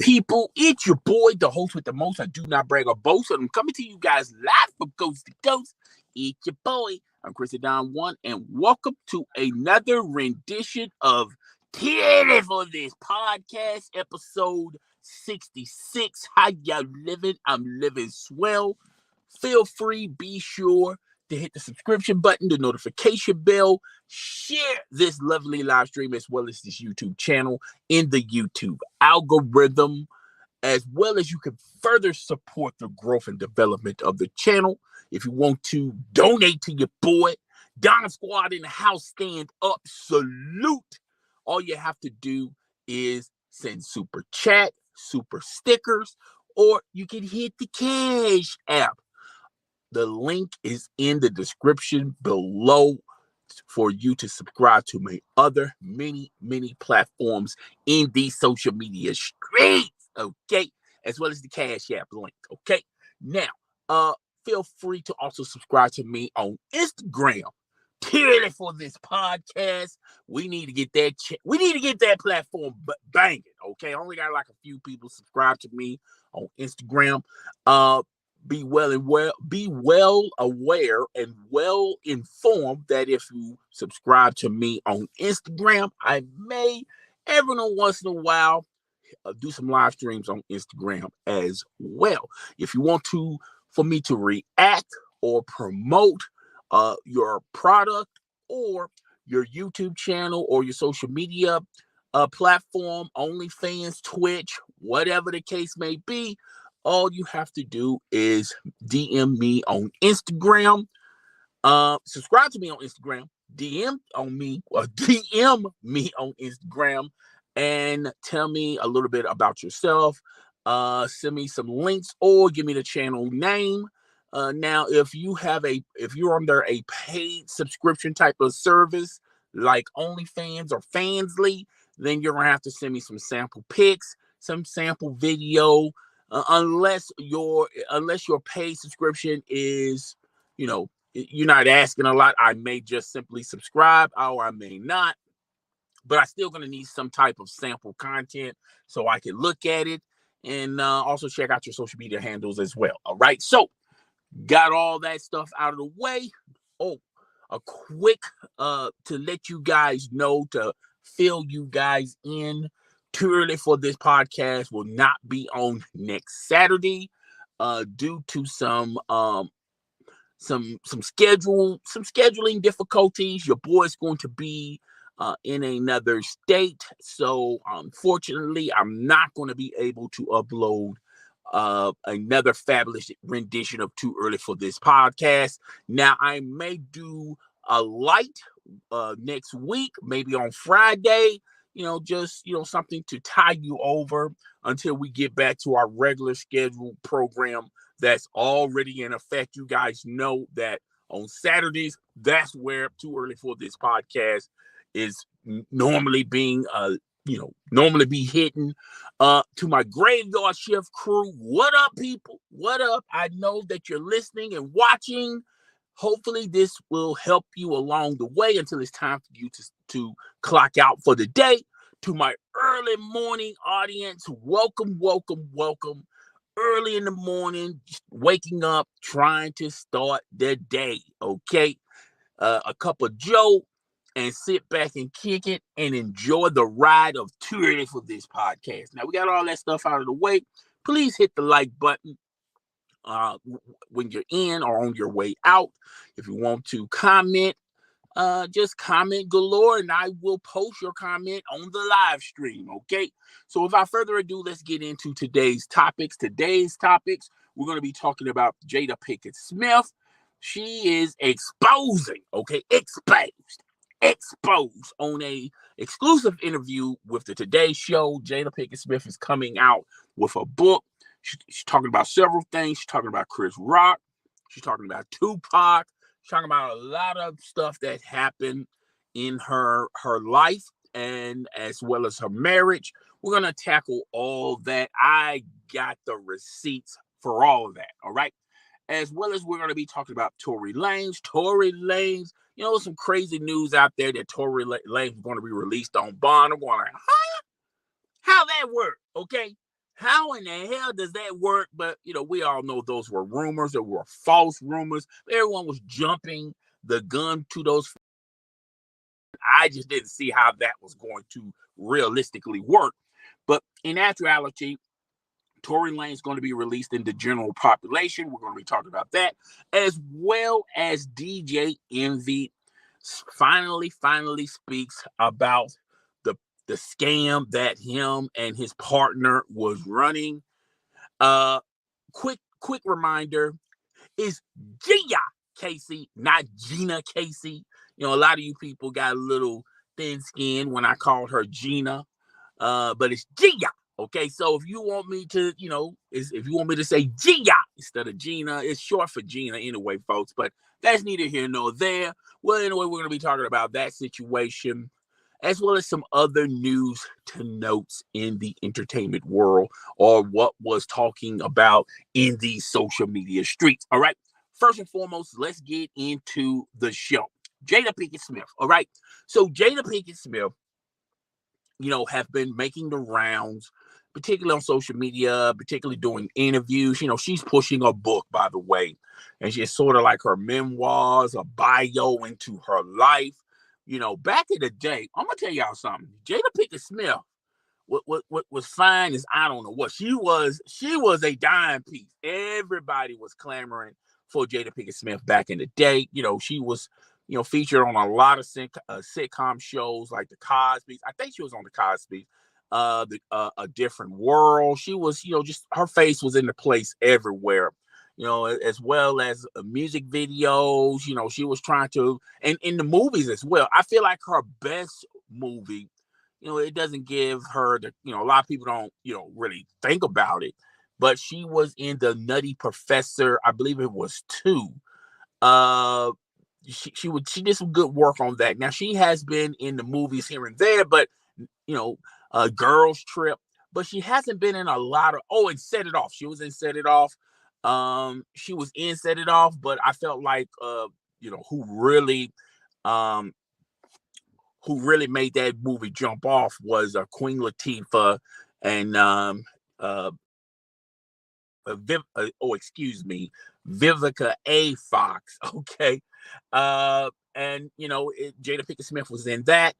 people? It's your boy, the host with the most. I do not brag or boast. I'm coming to you guys live from coast to coast. It's your boy. I'm Chris Don One, and welcome to another rendition of Tearly for This podcast, episode 66. How y'all living? I'm living swell. Feel free, be sure to hit the subscription button, the notification bell, share this lovely live stream as well as this YouTube channel in the YouTube algorithm, as well as you can further support the growth and development of the channel. If you want to donate to your boy, Don Squad in the house, stand up, salute. All you have to do is send super chat, super stickers, or you can hit the Cash app. The link is in the description below for you to subscribe to my other many platforms in these social media streets, okay? As well as the Cash App link, okay? Now, feel free to also subscribe to me on Instagram. Tearly for This podcast. We need to get that platform banging, okay? I only got like a few people subscribe to me on Instagram. Be well aware and well informed that if you subscribe to me on Instagram, I may every once in a while do some live streams on Instagram as well. If you want for me to react or promote your product or your YouTube channel or your social media platform, OnlyFans, Twitch, whatever the case may be, all you have to do is DM me on Instagram. Subscribe to me on Instagram. DM me on Instagram and tell me a little bit about yourself. Send me some links or give me the channel name. Now, if you're under a paid subscription type of service like OnlyFans or Fansly, then you're gonna have to send me some sample pics, some sample video. Unless your paid subscription is, you're not asking a lot, I may just simply subscribe, or I may not. But I'm still gonna need some type of sample content so I can look at it and also check out your social media handles as well. All right, so got all that stuff out of the way. Oh, a quick to let you guys know, to fill you guys in. Tearly for This podcast will not be on next Saturday due to some scheduling difficulties. Your boy's going to be in another state, so unfortunately I'm not going to be able to upload another fabulous rendition of Too Early for This podcast. Now, I may do a light next week, maybe on Friday, something to tie you over until we get back to our regular scheduled program that's already in effect. You guys know that on Saturdays, that's where Too Early for This podcast is normally be hitting. To my graveyard shift crew, what up, people? What up? I know that you're listening and watching. Hopefully this will help you along the way until it's time for you to clock out for the day. To my early morning audience, welcome. Early in the morning, waking up, trying to start the day, okay? A cup of Joe, and sit back and kick it and enjoy the ride of Too Early for This podcast. Now, we got all that stuff out of the way. Please hit the like button when you're in or on your way out. If you want to comment, just comment galore, and I will post your comment on the live stream, okay? So without further ado, let's get into today's topics. We're going to be talking about Jada Pinkett Smith. She is exposed on a exclusive interview with the Today Show. Jada Pinkett Smith is coming out with a book. She's talking about several things. She's talking about Chris Rock. She's talking about Tupac. She's talking about a lot of stuff that happened in her life and as well as her marriage. We're going to tackle all that. I got the receipts for all of that, all right? As well as we're going to be talking about Tory Lanez. Some crazy news out there that Tory Lanez is going to be released on bond. I'm going like, huh? How that work? Okay. How in the hell does that work? But we all know those were rumors. There were false rumors. Everyone was jumping the gun to those. I just didn't see how that was going to realistically work. But in actuality, Tory Lanez is going to be released in the general population. We're going to be talking about that, as well as DJ Envy finally speaks about the the scam that him and his partner was running. Uh, quick reminder: is Gia Casey, not Gina Casey. A lot of you people got a little thin skin when I called her Gina, but it's Gia. Okay, so if you want me to, if you want me to say Gia instead of Gina, it's short for Gina anyway, folks. But that's neither here nor there. Well, anyway, we're going to be talking about that situation, as well as some other news to notes in the entertainment world, or what was talking about in the social media streets. All right. First and foremost, let's get into the show. Jada Pinkett Smith. All right. So Jada Pinkett Smith, have been making the rounds, particularly on social media, particularly doing interviews. She's pushing a book, by the way, and she's sort of like her memoirs, a bio into her life. Back in the day, I'm gonna tell y'all something. Jada Pinkett Smith, what was fine is I don't know what she was. She was a dime piece. Everybody was clamoring for Jada Pinkett Smith back in the day. She was featured on a lot of sitcom shows like the Cosby's. I think she was on the Cosby's, A Different World. She was, just her face was in the place everywhere. As well as music videos. She was trying to, and in the movies as well. I feel like her best movie, it doesn't give her the, a lot of people don't, really think about it, but she was in The Nutty Professor. I believe it was 2. She did some good work on that. Now she has been in the movies here and there, but Girls Trip, but she hasn't been in a lot of. Oh, and Set It Off. She was in Set It Off. She was in Set It Off, but I felt like who really made that movie jump off was Queen Latifah and Vivica A. Fox. Okay. And Jada Pinkett Smith was in that.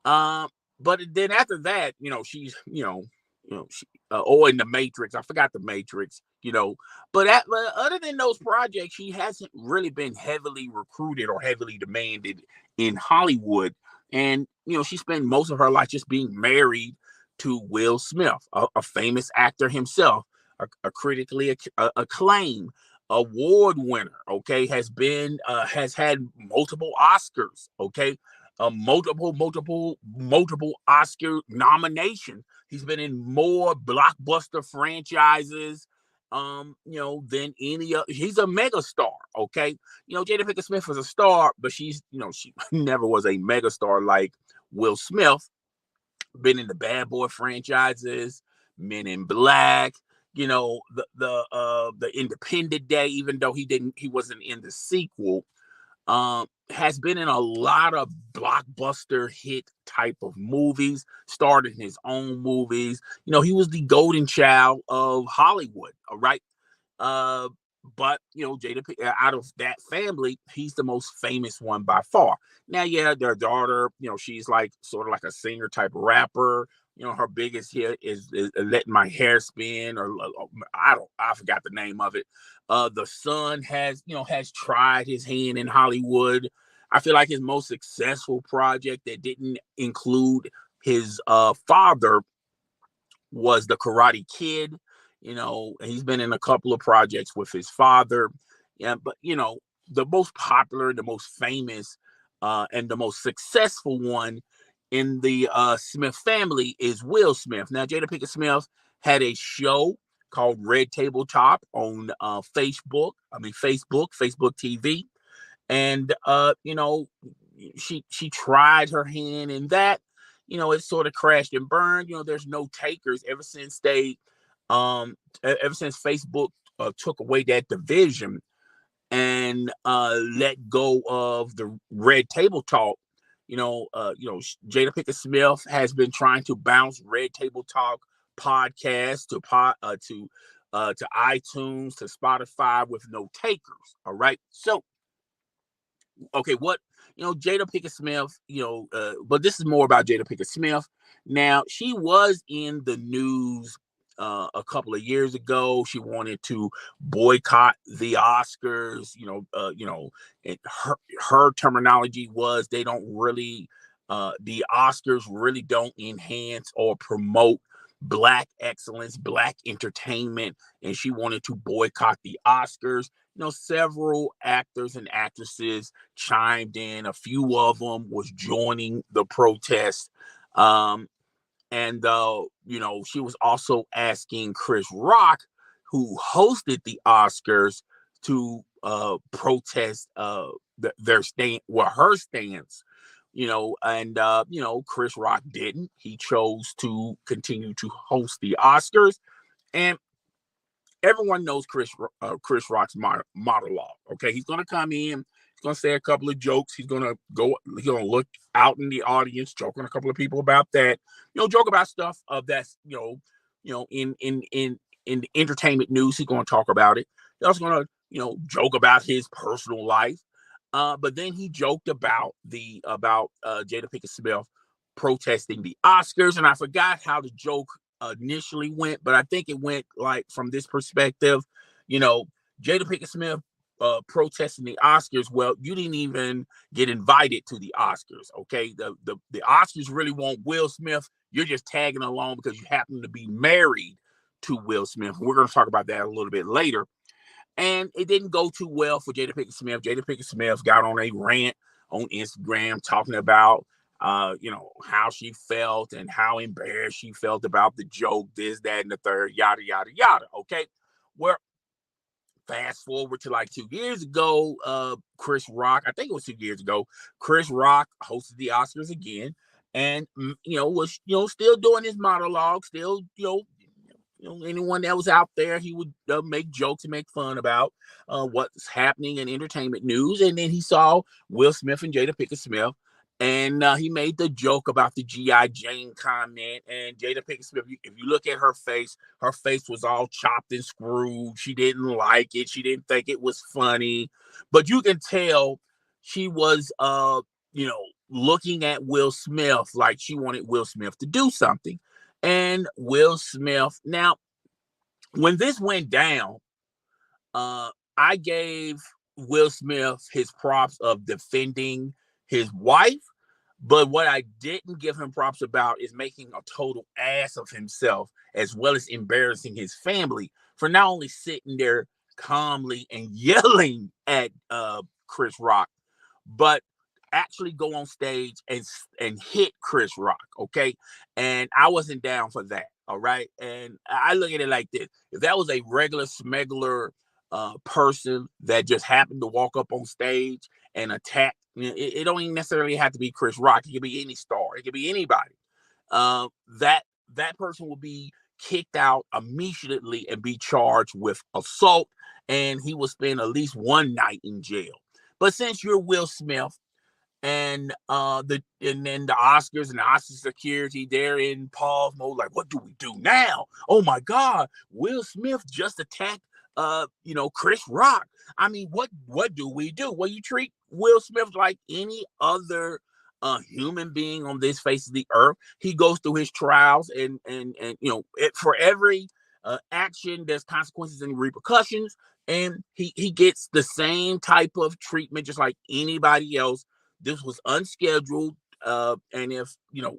But then after that, she's in The Matrix. I forgot The Matrix. But other than those projects, she hasn't really been heavily recruited or heavily demanded in Hollywood. And she spent most of her life just being married to Will Smith, a famous actor himself, a critically acclaimed award winner. Okay, has had multiple Oscars. Okay, multiple Oscar nominations. He's been in more blockbuster franchises than any other. He's a mega star. Okay, Jada Pinkett Smith was a star, but she never was a mega star like Will Smith. Been in the Bad Boy franchises, Men in Black, the Independent Day, even though he wasn't in the sequel. Has been in a lot of blockbuster hit type of movies, starred in his own movies. He was the golden child of Hollywood. All right. But Jada, out of that family, he's the most famous one by far. Now, yeah, their daughter, she's like sort of like a singer type rapper. Her biggest hit is Letting My Hair Spin, or I forgot the name of it. The son has tried his hand in Hollywood. I feel like his most successful project that didn't include his father was The Karate Kid. He's been in a couple of projects with his father. Yeah, but the most popular, the most famous, and the most successful one in the Smith family is Will Smith. Now, Jada Pinkett Smith had a show called Red Table Talk on Facebook TV. And she tried her hand in that. It sort of crashed and burned. There's no takers ever since Facebook took away that division and let go of the Red Table Talk. Jada Pinkett Smith has been trying to bounce Red Table Talk podcasts to iTunes to Spotify with no takers. All right. So, okay, what Jada Pinkett Smith, but this is more about Jada Pinkett Smith. Now, she was in the news a couple of years ago. She wanted to boycott the Oscars. And her terminology was they don't really, the Oscars really don't enhance or promote Black excellence, Black entertainment, and she wanted to boycott the Oscars. Several actors and actresses chimed in. A few of them was joining the protest. And she was also asking Chris Rock, who hosted the Oscars, to protest their stand, her stance. Chris Rock didn't. He chose to continue to host the Oscars, and everyone knows Chris Rock's monologue. Okay, he's gonna come in, he's gonna say a couple of jokes, he's gonna look out in the audience, joking a couple of people about that, joke about stuff of that's in the entertainment news. He's gonna talk about it. He's also gonna joke about his personal life. But then he joked about Jada Pinkett Smith protesting the Oscars, and I forgot how the joke initially went, but I think it went like from this perspective, Jada Pinkett Smith protesting the Oscars. Well, you didn't even get invited to the Oscars. Okay, the Oscars really want Will Smith. You're just tagging along because you happen to be married to Will Smith. We're going to talk about that a little bit later. And it didn't go too well for Jada Pinkett Smith. Jada Pinkett Smith got on a rant on Instagram talking about how she felt and how embarrassed she felt about the joke, this, that, and the third, yada, yada, yada. Okay. Well, fast forward to like 2 years ago, Chris Rock, I think it was 2 years ago, Chris Rock hosted the Oscars again, and was still doing his monologue, still anyone that was out there, he would make jokes and make fun about what's happening in entertainment news. And then he saw Will Smith and Jada Pinkett Smith, and he made the joke about the G.I. Jane comment. And Jada Pinkett Smith, if you look at her face was all chopped and screwed. She didn't like it. She didn't think it was funny. But you can tell she was, looking at Will Smith like she wanted Will Smith to do something. And Will Smith. Now, when this went down, I gave Will Smith his props of defending his wife, but what I didn't give him props about is making a total ass of himself, as well as embarrassing his family for not only sitting there calmly and yelling at Chris Rock, but actually go on stage and hit Chris Rock. Okay. And I wasn't down for that. All right. And I look at it like this: if that was a regular smuggler person that just happened to walk up on stage and attack, it don't even necessarily have to be Chris Rock. It could be any star. It could be anybody. That person will be kicked out immediately and be charged with assault, and he will spend at least one night in jail. But since you're Will Smith, and then the Oscars and the Oscar security, they're in pause mode, like, what do we do now? Oh my God, Will Smith just attacked Chris Rock. I mean, what do we do? Well, you treat Will Smith like any other human being on this face of the earth. He goes through his trials, and for every action, there's consequences and repercussions, and he gets the same type of treatment just like anybody else. This was unscheduled, and if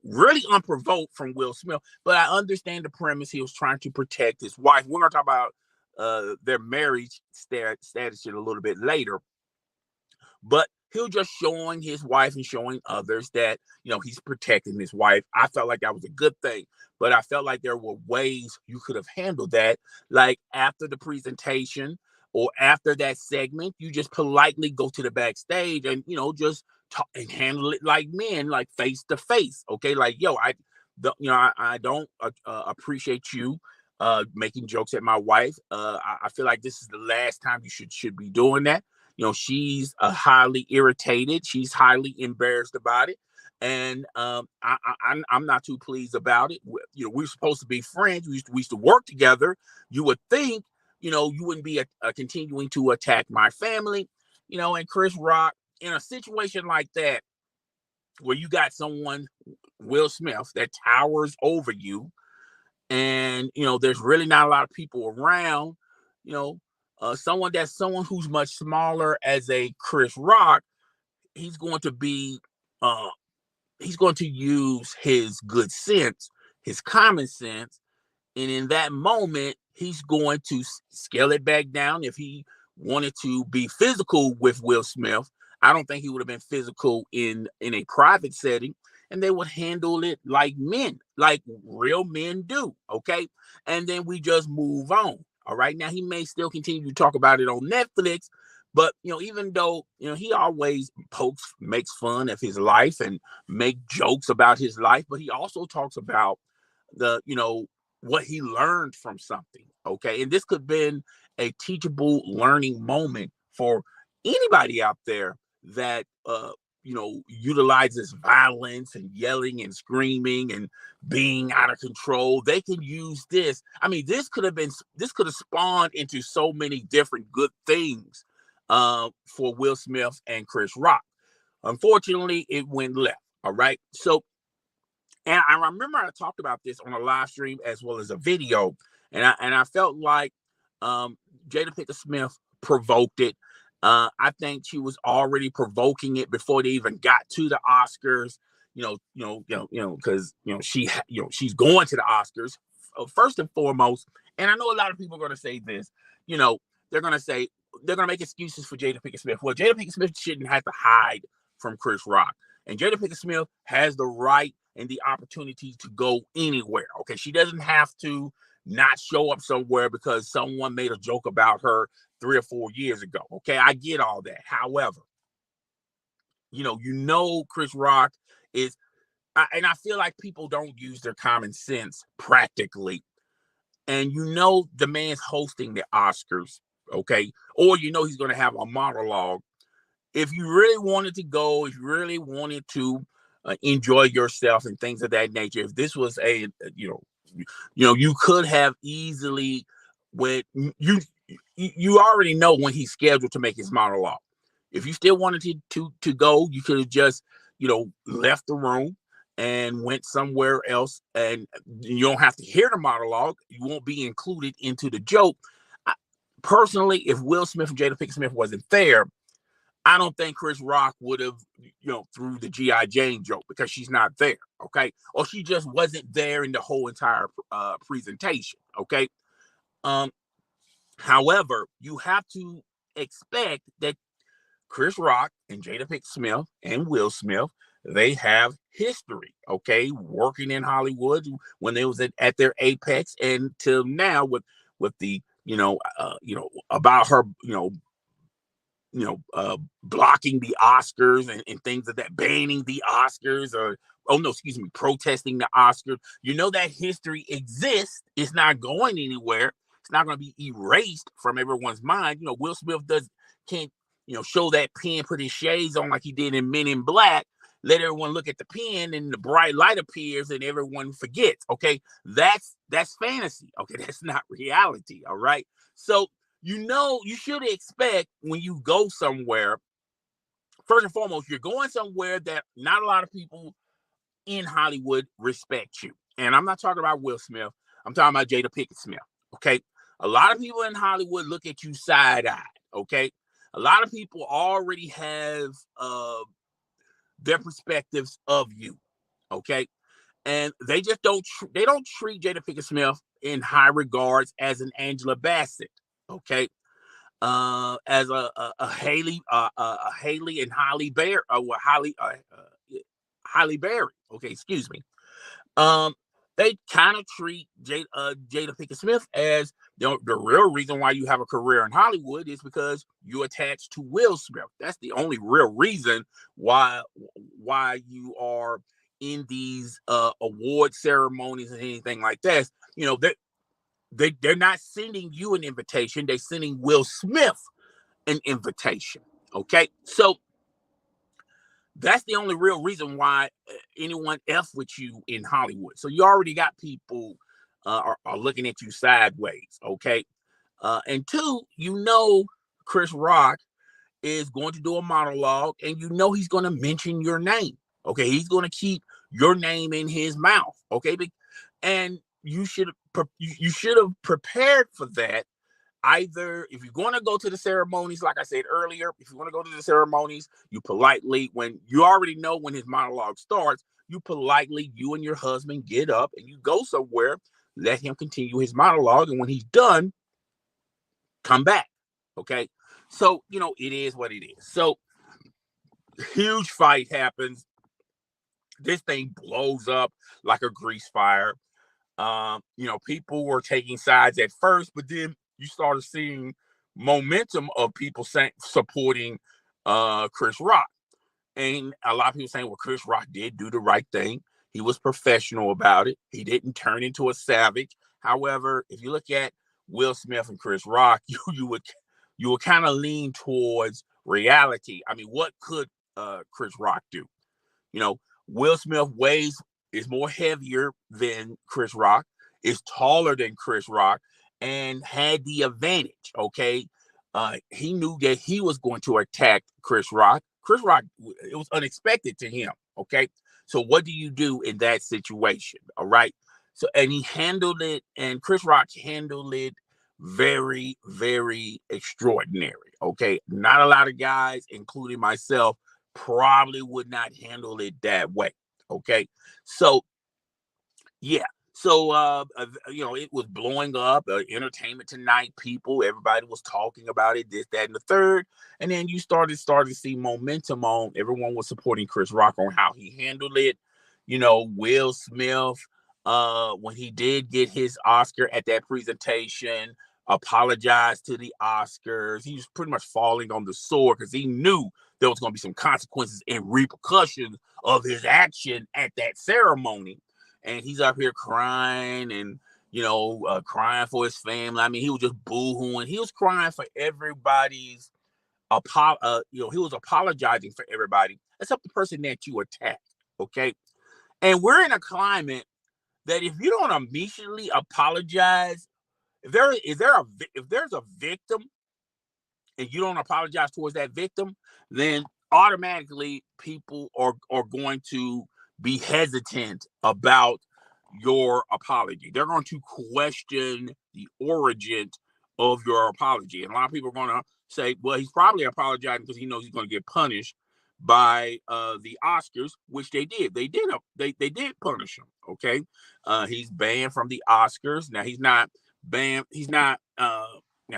really unprovoked from Will Smith. But I understand the premise. He was trying to protect his wife. We're gonna talk about their marriage status a little bit later. But he was just showing his wife and showing others that he's protecting his wife. I felt like that was a good thing, but I felt like there were ways you could have handled that, like after the presentation or after that segment, you just politely go to the backstage and just talk and handle it like men, like face to face. Okay, like, yo, I don't appreciate you making jokes at my wife. I feel like this is the last time you should be doing that. she's highly irritated. She's highly embarrassed about it. And I'm not too pleased about it. We're supposed to be friends. We used to work together. You would think, you wouldn't be continuing to attack my family, and Chris Rock, in a situation like that, where you got someone, Will Smith, that towers over you, and there's really not a lot of people around, you know, someone who's much smaller as a Chris Rock, he's going to be uh he's going to use his good sense, his common sense, and in that moment, he's going to scale it back down. If he wanted to be physical with Will Smith, I don't think he would have been physical in a private setting, and they would handle it like men, like real men do. Okay. And then we just move on. All right. Now, he may still continue to talk about it on Netflix, but even though he always makes fun of his life and make jokes about his life, but he also talks about the what he learned from something. Okay. And this could have been a teachable learning moment for anybody out there that utilizes violence and yelling and screaming and being out of control. They can use this. I mean, this could have spawned into so many different good things for Will Smith and Chris Rock. Unfortunately, it went left. All right. So, and I remember I talked about this on a live stream as well as a video, and I felt like Jada Pinkett Smith provoked it. I think she was already provoking it before they even got to the Oscars. Because she's going to the Oscars first and foremost. And I know a lot of people are going to say this. They're going to make excuses for Jada Pinkett Smith. Well, Jada Pinkett Smith shouldn't have to hide from Chris Rock, and Jada Pinkett Smith has the right and the opportunity to go anywhere. Okay, she doesn't have to not show up somewhere because someone made a joke about her 3 or 4 years ago. Okay, I get all that. However, Chris Rock is, and I feel like people don't use their common sense practically. And the man's hosting the Oscars, okay, or he's going to have a monologue. If you really wanted to go, if you really wanted to enjoy yourself and things of that nature, if this was you could have easily, when you already know when he's scheduled to make his monologue. If you still wanted to go, you could have just left the room and went somewhere else, and you don't have to hear the monologue. You won't be included into the joke. Personally, if Will Smith and Jada Pinkett Smith wasn't there, I don't think Chris Rock would have, threw the G.I. Jane joke because she's not there, okay? Or she just wasn't there in the whole entire presentation, okay? However, you have to expect that Chris Rock and Jada Pinkett Smith and Will Smith, they have history, okay, working in Hollywood when they was at their apex, and till now with the about her blocking the Oscars and things of that, banning the Oscars, or protesting the Oscars. That history exists. It's not going anywhere. It's not going to be erased from everyone's mind. Will Smith can't show that pen, put his shades on like he did in Men in Black, let everyone look at the pen and the bright light appears and everyone forgets. Okay, that's fantasy. Okay, that's not reality. All right, so you should expect when you go somewhere, first and foremost, you're going somewhere that not a lot of people in Hollywood respect you. And I'm not talking about Will Smith. I'm talking about Jada Pinkett Smith. Okay. A lot of people in Hollywood look at you side-eyed. Okay. A lot of people already have their perspectives of you. Okay. And they just don't treat Jada Pinkett Smith in high regards as an Angela Bassett. Okay. As a Haley and Holly Berry, Holly Berry. Okay, excuse me. They kind of treat Jada Pinkett Smith as the real reason why you have a career in Hollywood is because you attached to Will Smith. That's the only real reason why you are in these award ceremonies and anything like that. They're not sending you an invitation. They're sending Will Smith an invitation. Okay, so that's the only real reason why anyone F with you in Hollywood. So you already got people are looking at you sideways. Okay, and two, Chris Rock is going to do a monologue, and he's going to mention your name. Okay, he's going to keep your name in his mouth. Okay, and you should have prepared for that. Either if you're going to go to the ceremonies, like I said earlier, if you want to go to the ceremonies, you politely, when you already know when his monologue starts, you and your husband get up and you go somewhere, let him continue his monologue, and when he's done, come back. Okay, so it is what it is. So huge fight happens. This thing blows up like a grease fire. People were taking sides at first, but then you started seeing momentum of people supporting Chris Rock. And a lot of people saying, well, Chris Rock did do the right thing. He was professional about it. He didn't turn into a savage. However, if you look at Will Smith and Chris Rock, you would kind of lean towards reality. I mean, what could Chris Rock do? Will Smith is more heavier than Chris Rock, is taller than Chris Rock, and had the advantage. Okay, he knew that he was going to attack Chris Rock. Chris Rock, it was unexpected to him. Okay, so what do you do in that situation? All right, so and he handled it, and Chris Rock handled it very, very extraordinary. Okay, not a lot of guys, including myself, probably would not handle it that way. Okay, so yeah, so it was blowing up. Entertainment Tonight people, everybody was talking about it, this, that, and the third, and then you started to see momentum on. Everyone was supporting Chris Rock on how he handled it. Will Smith, when he did get his Oscar at that presentation, apologized to the Oscars. He was pretty much falling on the sword because he knew there was going to be some consequences and repercussions of his action at that ceremony. And he's up here crying and, crying for his family. I mean, he was just boo-hooing. He was crying for everybody's, he was apologizing for everybody except the person that you attacked. Okay. And we're in a climate that if you don't immediately apologize, if there's a victim and you don't apologize towards that victim, then automatically people are going to be hesitant about your apology. They're going to question the origin of your apology. And a lot of people are going to say, well, he's probably apologizing because he knows he's going to get punished by the Oscars, which they did. They did punish him. Okay. He's banned from the Oscars. Now he's not banned. Now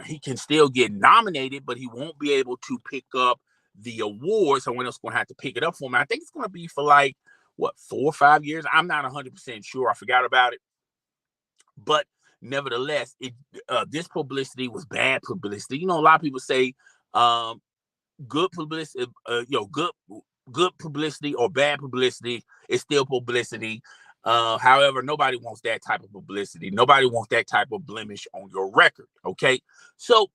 he can still get nominated, but he won't be able to pick up the award. Someone else is going to have to pick it up for him. I think it's going to be for 4 or 5 years. I'm not 100% sure. I forgot about it. But nevertheless, this publicity was bad publicity. A lot of people say good publicity, good publicity or bad publicity is still publicity. However, nobody wants that type of publicity. Nobody wants that type of blemish on your record. Okay. So,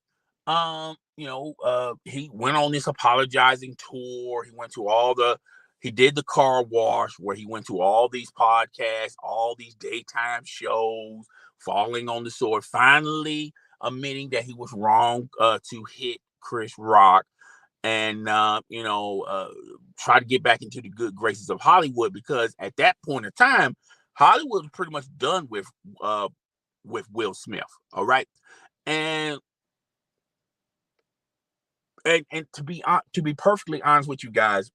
he went on this apologizing tour. He did the car wash where he went to all these podcasts, all these daytime shows, falling on the sword, finally admitting that he was wrong to hit Chris Rock and try to get back into the good graces of Hollywood, because at that point in time, Hollywood was pretty much done with Will Smith. All right, and to be perfectly honest with you guys,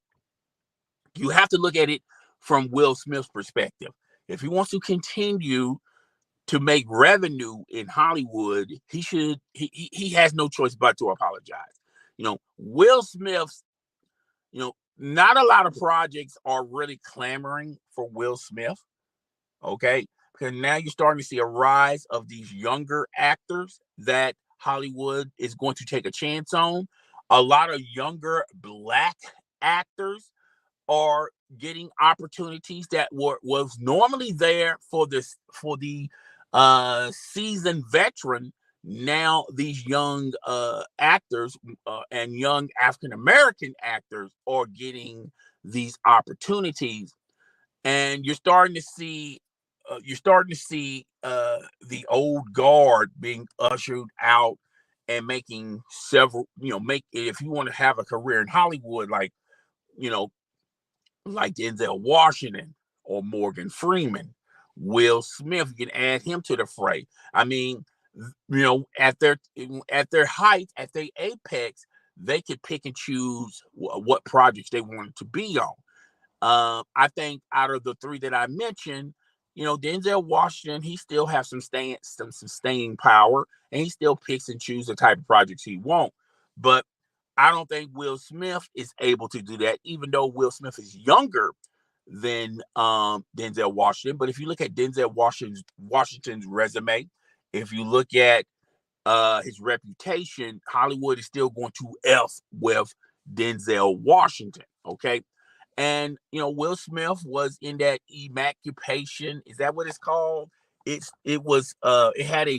you have to look at it from Will Smith's perspective. If he wants to continue to make revenue in Hollywood, he has no choice but to apologize. Will Smith's, not a lot of projects are really clamoring for Will Smith. Okay. Because now you're starting to see a rise of these younger actors that Hollywood is going to take a chance on. A lot of younger Black actors are getting opportunities that was normally there for the seasoned veteran. Now these young actors and young African American actors are getting these opportunities, and you're starting to see the old guard being ushered out and making several, make, if you want to have a career in Hollywood, you know like Denzel Washington or Morgan Freeman, Will Smith. You can add him to the fray. I mean, at their height, at their apex, they could pick and choose what projects they wanted to be on. I think out of the three that I mentioned, Denzel Washington, he still has some staying power, and he still picks and chooses the type of projects he wants. But I don't think Will Smith is able to do that, even though Will Smith is younger than Denzel Washington. But if you look at Denzel Washington's resume, if you look at his reputation, Hollywood is still going to F with Denzel Washington. Okay. And Will Smith was in that Emancipation. Is that what it's called? It had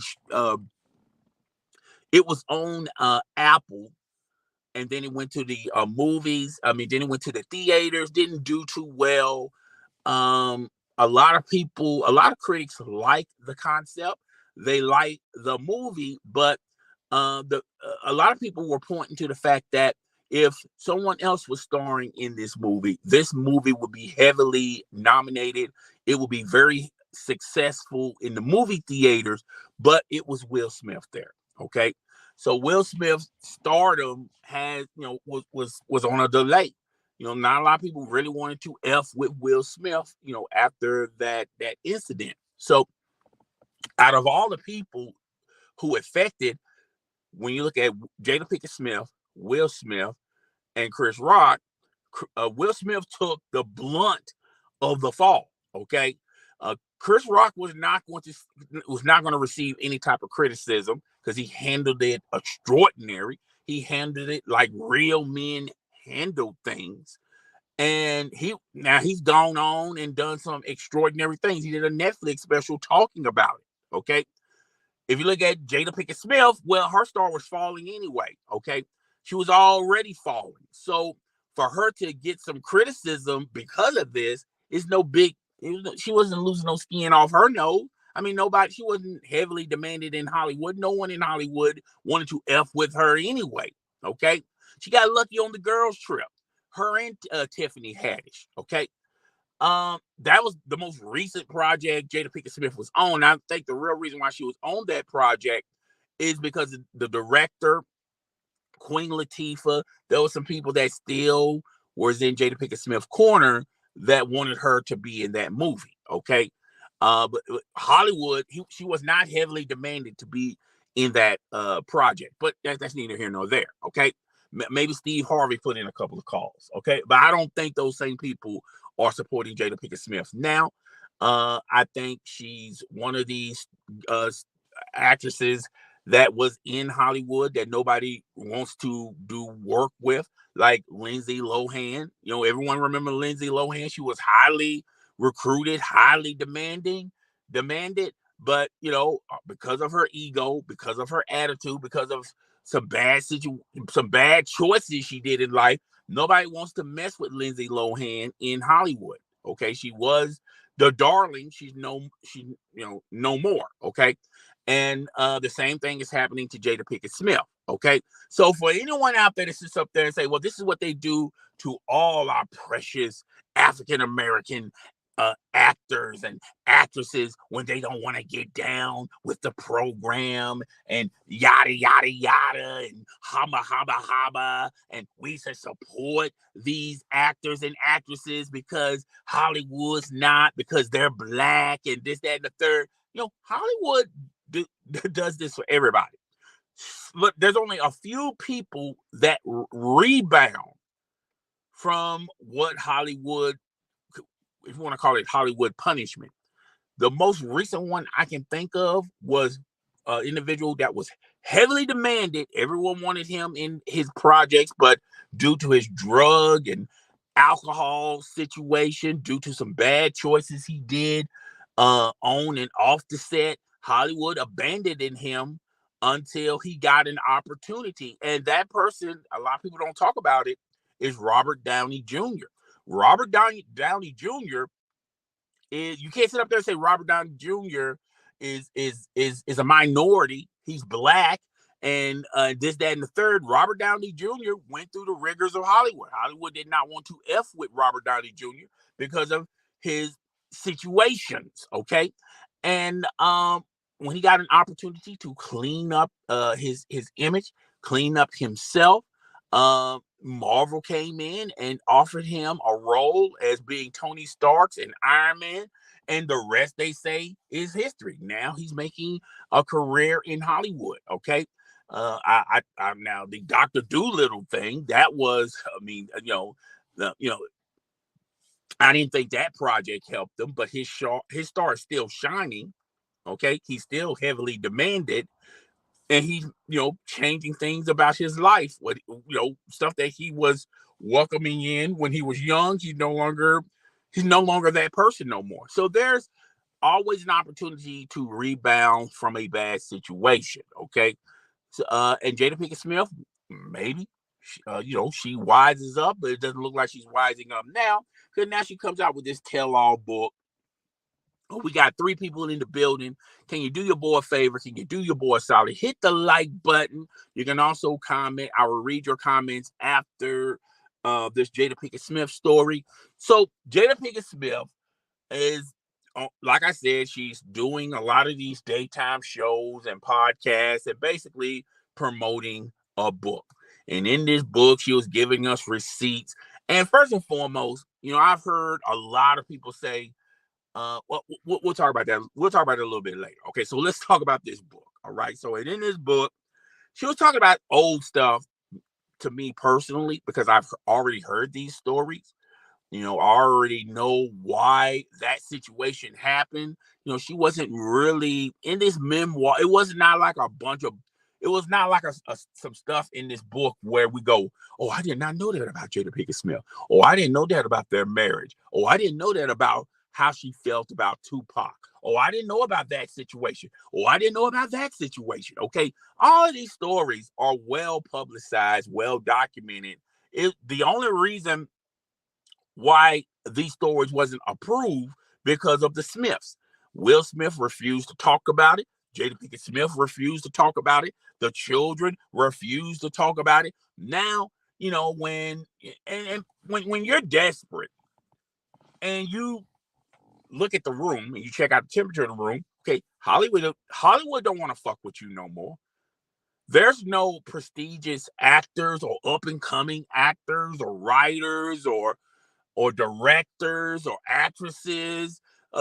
it was on Apple, and then it went to the movies. I mean, then it went to the theaters. Didn't do too well. Um, a lot of critics like the concept. They like the movie, but a lot of people were pointing to the fact that if someone else was starring in this movie would be heavily nominated. It would be very successful in the movie theaters, but it was Will Smith there. Okay. So Will Smith's stardom was on a delay. Not a lot of people really wanted to F with Will Smith, after that incident. So out of all the people who affected, when you look at Jada Pinkett Smith, Will Smith, and Chris Rock, Will Smith took the blunt of the fall. Okay, Chris Rock was not going to receive any type of criticism because he handled it extraordinary. He handled it like real men handle things. And he's gone on and done some extraordinary things. He did a Netflix special talking about it. Okay. If you look at Jada Pinkett Smith, well, her star was falling anyway. Okay. She was already falling. So for her to get some criticism because of this is no big, she wasn't losing no skin off her nose. I mean, she wasn't heavily demanded in Hollywood. No one in Hollywood wanted to F with her anyway. Okay. She got lucky on the girls' trip. Her and Tiffany Haddish. Okay. That was the most recent project Jada Pinkett Smith was on. I think the real reason why she was on that project is because the director, Queen Latifah, there were some people that still was in Jada Pinkett Smith's corner that wanted her to be in that movie. Okay. But Hollywood, she was not heavily demanded to be in that project, but that's neither here nor there. Okay. Maybe Steve Harvey put in a couple of calls. Okay. But I don't think those same people are supporting Jada Pinkett Smith now. I think she's one of these actresses that was in Hollywood that nobody wants to do work with, like Lindsay Lohan. Everyone remember Lindsay Lohan. She was highly recruited, highly demanded, but because of her ego, because of her attitude, because of some bad choices she did in life, nobody wants to mess with Lindsay Lohan in Hollywood. Okay, she was the darling. No more. Okay, and the same thing is happening to Jada Pinkett Smith. Okay, so for anyone out there that sits up there and say, "Well, this is what they do to all our precious African American actors and actresses when they don't want to get down with the program and yada yada yada and haba haba haba, and we should support these actors and actresses because Hollywood's not, because they're black and this, that, and the third." Hollywood does this for everybody, but there's only a few people that rebound from what Hollywood, if you want to call it Hollywood punishment. The most recent one I can think of was an individual that was heavily demanded. Everyone wanted him in his projects, but due to his drug and alcohol situation, due to some bad choices he did on and off the set, Hollywood abandoned him until he got an opportunity. And that person, a lot of people don't talk about it, is Robert Downey Jr. Robert Downey Jr. is, you can't sit up there and say Robert Downey Jr. is a minority. He's black and this, that, and the third. Robert Downey Jr. went through the rigors of Hollywood. Hollywood did not want to F with Robert Downey Jr. because of his situations. Okay. And when he got an opportunity to clean up his image, clean up himself, Marvel came in and offered him a role as being Tony Stark's and Iron Man, and the rest, they say, is history. Now he's making a career in Hollywood. Okay, I now the Dr. Dolittle thing, that was, I mean, I didn't think that project helped him, but his star is still shining. Okay, he's still heavily demanded, and he's, changing things about his life. What, stuff that he was welcoming in when he was young, he's no longer that person no more. So there's always an opportunity to rebound from a bad situation. Okay, so, and Jada Pinkett Smith, maybe, she wises up, but it doesn't look like she's wising up now, because now she comes out with this tell-all book. We got 3 people in the building. Can you do your boy a favor? Can you do your boy a solid? Hit the like button. You can also comment. I will read your comments after this Jada Pinkett Smith story. So Jada Pinkett Smith is, like I said, she's doing a lot of these daytime shows and podcasts and basically promoting a book. And in this book, she was giving us receipts. And first and foremost, I've heard a lot of people say, well, we'll talk about that. We'll talk about it a little bit later. Okay, so let's talk about this book. All right. So in this book, she was talking about old stuff to me personally, because I've already heard these stories. I already know why that situation happened. She wasn't really in this memoir. It was not like some stuff in this book where we go, oh, I did not know that about Jada Pinkett Smith. Oh, I didn't know that about their marriage. Oh, I didn't know that about how she felt about Tupac. Oh, I didn't know about that situation. Oh, I didn't know about that situation. Okay. All of these stories are well publicized, well documented. The only reason why these stories wasn't approved, because of the Smiths. Will Smith refused to talk about it. Jada Pinkett Smith refused to talk about it. The children refused to talk about it. Now, when you're desperate and you look at the room and you check out the temperature of the room, okay, Hollywood don't want to fuck with you no more. There's no prestigious actors or up and coming actors or writers or directors or actresses.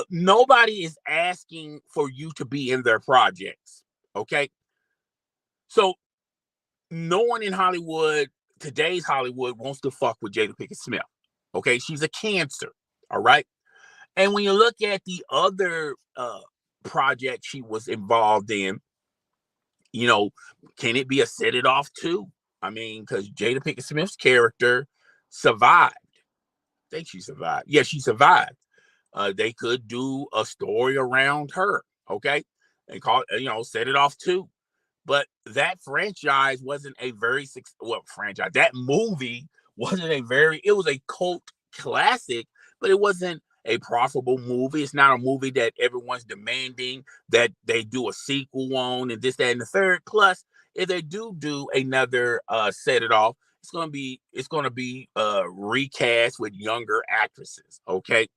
Nobody is asking for you to be in their projects. Okay. So no one in Hollywood, today's Hollywood, wants to fuck with Jada Pinkett Smith. Okay. She's a cancer. All right. And when you look at the other project she was involved in, can it be a set it off too? I mean, because Jada Pinkett Smith's character survived. I think she survived. Yeah, she survived. They could do a story around her, okay, and call set it off too. But that franchise wasn't a very franchise. That movie wasn't it was a cult classic, but it wasn't a profitable movie. It's not a movie that everyone's demanding that they do a sequel on and this, that, and the third. Plus, if they do another set it off, it's gonna be recast with younger actresses. Okay.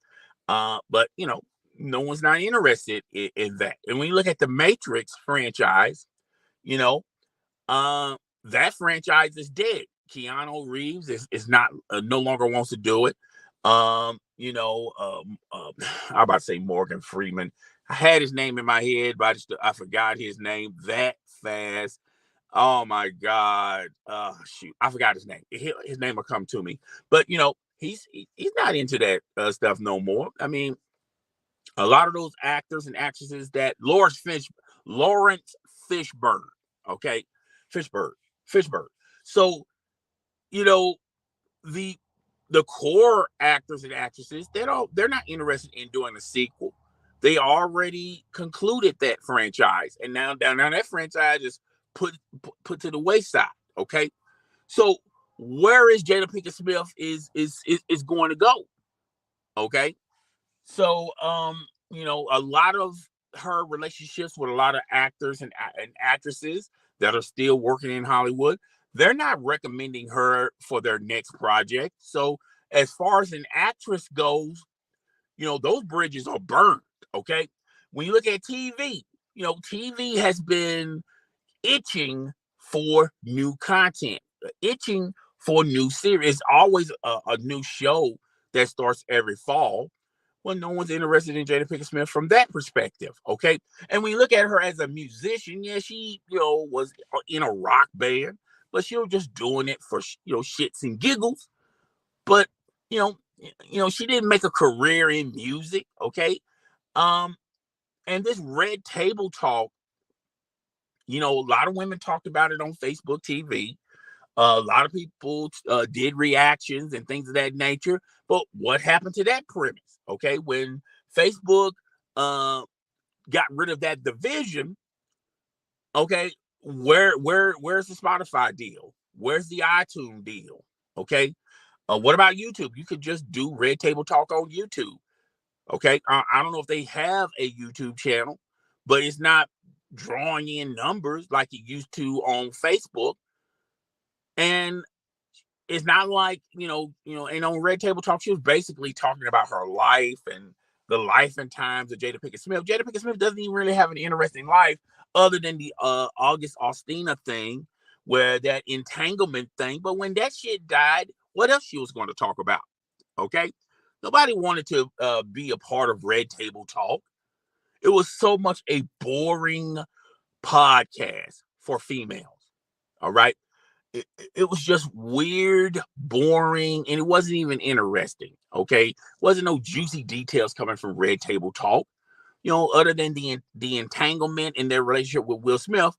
But no one's not interested in that. And when you look at the Matrix franchise, that franchise is dead. Keanu Reeves is not no longer wants to do it. I'm about to say Morgan Freeman. I had his name in my head, but I forgot his name that fast. Oh my God. Shoot. I forgot his name. His name will come to me. But he's not into that stuff no more. I mean, a lot of those actors and actresses that Lawrence Fishburne. Okay. Fishburne. So, the core actors and actresses, they're not interested in doing a sequel. They already concluded that franchise. And now that franchise is put to the wayside. Okay, so where is Jada Pinkett Smith is going to go? Okay, so a lot of her relationships with a lot of actors and actresses that are still working in Hollywood, they're not recommending her for their next project. So as far as an actress goes, those bridges are burned. Okay, when you look at TV, TV has been itching for new content, itching for new series. It's always a new show that starts every fall. Well, no one's interested in Jada Pinkett Smith from that perspective, okay? And when you look at her as a musician, yeah, she, was in a rock band, but she was just doing it for, shits and giggles. But, you know, she didn't make a career in music, okay? Um, and this red table talk, a lot of women talked about it on Facebook TV. A lot of people did reactions and things of that nature. But what happened to that premise? Okay, when Facebook uh, got rid of that division, okay, where's the Spotify deal? Where's the iTunes deal? Okay, what about YouTube? You could just do Red Table Talk on YouTube. Okay, I don't know if they have a YouTube channel, but it's not drawing in numbers like it used to on Facebook. And it's not like, and on Red Table Talk, she was basically talking about her life and the life and times of Jada Pinkett Smith. Jada Pinkett Smith doesn't even really have an interesting life other than the August Alsina thing, where that entanglement thing. But when that shit died, what else she was going to talk about? Okay. Nobody wanted to be a part of Red Table Talk. It was so much a boring podcast for females. All right. It was just weird, boring, and it wasn't even interesting. Okay, wasn't no juicy details coming from Red Table Talk. Other than the entanglement in their relationship with Will Smith.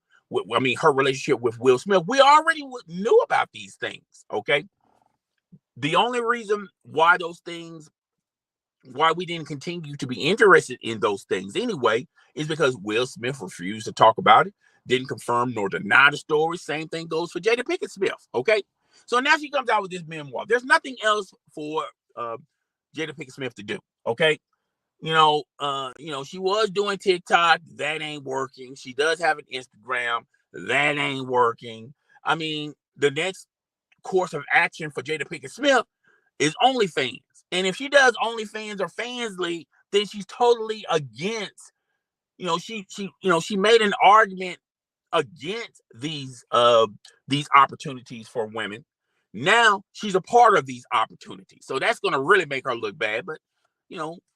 Her relationship with Will Smith. We already knew about these things. Okay, the only reason why we didn't continue to be interested in those things anyway is because Will Smith refused to talk about it, didn't confirm nor deny the story. Same thing goes for Jada Pinkett Smith. Okay, so now she comes out with this memoir. There's nothing else for Jada Pinkett Smith to do. Okay, she was doing TikTok. That ain't working. She does have an Instagram. That ain't working. I mean, the next course of action for Jada Pinkett Smith is OnlyFans. And if she does OnlyFans or Fansly, then she's totally against, she made an argument against these opportunities for women. Now she's a part of these opportunities. So that's going to really make her look bad. But,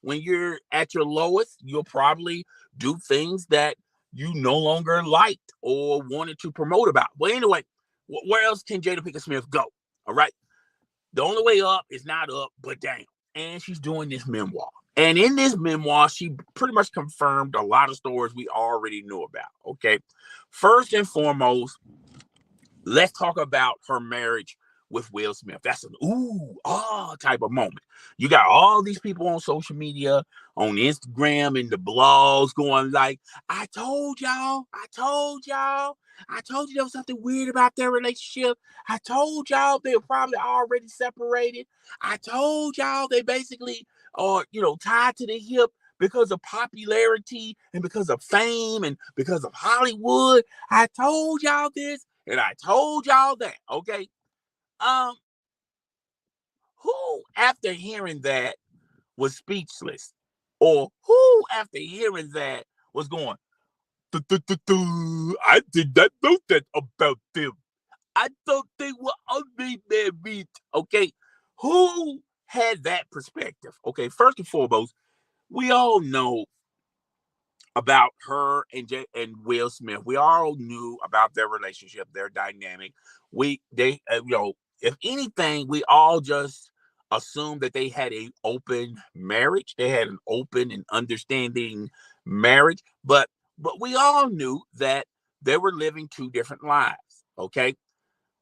when you're at your lowest, you'll probably do things that you no longer liked or wanted to promote about. But anyway, where else can Jada Pinkett Smith go? All right. The only way up is not up, but down. And she's doing this memoir. And in this memoir, she pretty much confirmed a lot of stories we already knew about. Okay. First and foremost, let's talk about her marriage with Will Smith. That's an type of moment. You got all these people on social media, on Instagram and the blogs going like, I told y'all, I told you there was something weird about their relationship. I told y'all they were probably already separated. I told y'all they basically are, tied to the hip because of popularity and because of fame and because of Hollywood. I told y'all this and I told y'all that. Okay. Who after hearing that was speechless? Or who after hearing that was going, I did not know that about them. I thought they were unmarried. Okay. Who had that perspective? Okay. First and foremost, we all know about her and Will Smith. We all knew about their relationship, their dynamic. If anything, we all just assumed that they had an open marriage. They had an open and understanding marriage, but we all knew that they were living two different lives. Okay,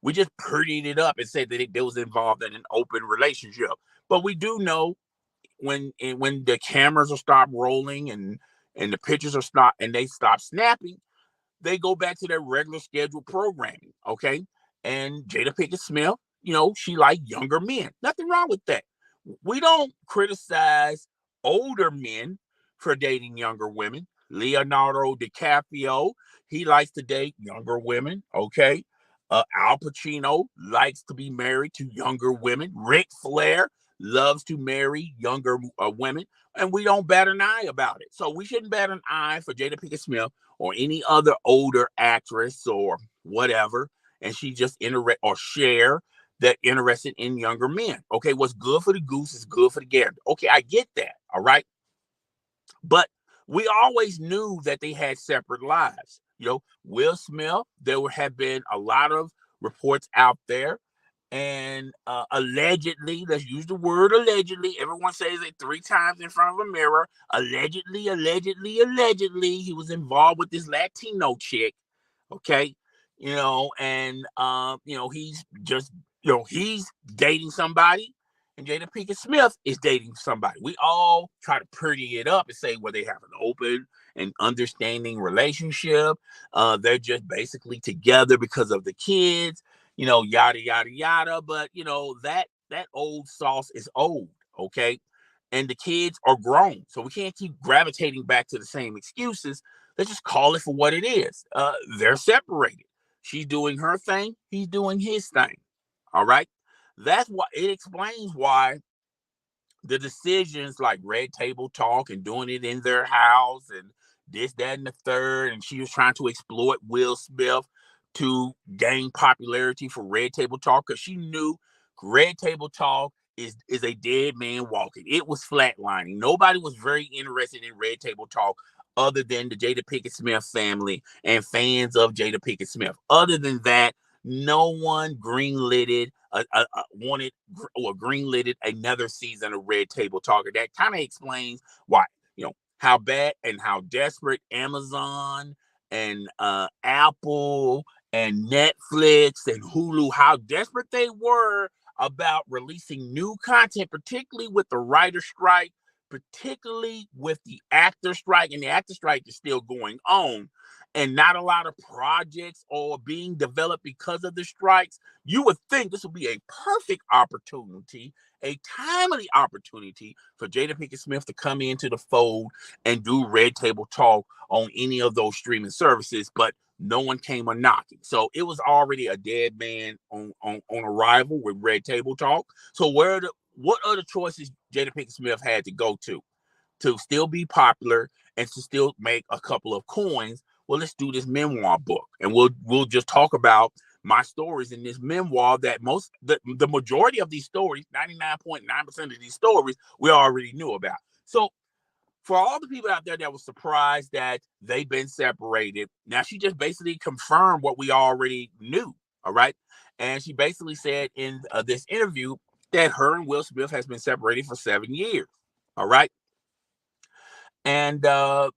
we just prettied it up and said that they was involved in an open relationship, but we do know when the cameras will stop rolling and the pictures are stop and they stop snapping, they go back to their regular scheduled programming, okay? And Jada Pinkett Smith, she like younger men. Nothing wrong with that. We don't criticize older men for dating younger women. Leonardo DiCaprio, he likes to date younger women, okay? Al Pacino likes to be married to younger women. Ric Flair loves to marry younger women, and we don't bat an eye about it. So we shouldn't bat an eye for Jada Pinkett Smith or any other older actress or whatever, and she just or share that interested in younger men. Okay, what's good for the goose is good for the gander. Okay, I get that. All right, but we always knew that they had separate lives. Will Smith, have been a lot of reports out there, and allegedly, let's use the word allegedly. Everyone says it 3 times in front of a mirror. Allegedly, he was involved with this Latino chick. Okay, and he's just, he's dating somebody, and Jada Pinkett Smith is dating somebody. We all try to pretty it up and say, well, they have an open and understanding relationship. They're just basically together because of the kids, yada, yada, yada. But, that old sauce is old, okay? And the kids are grown. So we can't keep gravitating back to the same excuses. Let's just call it for what it is. They're separated. She's doing her thing. He's doing his thing. All right. That's why it explains why the decisions like Red Table Talk and doing it in their house and this, that, and the third. And she was trying to exploit Will Smith to gain popularity for Red Table Talk because she knew Red Table Talk is a dead man walking. It was flatlining. Nobody was very interested in Red Table Talk other than the Jada Pinkett Smith family and fans of Jada Pinkett Smith. Other than that, no one greenlighted another season of Red Table Talk. That kind of explains why, how bad and how desperate Amazon and Apple and Netflix and Hulu, how desperate they were about releasing new content, particularly with the writer strike, particularly with the actor strike, and the actor strike is still going on, and not a lot of projects are being developed because of the strikes. You would think this would be a perfect opportunity, a timely opportunity for Jada Pinkett Smith to come into the fold and do Red Table Talk on any of those streaming services, but no one came a knocking. So it was already a dead man on arrival with Red Table Talk. So what other choices Jada Pinkett Smith had to go to still be popular and to still make a couple of coins? Well, let's do this memoir book, and we'll just talk about my stories in this memoir. That the majority of these stories, 99.9% of these stories, we already knew about. So for all the people out there that was surprised that they've been separated, now she just basically confirmed what we already knew. All right, and she basically said in this interview that her and Will Smith has been separated for 7 years. All right. And now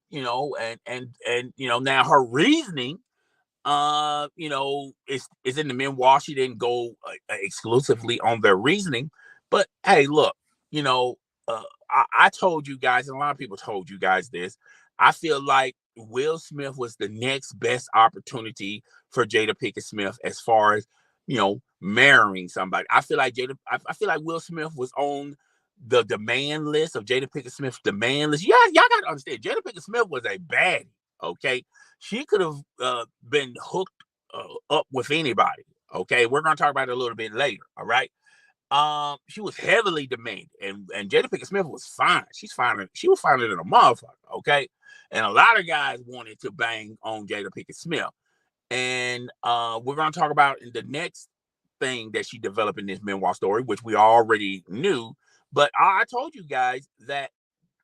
her reasoning is in the memoir. She didn't go exclusively on their reasoning, but hey, look, I told you guys, and a lot of people told you guys this. I feel like Will Smith was the next best opportunity for Jada Pinkett Smith as far as marrying somebody. I feel like Will Smith was on the demand list of Jada Pinkett Smith's demand list. Yeah, y'all got to understand, Jada Pinkett Smith was a baddie. Okay, she could have been hooked up with anybody. Okay, we're gonna talk about it a little bit later. All right. She was heavily demanded, and Jada Pinkett Smith was fine. She was finer than a motherfucker. Okay, and a lot of guys wanted to bang on Jada Pinkett Smith, and we're gonna talk about in the next thing that she developed in this memoir story, which we already knew. But I told you guys that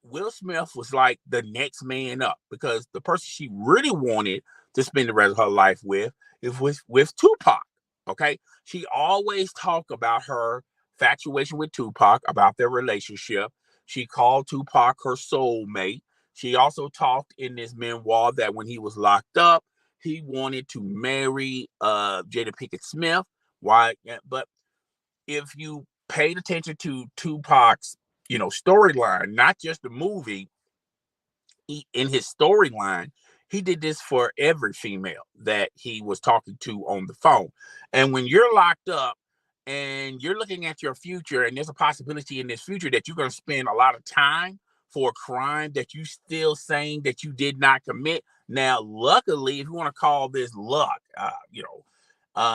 Will Smith was like the next man up because the person she really wanted to spend the rest of her life with is with Tupac. Okay, she always talked about her infatuation with Tupac, about their relationship. She called Tupac her soulmate. She also talked in this memoir that when he was locked up, he wanted to marry Jada Pinkett Smith. Why? But if you paid attention to Tupac's storyline, not just the movie, in his storyline, he did this for every female that he was talking to on the phone. And when you're locked up and you're looking at your future, and there's a possibility in this future that you're going to spend a lot of time for a crime that you still saying that you did not commit. Now, luckily, if you want to call this luck,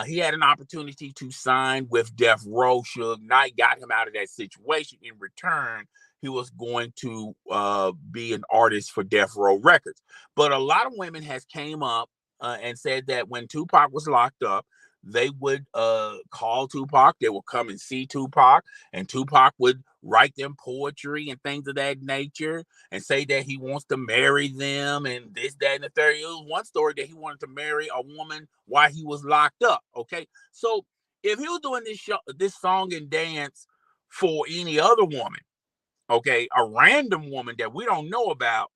he had an opportunity to sign with Death Row. Suge Knight got him out of that situation. In return, he was going to be an artist for Death Row Records. But a lot of women has came up and said that when Tupac was locked up, they would call Tupac. They would come and see Tupac, and Tupac would write them poetry and things of that nature and say that he wants to marry them and this, that, and the third. It was one story that he wanted to marry a woman while he was locked up. Okay. So if he was doing this song and dance for any other woman, okay, a random woman that we don't know about,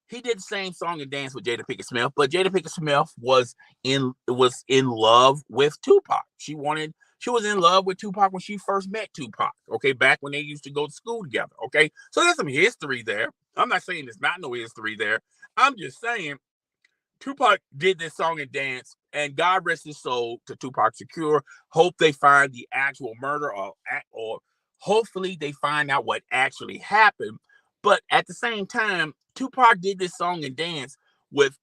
he did the same song and dance with Jada Pinkett Smith, but Jada Pinkett Smith was in love with Tupac. She was in love with Tupac when she first met Tupac. Okay, back when they used to go to school together. Okay, so there's some history there. I'm not saying there's not no history there. I'm just saying Tupac did this song and dance, and God rest his soul to Tupac Shakur. Hope they find the actual murder, or hopefully they find out what actually happened. But at the same time, Tupac did this song and dance with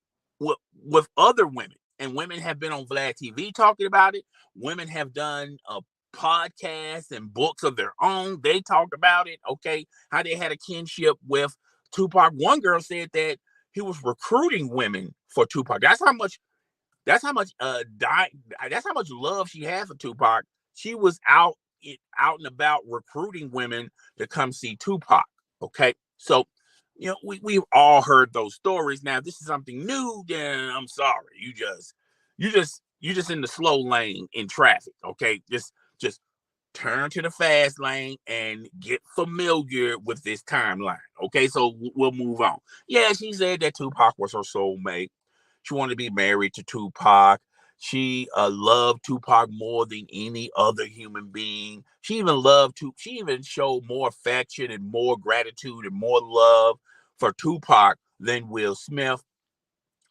other women, and women have been on Vlad TV talking about it. Women have done podcasts and books of their own. They talked about it. Okay, how they had a kinship with Tupac. One girl said that he was recruiting women for Tupac. That's how much love she had for Tupac. She was out and about recruiting women to come see Tupac. Okay, so we've all heard those stories. Now, if this is something new, then I'm sorry. You just in the slow lane in traffic. Okay, just turn to the fast lane and get familiar with this timeline. Okay, so we'll move on. Yeah, she said that Tupac was her soulmate. She wanted to be married to Tupac. She loved Tupac more than any other human being. She even showed more affection and more gratitude and more love for Tupac than Will Smith.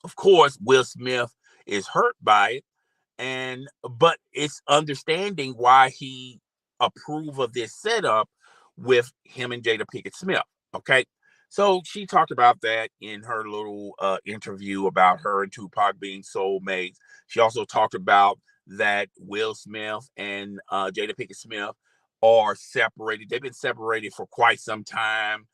Of course, Will Smith is hurt by it, but it's understanding why he approved of this setup with him and Jada Pinkett Smith. Okay, so she talked about that in her little interview about her and Tupac being soulmates. She also talked about that Will Smith and Jada Pinkett Smith are separated. They've been separated for quite some time,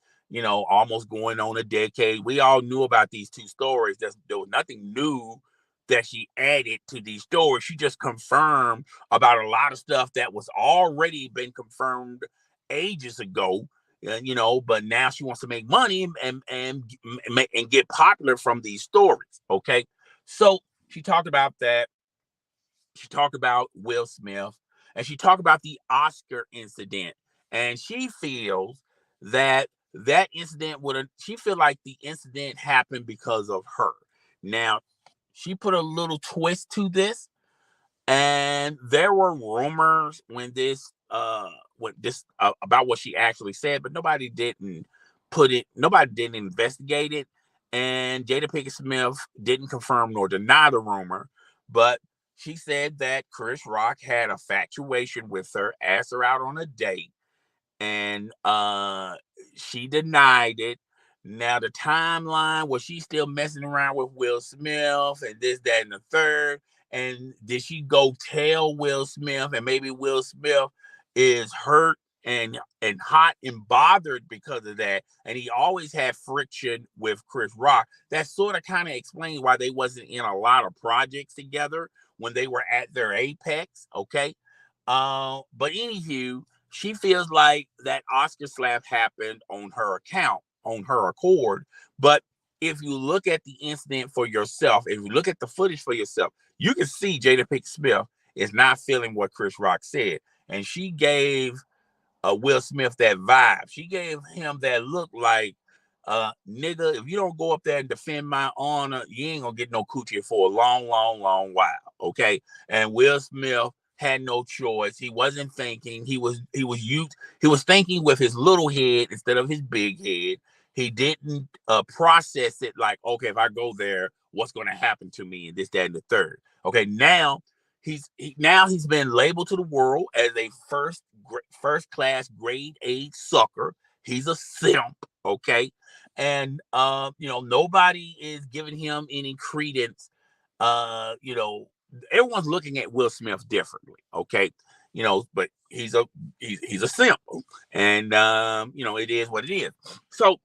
almost going on a decade. We all knew about these two stories. There was nothing new that she added to these stories. She just confirmed about a lot of stuff that was already been confirmed ages ago. But now she wants to make money and get popular from these stories. Okay, so she talked about that. She talked about Will Smith, and she talked about the Oscar incident, and she feels that incident she feel like the incident happened because of her. Now, she put a little twist to this, and there were rumors about what she actually said, but nobody didn't investigate it, and Jada Pinkett Smith didn't confirm nor deny the rumor, but she said that Chris Rock had a infatuation with her, asked her out on a date, and she denied it. Now, the timeline, was she still messing around with Will Smith and this, that, and the third? And did she go tell Will Smith, and maybe Will Smith is hurt and hot and bothered because of that? And he always had friction with Chris Rock. That sort of kind of explains why they wasn't in a lot of projects together when they were at their apex. Okay. But anywho, she feels like that Oscar slap happened on her account, on her accord. But if you look at the incident for yourself, if you look at the footage for yourself, you can see Jada Pinkett Smith is not feeling what Chris Rock said. And she gave Will Smith that vibe. She gave him that look like, nigga, if you don't go up there and defend my honor, you ain't gonna get no coochie for a long, long, long while. Okay. And Will Smith had no choice. He wasn't thinking. He was thinking with his little head instead of his big head. He didn't process it like, okay, if I go there, what's going to happen to me, and this, that, and the third. Okay, now he's been labeled to the world as a first class grade A sucker. He's a simp. Okay, and nobody is giving him any credence. Everyone's looking at Will Smith differently. Okay, but he's a simp, and it is what it is. So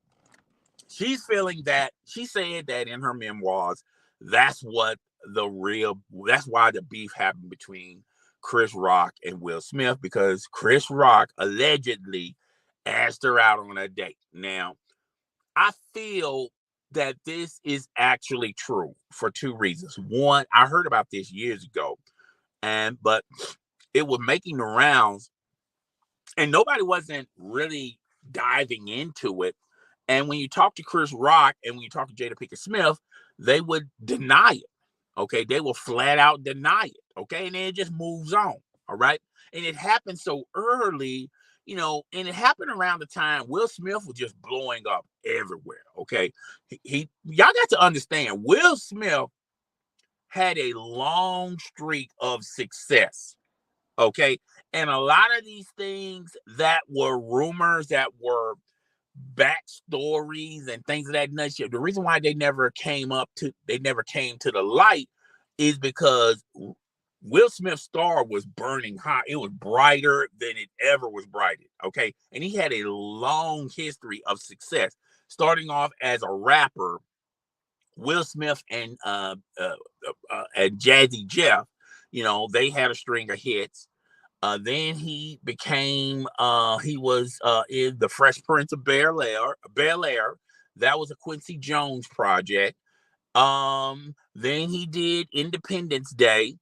she's feeling that she said that in her memoirs, that's what that's why the beef happened between Chris Rock and Will Smith, because Chris Rock allegedly asked her out on a date. Now, I feel that this is actually true for two reasons. One, I heard about this years ago, but it was making the rounds and nobody wasn't really diving into it. And when you talk to Chris Rock and when you talk to Jada Pinkett Smith, they would deny it. Okay, they will flat out deny it. Okay, and then it just moves on. All right, and it happened so early, and it happened around the time Will Smith was just blowing up everywhere. Okay, y'all got to understand, Will Smith had a long streak of success. Okay, and a lot of these things that were rumors, that were backstories and things of that nature, the reason why they never came to the light is because Will Smith's star was burning hot. It was brighter than it ever was brighted. Okay, and he had a long history of success, starting off as a rapper. Will Smith and Jazzy Jeff, they had a string of hits. Then he became he was in the Fresh Prince of Bel Air. That was a Quincy Jones project. Then he did Independence Day.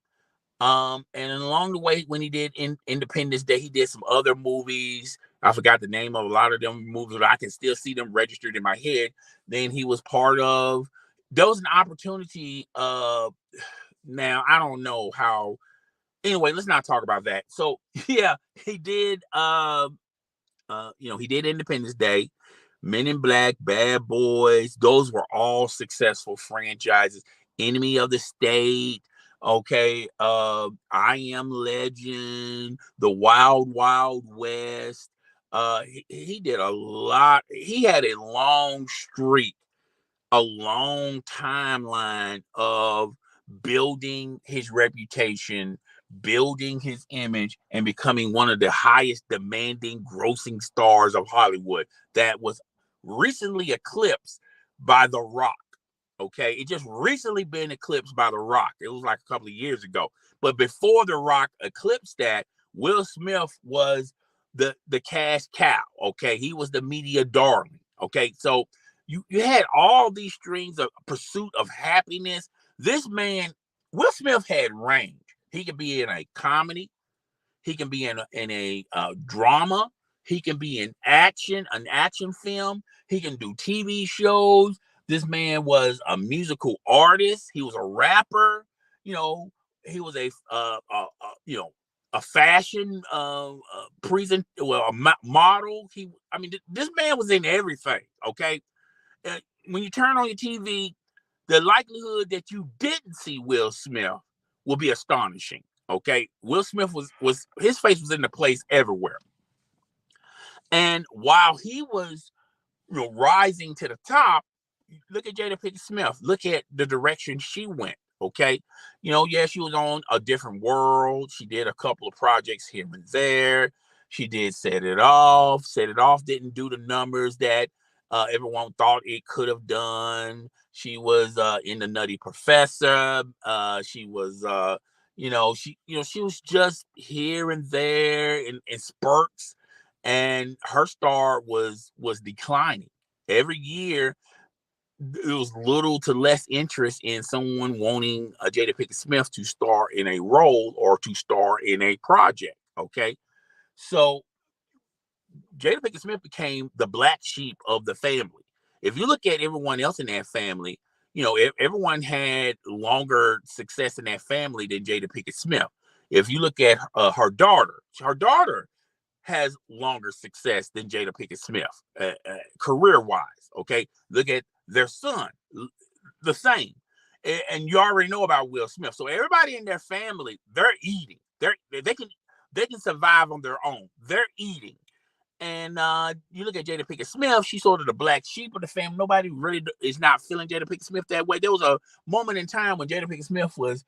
And along the way, when he did Independence Day, he did some other movies. I forgot the name of a lot of them movies, but I can still see them registered in my head. Then he was part of. There was an opportunity. Now I don't know how. Anyway, let's not talk about that. So yeah, he did. He did Independence Day, Men in Black, Bad Boys. Those were all successful franchises. Enemy of the State. Okay, I Am Legend, The Wild Wild West. He did a lot. He had a long streak, a long timeline of building his reputation, building his image, and becoming one of the highest demanding grossing stars of Hollywood that was recently eclipsed by The Rock. Okay, it just recently been eclipsed by The Rock. It was like a couple of years ago. But before The Rock eclipsed that, Will Smith was the cash cow. Okay, he was the media darling. Okay, so you had all these strings of pursuit of happiness. This man, Will Smith, had range. He could be in a comedy. He can be in a drama. He can be in an action film. He can do TV shows. This man was a musical artist. He was a rapper. He was a fashion model. This man was in everything. Okay, when you turn on your TV, the likelihood that you didn't see Will Smith will be astonishing. Okay, Will Smith was his face was in the place everywhere, and while he was rising to the top, look at Jada Pinkett Smith. Look at the direction she went. Okay, yeah, she was on A Different World. She did a couple of projects here and there. She did Set It Off. Set It Off didn't do the numbers that everyone thought it could have done. She was in The Nutty Professor. She was she was just here and there in spurts, and her star was declining every year. There was little to less interest in someone wanting Jada Pinkett Smith to star in a role or to star in a project. Okay, so Jada Pinkett Smith became the black sheep of the family. If you look at everyone else in that family, everyone had longer success in that family than Jada Pinkett Smith. If you look at her daughter has longer success than Jada Pinkett Smith, career-wise. Okay, look at their son, the same, and you already know about Will Smith. So everybody in their family, they're eating. They can survive on their own. They're eating. And you look at Jada Pinkett Smith, she's sort of the black sheep of the family. Nobody really is not feeling Jada Pinkett Smith that way. There was a moment in time when Jada Pinkett Smith was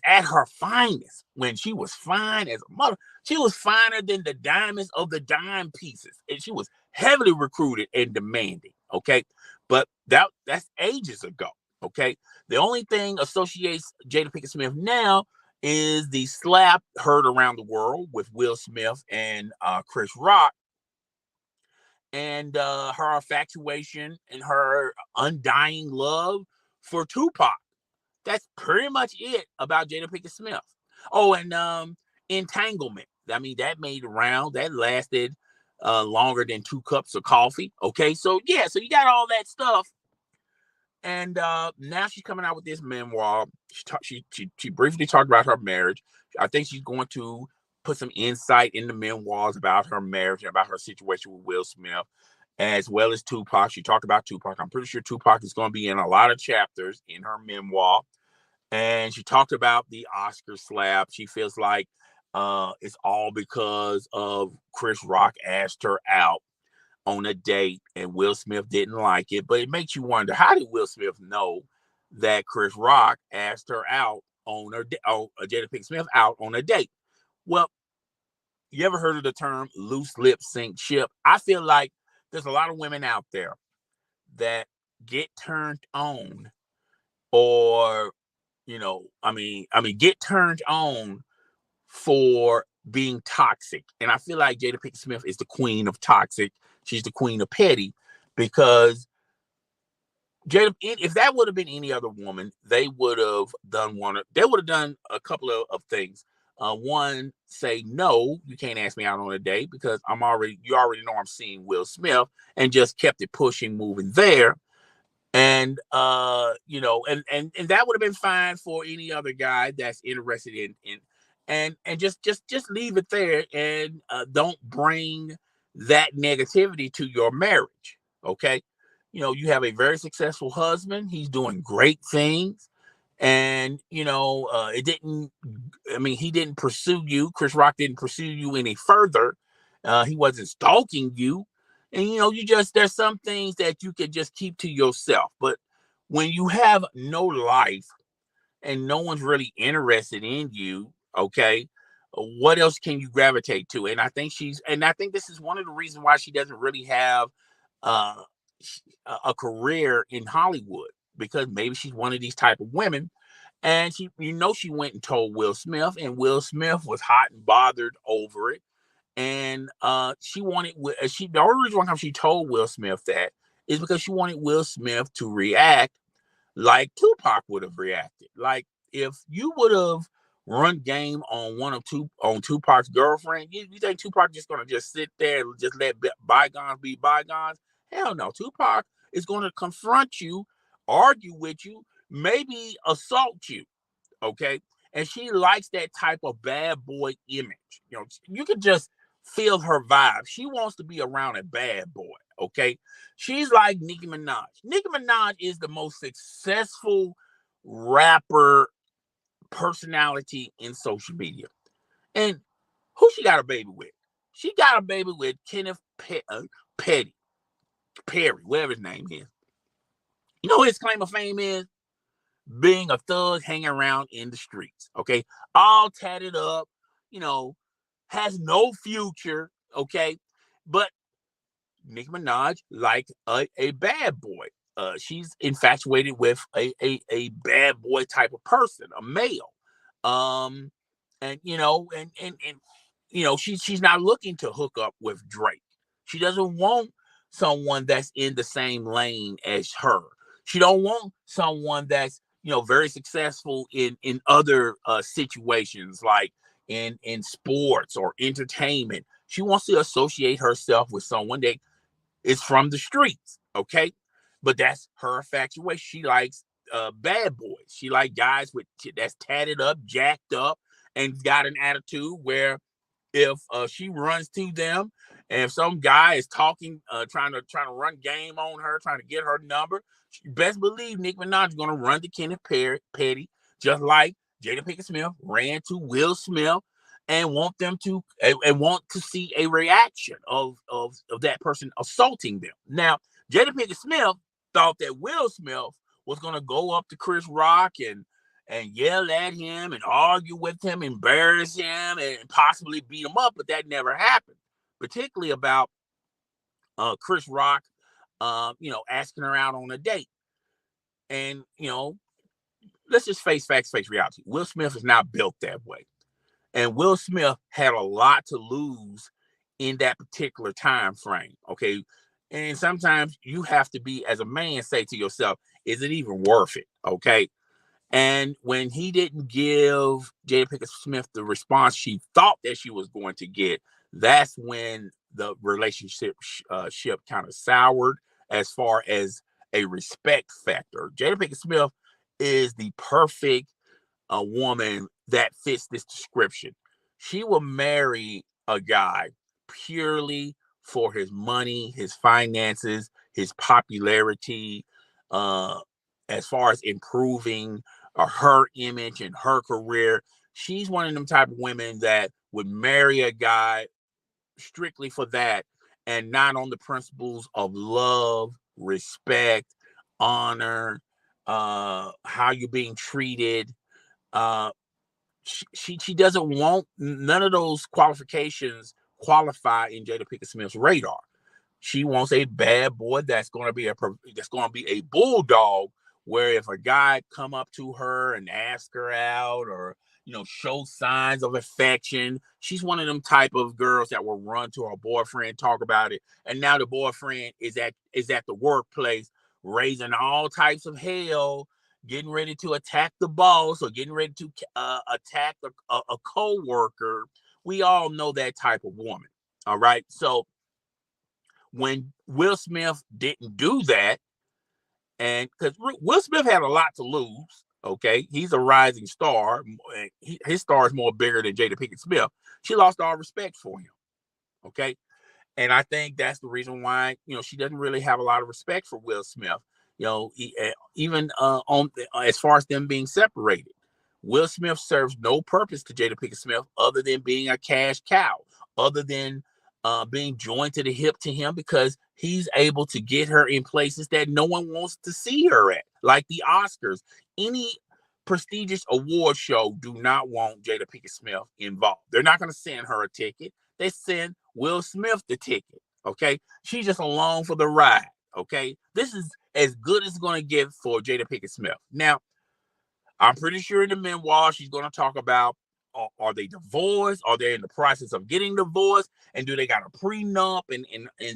at her finest, when she was fine as a mother. She was finer than the diamonds of the dime pieces. And she was heavily recruited and demanding. Okay. But that's ages ago. Okay. The only thing associates Jada Pinkett Smith now is the slap heard around the world with Will Smith and Chris Rock, and her infatuation and her undying love for Tupac. That's pretty much it about Jada Pinkett Smith. Oh, and entanglement. I mean, that made a round. That lasted longer than 2 cups of coffee. Okay, so yeah, so you got all that stuff, and now she's coming out with this memoir. She briefly talked about her marriage. I think she's going to put some insight in the memoirs about her marriage and about her situation with Will Smith, as well as Tupac. She talked about Tupac. I'm pretty sure Tupac is going to be in a lot of chapters in her memoir. And she talked about the Oscar slap. She feels like it's all because of Chris Rock asked her out on a date and Will Smith didn't like it. But it makes you wonder, how did Will Smith know that Chris Rock asked her out on her Jada Pinkett Smith out on a date? Well, you ever heard of the term loose lip sink ship? I feel like there's a lot of women out there that get turned on, or get turned on for being toxic. And I feel like Jada Pinkett Smith is the queen of toxic. She's the queen of petty, because Jada, if that would have been any other woman, they would have done a couple of things. One, say, no, you can't ask me out on a date because you already know I'm seeing Will Smith, and just kept it pushing, moving there. And and that would have been fine for any other guy that's interested in and just leave it there, and don't bring that negativity to your marriage. Okay, you have a very successful husband. He's doing great things, and it didn't. I mean, he didn't pursue you. Chris Rock didn't pursue you any further. He wasn't stalking you. And there's some things that you can just keep to yourself. But when you have no life and no one's really interested in you, okay, what else can you gravitate to? And I think this is one of the reasons why she doesn't really have uh, a career in Hollywood, because maybe she's one of these type of women. And she went and told Will Smith, and Will Smith was hot and bothered over it. And the only reason why she told Will Smith that is because she wanted Will Smith to react like Tupac would have reacted. Like, if you would have run game on Tupac's girlfriend, you think Tupac just gonna just sit there and just let bygones be bygones? Hell no. Tupac is gonna confront you, argue with you, maybe assault you. Okay. And she likes that type of bad boy image. You can just feel her vibe. She wants to be around a bad boy. Okay. She's like Nicki Minaj. Nicki Minaj is the most successful rapper personality in social media. And who she got a baby with? She got a baby with Kenneth Perry, whatever his name is. You know what his claim of fame is? Being a thug hanging around in the streets. Okay. All tatted up, has no future. Okay. But Nicki Minaj, like a bad boy. She's infatuated with a bad boy type of person, a male. And she's not looking to hook up with Drake. She doesn't want someone that's in the same lane as her. She don't want someone that's very successful in other situations, like in sports or entertainment. She wants to associate herself with someone that is from the streets. Okay, but that's her infatuation. She likes bad boys. She like guys that's tatted up, jacked up, and got an attitude where if she runs to them, and if some guy is talking, trying to run game on her, trying to get her number, you best believe Nicki Minaj is gonna run to Kenneth Petty, just like Jada Pinkett Smith ran to Will Smith, and want to see a reaction of that person assaulting them. Now, Jada Pinkett Smith thought that Will Smith was gonna go up to Chris Rock and yell at him and argue with him, embarrass him, and possibly beat him up, but that never happened. Particularly about Chris Rock, asking her out on a date. And let's just face facts, face reality. Will Smith is not built that way, and Will Smith had a lot to lose in that particular time frame. Okay, and sometimes you have to be, as a man, say to yourself, "Is it even worth it?" Okay. And when he didn't give Jada Pinkett Smith the response she thought that she was going to get, that's when the relationship kind of soured as far as a respect factor. Jada Pinkett Smith is the perfect woman that fits this description. She will marry a guy purely for his money, his finances, his popularity, uh, as far as improving her image and her career. She's one of them type of women that would marry a guy strictly for that, and not on the principles of love, respect, honor, how you're being treated. Uh, she doesn't want none of those qualifications qualify in Jada Pinkett Smith's radar. She wants a bad boy that's going to be a bulldog. Where if a guy come up to her and ask her out, or show signs of affection, she's one of them type of girls that will run to her boyfriend, talk about it, and now the boyfriend is at the workplace raising all types of hell, getting ready to attack the boss or getting ready to attack a co-worker. We all know that type of woman. All right, so when Will Smith didn't do that, and because Will Smith had a lot to lose, okay, he's a rising star. His star is more bigger than Jada Pinkett Smith. She lost all respect for him, okay, and I think that's the reason why she doesn't really have a lot of respect for Will Smith. Even on as far as them being separated, Will Smith serves no purpose to Jada Pinkett Smith other than being a cash cow, other than being joined to the hip to him, because he's able to get her in places that no one wants to see her at, like the Oscars. Any prestigious award show do not want Jada Pinkett Smith involved. They're not going to send her a ticket. They send Will Smith the ticket. Okay, she's just along for the ride. Okay, this is as good as it's going to get for Jada Pinkett Smith. Now, I'm pretty sure in the memoir she's going to talk about, are they divorced? Are they in the process of getting divorced? And do they got a prenup and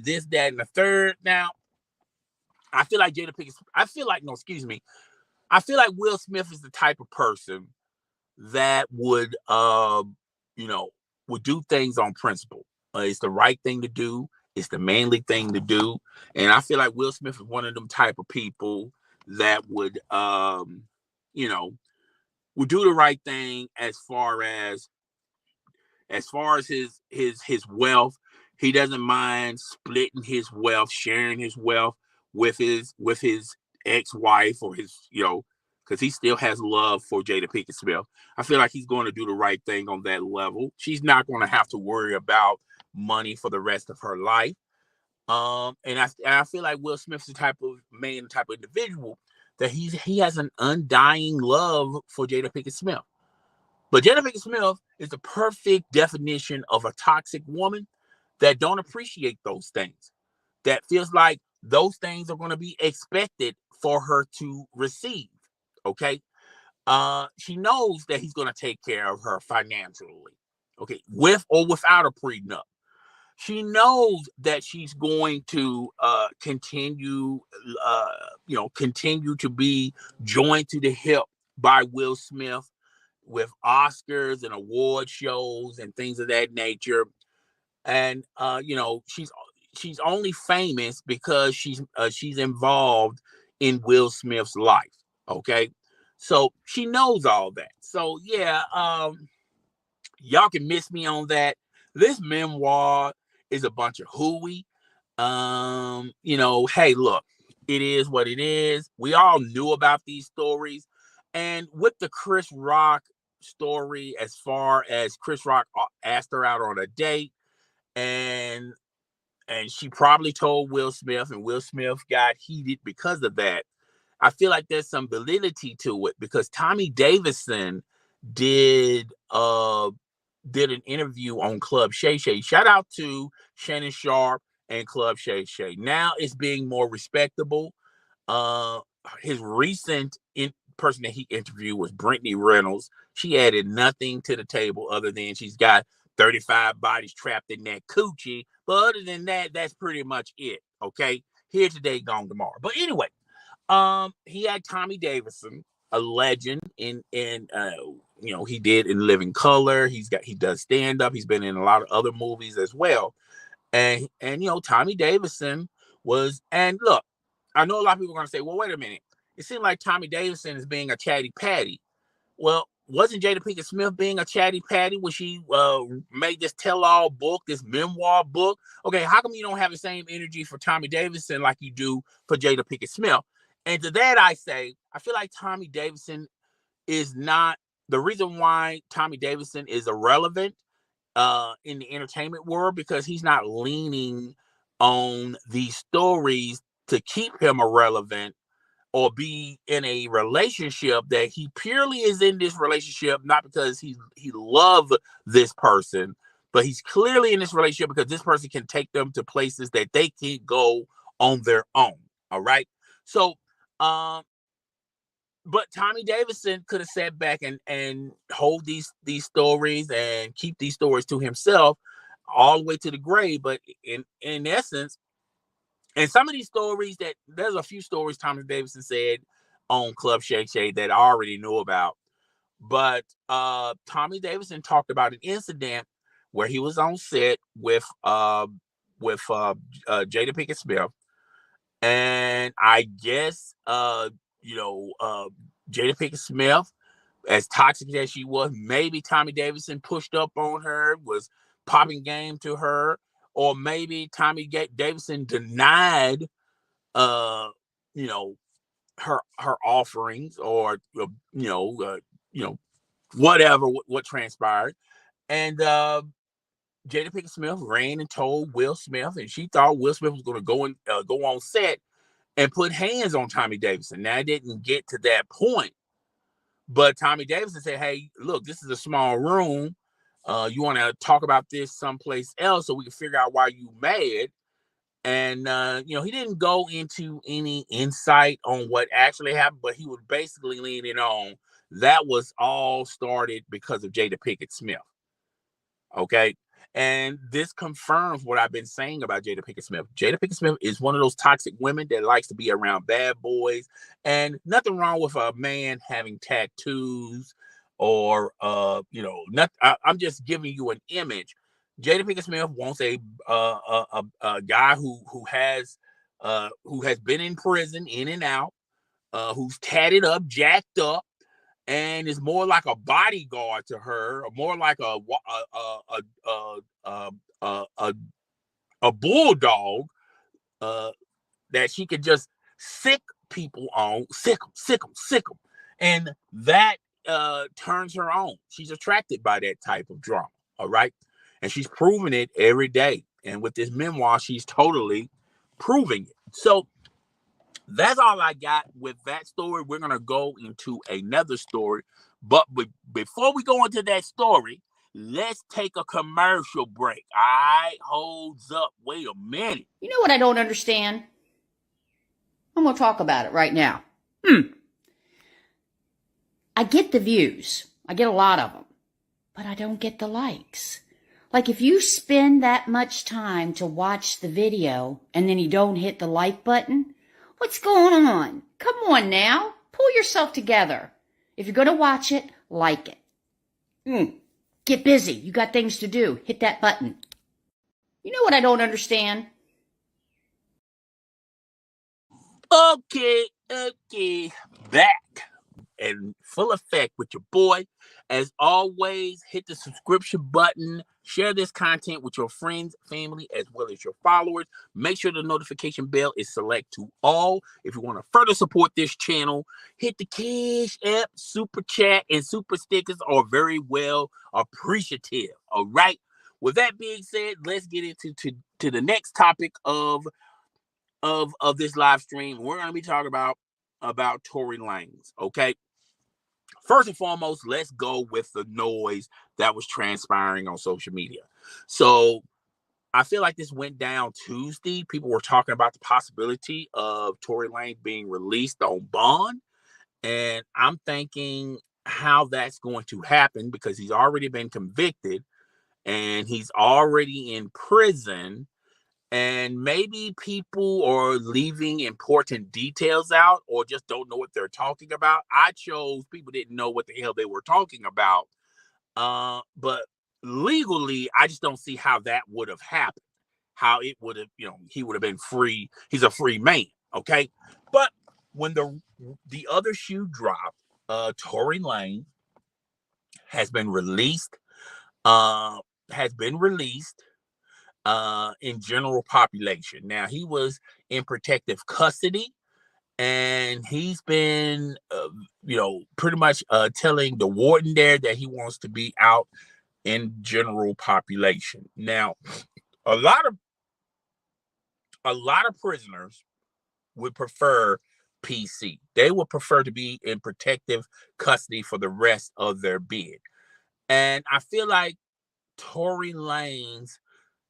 this, that, and the third? Now, I feel like I feel like Will Smith is the type of person that would would do things on principle. It's the right thing to do. It's the manly thing to do. And I feel like Will Smith is one of them type of people that would you know would do the right thing as far as his wealth. He doesn't mind splitting his wealth, sharing his wealth with his ex-wife, or his, because he still has love for Jada Pinkett Smith. I feel like he's going to do the right thing on that level. She's not going to have to worry about money for the rest of her life. And I feel like Will Smith's the type of man, type of individual that he has an undying love for Jada Pinkett Smith. But Jada Pinkett Smith is the perfect definition of a toxic woman that don't appreciate those things, that feels like those things are going to be expected for her to receive. Okay. She knows that he's going to take care of her financially. Okay. With or without a prenup. She knows that she's going to continue to be joined to the hip by Will Smith with Oscars and award shows and things of that nature. And she's only famous because she's involved in Will Smith's life. Okay, so she knows all that. So yeah, y'all can miss me on that. This memoir is a bunch of hooey. Hey, look, it is what it is. We all knew about these stories. And with the Chris Rock story, as far as Chris Rock asked her out on a date, and she probably told Will Smith, and Will Smith got heated because of that. I feel like there's some validity to it because Tommy Davidson did did an interview on Club Shay Shay. Shout out to Shannon Sharp and Club Shay Shay. Now it's being more respectable. Uh, his recent person that he interviewed was Brittany Reynolds. She added nothing to the table other than she's got 35 bodies trapped in that coochie. But other than that, that's pretty much it. Okay. Here today, gone tomorrow. But anyway, he had Tommy Davidson, a legend he did In Living Color. He does stand up. He's been in a lot of other movies as well. And Tommy Davidson was, and look, I know a lot of people are going to say, well, wait a minute. It seemed like Tommy Davidson is being a chatty patty. Well, wasn't Jada Pinkett Smith being a chatty patty when she made this tell-all book, this memoir book? Okay, how come you don't have the same energy for Tommy Davidson like you do for Jada Pinkett Smith? And to that I say, I feel like Tommy Davidson is not, the reason why Tommy Davidson is irrelevant in the entertainment world, because he's not leaning on these stories to keep him irrelevant or be in a relationship that he purely is in this relationship, not because he loves this person, but he's clearly in this relationship because this person can take them to places that they can't go on their own. All right. So, but Tommy Davidson could have sat back and hold these stories and keep these stories to himself all the way to the grave. But in essence, and some of these stories, that there's a few stories Tommy Davidson said on Club Shay Shay that I already knew about. But Tommy Davidson talked about an incident where he was on set with Jada Pinkett Smith. And I guess Jada Pinkett Smith, as toxic as she was, maybe Tommy Davidson pushed up on her, was popping game to her, or maybe Tommy Davidson denied, her offerings, or whatever what transpired, and Jada Pinkett Smith ran and told Will Smith, and she thought Will Smith was going to go on set and put hands on Tommy Davidson. Now, it didn't get to that point, but Tommy Davidson said, "Hey, look, this is a small room. You want to talk about this someplace else so we can figure out why you mad." And he didn't go into any insight on what actually happened, but he was basically leaning on that was all started because of Jada Pinkett Smith. Okay. And this confirms what I've been saying about Jada Pinkett Smith. Jada Pinkett Smith is one of those toxic women that likes to be around bad boys. And nothing wrong with a man having tattoos or, I'm just giving you an image. Jada Pinkett Smith wants a guy who has been in prison, in and out, who's tatted up, jacked up, and is more like a bodyguard to her, or more like a bulldog that she could just sick people on, sick them, and that turns her on. She's attracted by that type of drama. All right, and she's proving it every day. And with this memoir, she's totally proving it. So that's all I got with that story. We're going to go into another story. But before we go into that story, let's take a commercial break. All right, holds up. Wait a minute. You know what I don't understand? I'm going to talk about it right now. I get the views. I get a lot of them. But I don't get the likes. Like, if you spend that much time to watch the video and then you don't hit the like button, what's going on? Come on now. Pull yourself together. If you're going to watch it, like it. Get busy. You got things to do. Hit that button. You know what I don't understand? Okay. Back and full effect with your boy. As always, hit the subscription button, Share this content with your friends, family, as well as your followers. Make sure the notification bell is select to all. If you want to further support this channel, hit the Cash App, Super Chat, and Super Stickers are very well appreciative. All right. With that being said, let's get into to the next topic of this live stream. We're going to be talking about Tory Lanez. Okay. First and foremost, let's go with the noise that was transpiring on social media. So I feel like this went down Tuesday. People were talking about the possibility of Tory Lanez being released on bond. And I'm thinking how that's going to happen because he's already been convicted and he's already in prison. And maybe people are leaving important details out or just don't know what they're talking about. I chose people didn't know what the hell they were talking about. But legally, I just don't see how that would have happened. How it would have, he would have been free. He's a free man, okay? But when the other shoe dropped, Tory Lanez has been released. Has been released in general population. Now, he was in protective custody and he's been, pretty much telling the warden there that he wants to be out in general population. Now, a lot of prisoners would prefer PC. They would prefer to be in protective custody for the rest of their bid. And I feel like Tory Lanez,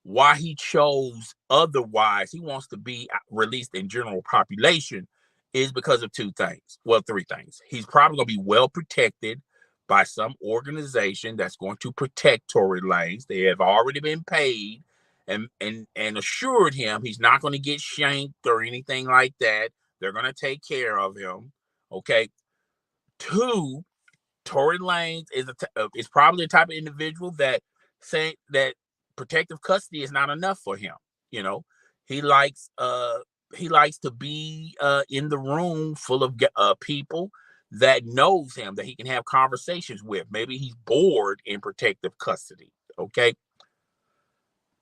why he chose otherwise, he wants to be released in general population, is because of two things. Well, three things. He's probably going to be well protected by some organization that's going to protect Tory Lanez. They have already been paid and assured him he's not going to get shanked or anything like that. They're going to take care of him. Okay. Two, Tory Lanez is probably the type of individual that saying that protective custody is not enough for him. You know, he likes to be in the room full of people that knows him, that he can have conversations with. Maybe he's bored in protective custody. Okay.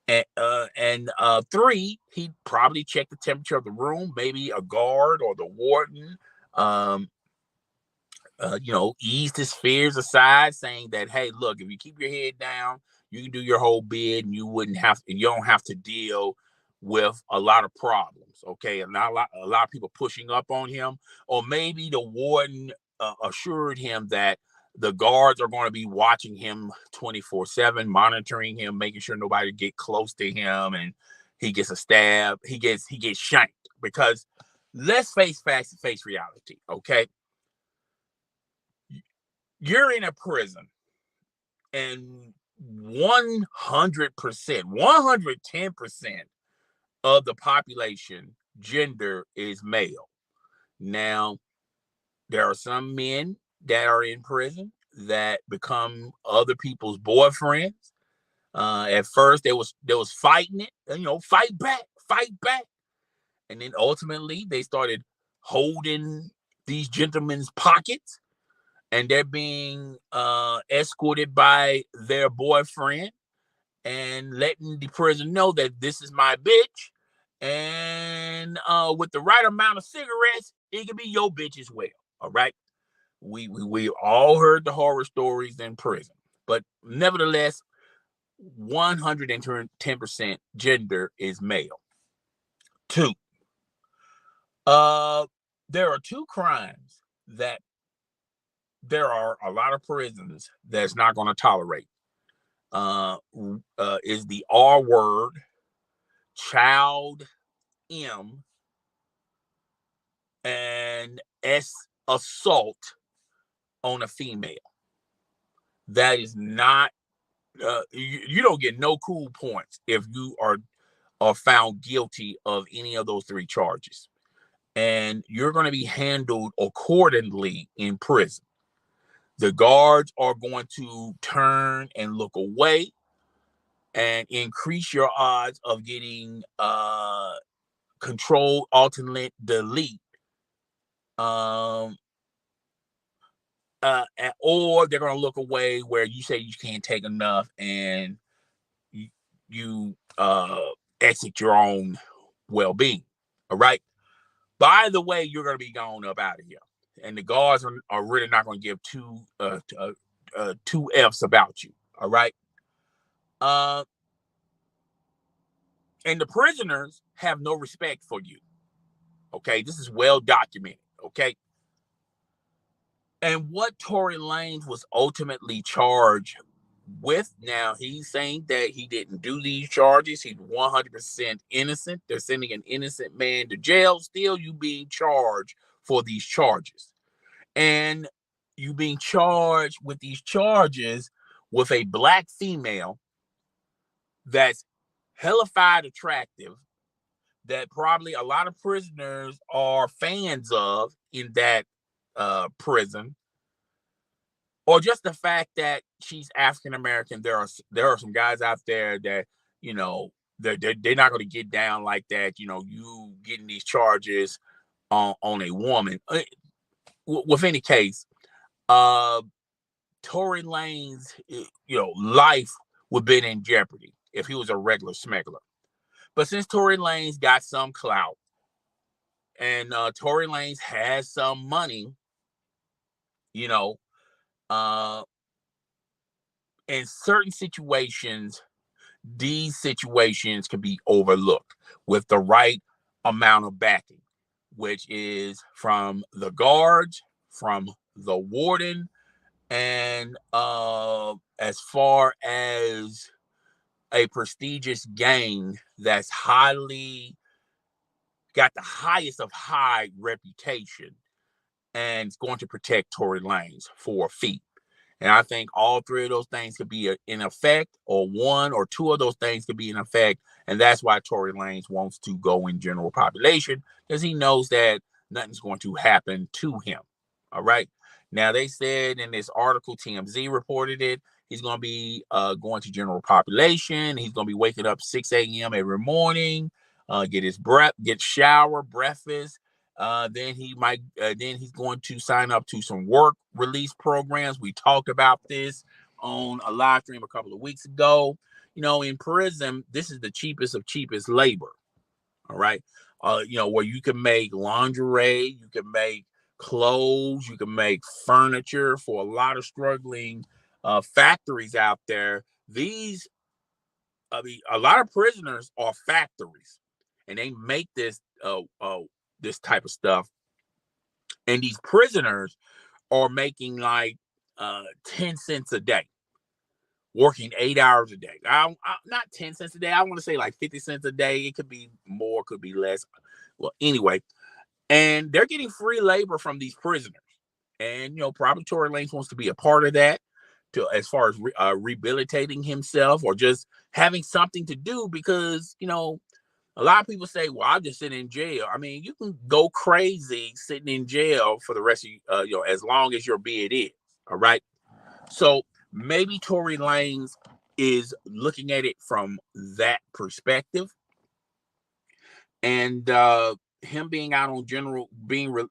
And three, he probably checked the temperature of the room. Maybe a guard or the warden eased his fears aside, saying that, hey, look, if you keep your head down, you can do your whole bid, and you don't have to deal with a lot of problems. Okay, and not a lot of people pushing up on him, or maybe the warden assured him that the guards are going to be watching him 24/7, monitoring him, making sure nobody get close to him, and he gets a stab, he gets shanked. Because let's face reality, okay? You're in a prison and 100%, 110% of the population gender is male. Now, there are some men that are in prison that become other people's boyfriends. At first, there was fighting it, fight back. And then ultimately, they started holding these gentlemen's pockets and they're being escorted by their boyfriend and letting the prison know that this is my bitch. And with the right amount of cigarettes, it can be your bitch as well. All right. We all heard the horror stories in prison, but nevertheless, 110% gender is male. Two, there are two crimes that there are a lot of prisons that's not going to tolerate. Is the R word, child M, and S, assault on a female. That is not, you don't get no cool points if you are found guilty of any of those three charges. And you're going to be handled accordingly in prison. The guards are going to turn and look away and increase your odds of getting control, alternate, delete. Or they're going to look away where you say you can't take enough and you exit your own well-being. All right. By the way, you're going to be gone up out of here, and the guards are really not going to give two f's about you. All right. Uh, and the prisoners have no respect for you. Okay, this is well documented. Okay. And what Tory Lanez was ultimately charged with, now he's saying that he didn't do these charges. He's 100% innocent. They're sending an innocent man to jail. Still, you being charged for these charges. And you being charged with these charges with a black female that's hellified attractive, that probably a lot of prisoners are fans of in that prison, or just the fact that she's African American. There are some guys out there that, you know, they're not going to get down like that. You know, you getting these charges on a woman. With any case, Tory Lanez, life would have been in jeopardy if he was a regular smuggler. But since Tory Lanez got some clout, and Tory Lanez has some money, you know, in certain situations, these situations can be overlooked with the right amount of backing, which is from the guards, from the warden, and as far as a prestigious gang that's got the highest of high reputation, and it's going to protect Tory Lanez for a fee. And I think all three of those things could be in effect, or one or two of those things could be in effect. And that's why Tory Lanez wants to go in general population, because he knows that nothing's going to happen to him. All right. Now, they said in this article, TMZ reported it, he's going to be going to general population. He's going to be waking up 6 a.m. every morning, get shower, breakfast. Then he's going to sign up to some work release programs. We talked about this on a live stream a couple of weeks ago. You know, in prison, this is the cheapest of cheapest labor. All right. Where you can make lingerie, you can make clothes, you can make furniture for a lot of struggling factories out there. A lot of prisoners are factories, and they make this type of stuff. And these prisoners are making like 10 cents a day, working 8 hours a day. Not 10 cents a day. I want to say like 50 cents a day. It could be more, could be less. Well, anyway, and they're getting free labor from these prisoners. And, probably Tory Lanez wants to be a part of that, as far as rehabilitating himself, or just having something to do, because, a lot of people say, well, I'll just sit in jail. I mean, you can go crazy sitting in jail for the rest of as long as your bid is. All right. So maybe Tory Lanez is looking at it from that perspective. And him being out on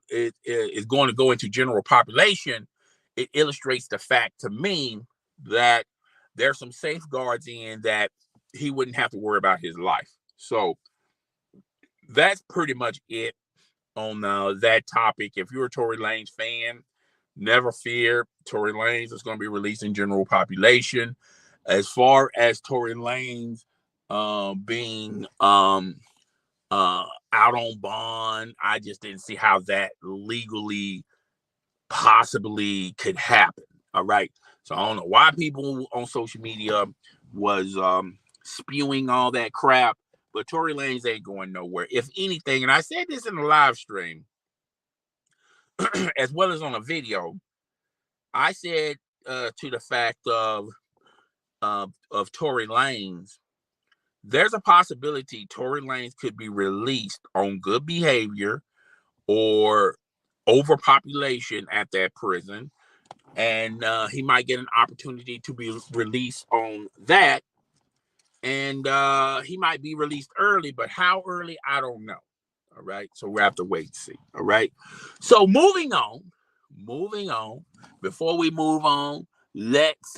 is going to go into general population. It illustrates the fact to me that there's some safeguards in that he wouldn't have to worry about his life. So that's pretty much it on that topic. If you're a Tory Lanez fan, never fear. Tory Lanez is going to be released in general population. As far as Tory Lanez being out on bond, I just didn't see how that legally possibly could happen. All right. So I don't know why people on social media was spewing all that crap, but Tory Lanez ain't going nowhere. If anything, and I said this in a live stream, as well as on a video, I said to the fact of Tory Lanez, there's a possibility Tory Lanez could be released on good behavior or overpopulation at that prison, and he might get an opportunity to be released on that, and he might be released early, but how early, I don't know. All right, so we have to wait and see. All right, so moving on. Before we move on, let's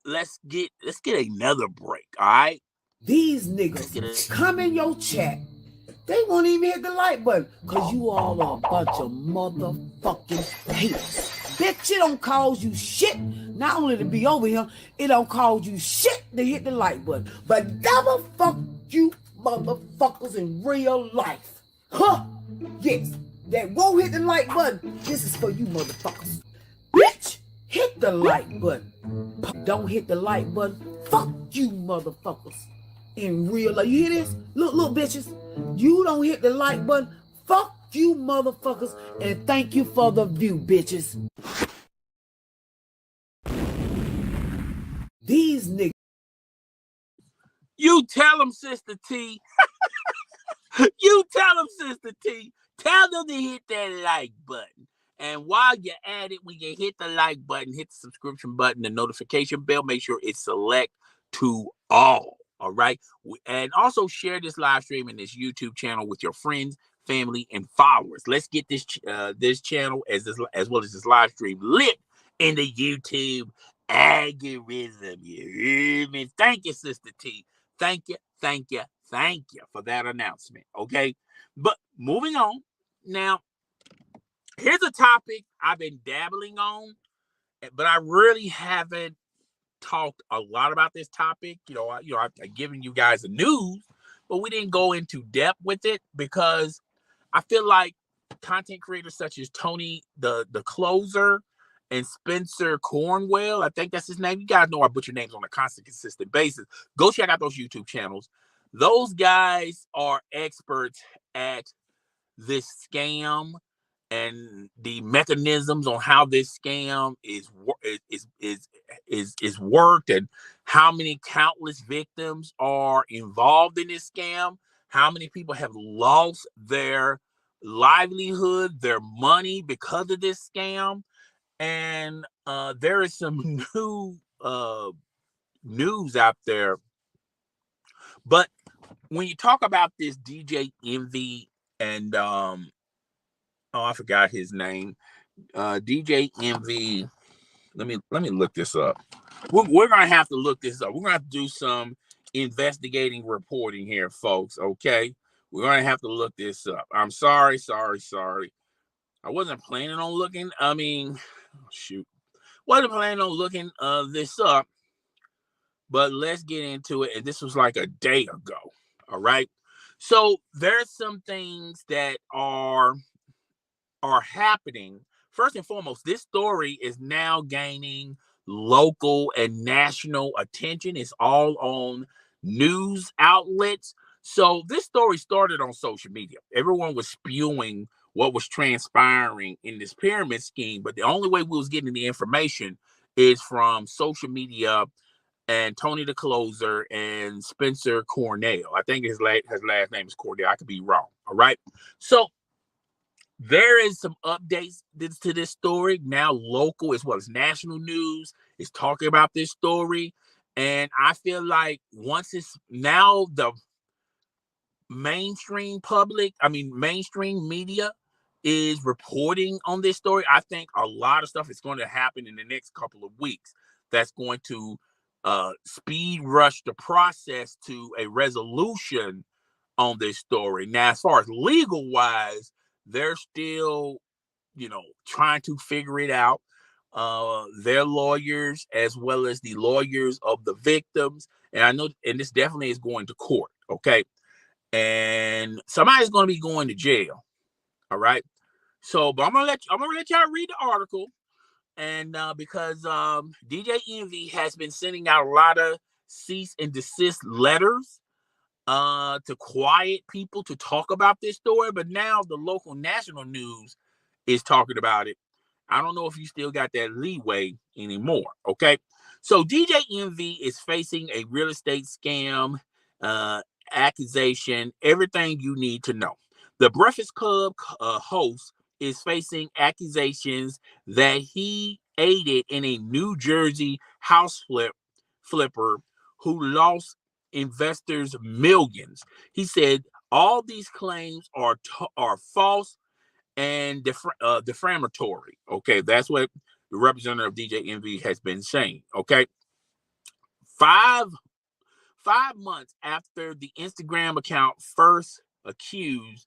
let's get another break, all right? These niggas come in your chat. They won't even hit the like button because you all are a bunch of motherfucking haters. Bitch, it don't cause you shit. Not only to be over here, it don't cause you shit to hit the like button. But double fuck you motherfuckers in real life. Huh? Yes, that won't hit the like button. This is for you motherfuckers. Bitch, hit the like button. Don't hit the like button. Fuck you motherfuckers. In real life, you hear this? Look, bitches. You don't hit the like button. Fuck you motherfuckers. And thank you for the view, bitches. These niggas. You tell them, Sister T. You tell them, Sister T. Tell them to hit that like button. And while you're at it, when you hit the like button, hit the subscription button, the notification bell, make sure it's select to all. All right. And also share this live stream and this YouTube channel with your friends, family, and followers. Let's get this channel as well as this live stream lit in the YouTube algorithm. You hear me? Thank you, Sister T. Thank you for that announcement. Okay. But moving on. Now, here's a topic I've been dabbling on, but I really haven't talked a lot about this topic. I've given you guys the news, but we didn't go into depth with it because I feel like content creators such as Tony the Closer and Spencer Cornwell, I think that's his name. You guys know I butcher names on a consistent basis. Go check out those YouTube channels. Those guys are experts at this scam and the mechanisms on how this scam is worked, and how many countless victims are involved in this scam, how many people have lost their livelihood, their money because of this scam. And there is some new news out there. But when you talk about this DJ Envy and I forgot his name. DJ Envy. Let me look this up. We're gonna have to look this up. We're gonna have to do some investigating reporting here, folks. Okay, we're gonna have to look this up. I'm sorry. I wasn't planning on looking. Wasn't planning on looking this up. But let's get into it. And this was like a day ago. All right. So there's some things that are happening. First and foremost, this story is now gaining local and national attention. It's all on news outlets. So this story started on social media. Everyone was spewing what was transpiring in this pyramid scheme, but the only way we was getting the information is from social media and Tony the Closer and Spencer Cornell. I think his last name is Cornell. I could be wrong. All right. So there is some updates to this story. Now local as well as national news is talking about this story. And I feel like once it's now the mainstream media is reporting on this story, I think a lot of stuff is going to happen in the next couple of weeks that's going to speed rush the process to a resolution on this story. Now, as far as legal wise, they're still, trying to figure it out. Their lawyers, as well as the lawyers of the victims, and I know, and this definitely is going to court, okay? And somebody's going to be going to jail, all right? So, but I'm gonna let y'all read the article, and because DJ Envy has been sending out a lot of cease and desist letters to quiet people to talk about this story, but now the local national news is talking about it. I don't know if you still got that leeway anymore. Okay. So DJ Envy is facing a real estate scam accusation, everything you need to know. The Breakfast Club host is facing accusations that he aided in a New Jersey house flipper who lost investors millions. He said all these claims are false and defamatory. Okay, that's what the representative of DJ Envy has been saying. Okay, 5 months after the Instagram account first accused,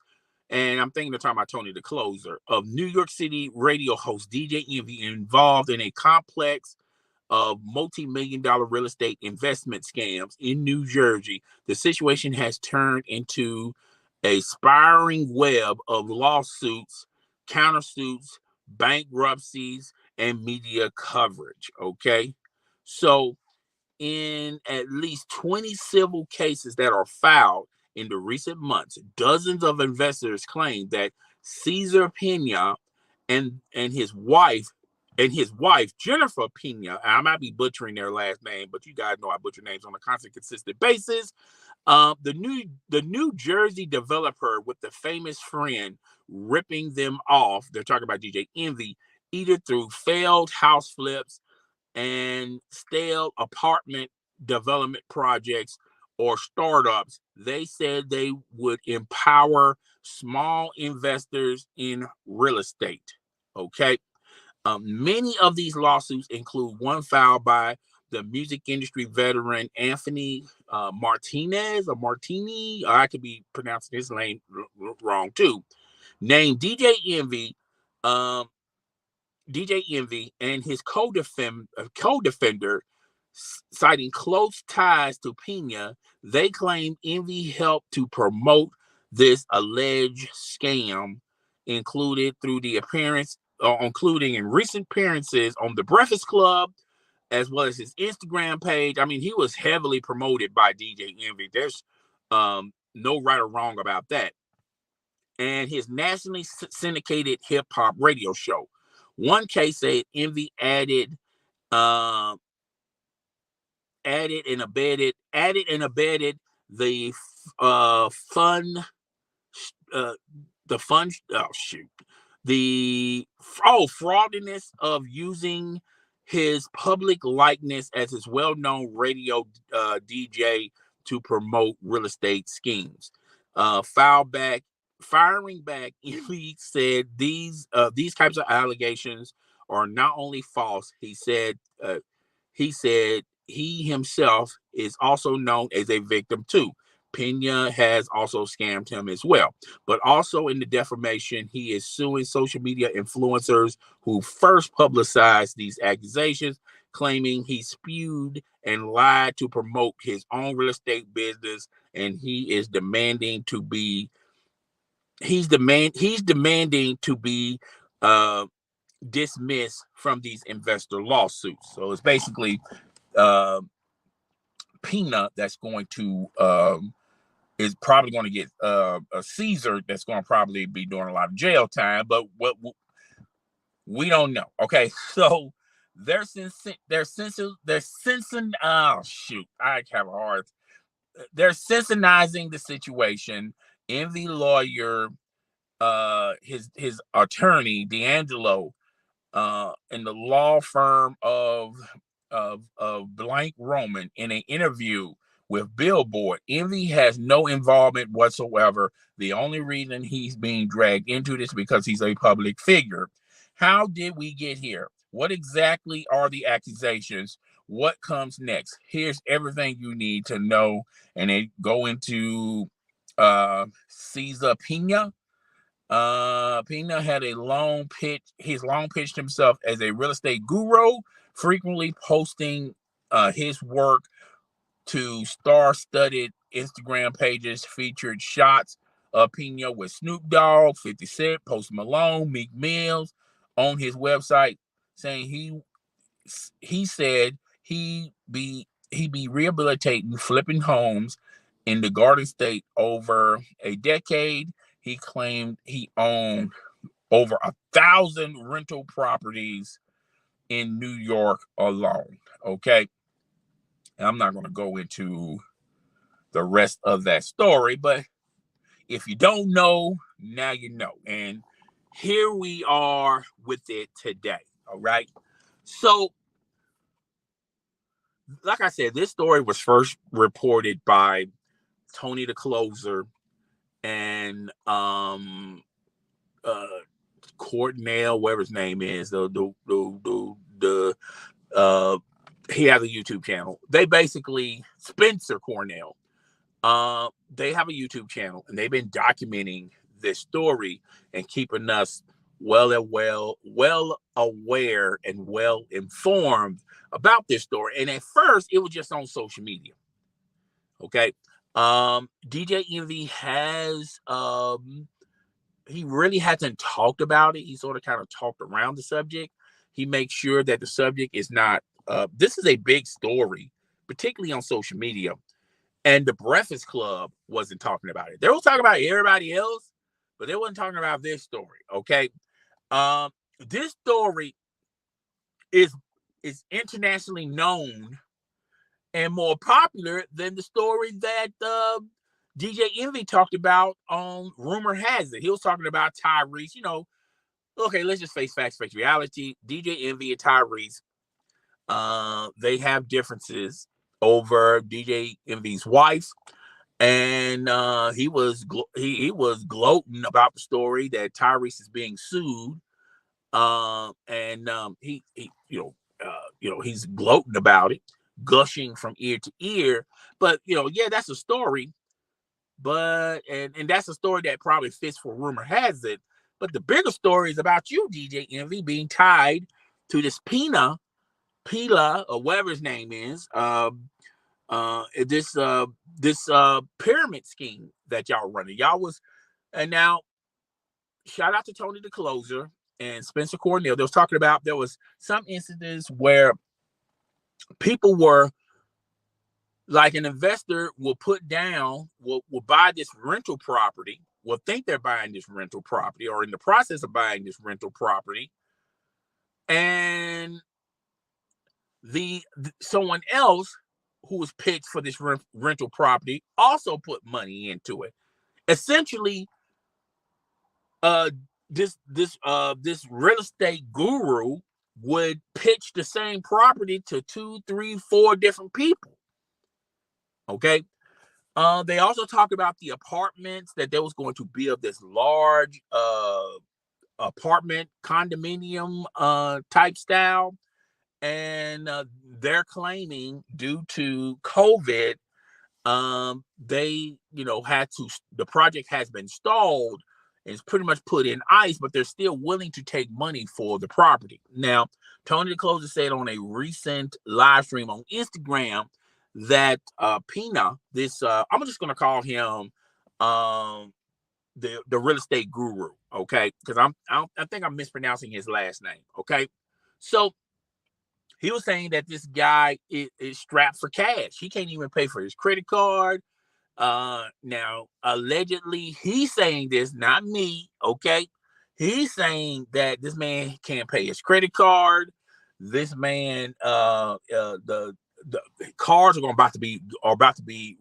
and I'm thinking they're talking about Tony the Closer, of New York City radio host DJ Envy involved in a complex of multi-million-dollar real estate investment scams in New Jersey, the situation has turned into a spiraling web of lawsuits, countersuits, bankruptcies, and media coverage. Okay. So, in at least 20 civil cases that are filed in the recent months, dozens of investors claim that Cesar Pena and his wife Jennifer Pena, I might be butchering their last name, but you guys know I butcher names on a constant, consistent basis. The New Jersey developer with the famous friend ripping them off. They're talking about DJ Envy, either through failed house flips and stale apartment development projects or startups. They said they would empower small investors in real estate. Okay. Many of these lawsuits include one filed by the music industry veteran Anthony Martinez or Martini. I could be pronouncing his name wrong too. Named um, DJ Envy and his co-defender, citing close ties to Pena. They claim Envy helped to promote this alleged scam, including in recent appearances on The Breakfast Club, as well as his Instagram page. I mean, he was heavily promoted by DJ Envy. There's no right or wrong about that. And his nationally syndicated hip hop radio show. One case said Envy added and abetted the fun fraudiness of using his public likeness as his well-known radio DJ to promote real estate schemes. Firing back, he said these types of allegations are not only false. He said he himself is also known as a victim too. Pena has also scammed him as well. But also in the defamation, he is suing social media influencers who first publicized these accusations, claiming he spewed and lied to promote his own real estate business, and he's demanding to be dismissed from these investor lawsuits. So it's basically Pena that's going to is probably going to get a Caesar that's going to probably be doing a lot of jail time, but what we don't know. Okay, so they're sensationalizing the situation. Envy lawyer, his attorney D'Angelo, in the law firm of Blank Roman, in an interview with Billboard, Envy has no involvement whatsoever. The only reason he's being dragged into this because he's a public figure. How did we get here? What exactly are the accusations? What comes next? Here's everything you need to know. And they go into Cesar Pena. Pena had a long pitch. He's long pitched himself as a real estate guru, frequently posting his work to star-studded Instagram pages, featured shots of Pena with Snoop Dogg, 50 Cent, Post Malone, Meek Mills on his website, saying he said he be rehabilitating, flipping homes in the Garden State over a decade. He claimed he owned over 1,000 rental properties in New York alone. Okay. And I'm not going to go into the rest of that story, but if you don't know, now you know. And here we are with it today. All right. So, like I said, this story was first reported by Tony the Closer and Cornell, whatever his name is, he has a YouTube channel. They basically, Spencer Cornell, they have a YouTube channel, and they've been documenting this story and keeping us well aware and well informed about this story. And at first, it was just on social media. Okay. DJ Envy has he really hasn't talked about it. He sort of kind of talked around the subject. He makes sure that the subject is not this is a big story, particularly on social media. And the Breakfast Club wasn't talking about it. They were talking about everybody else, but they wasn't talking about this story. Okay. This story is internationally known and more popular than the story that DJ Envy talked about on Rumor Has It. He was talking about Tyrese. You know, okay, let's just face facts, face reality. DJ Envy and Tyrese, they have differences over DJ Envy's wife, and he was gloating about the story that Tyrese is being sued, he he's gloating about it, gushing from ear to ear. But yeah, that's a story. But and that's a story that probably fits for Rumor Has It. But the bigger story is about you, DJ Envy, being tied to this Pila, or whatever his name is, this pyramid scheme that y'all running. And now shout out to Tony the Closer and Spencer Cornell. They was talking about there was some incidents where people were, like, an investor will buy this rental property, will think they're buying this rental property or in the process of buying this rental property, and someone else who was pitched for this rental property also put money into it. Essentially, this real estate guru would pitch the same property to 2, 3, 4 different people. Okay. They also talked about the apartments that they was going to build, this large apartment condominium type style. And they're claiming due to COVID, the project has been stalled and it's pretty much put in ice, but they're still willing to take money for the property. Now, Tony the Closer said on a recent live stream on Instagram that Pina, this I'm just gonna call him the real estate guru, okay? Because I think I'm mispronouncing his last name, okay? So he was saying that this guy is strapped for cash. He can't even pay for his credit card. Now, allegedly, he's saying this, not me, okay? He's saying that this man can't pay his credit card. This man, the cars are about to be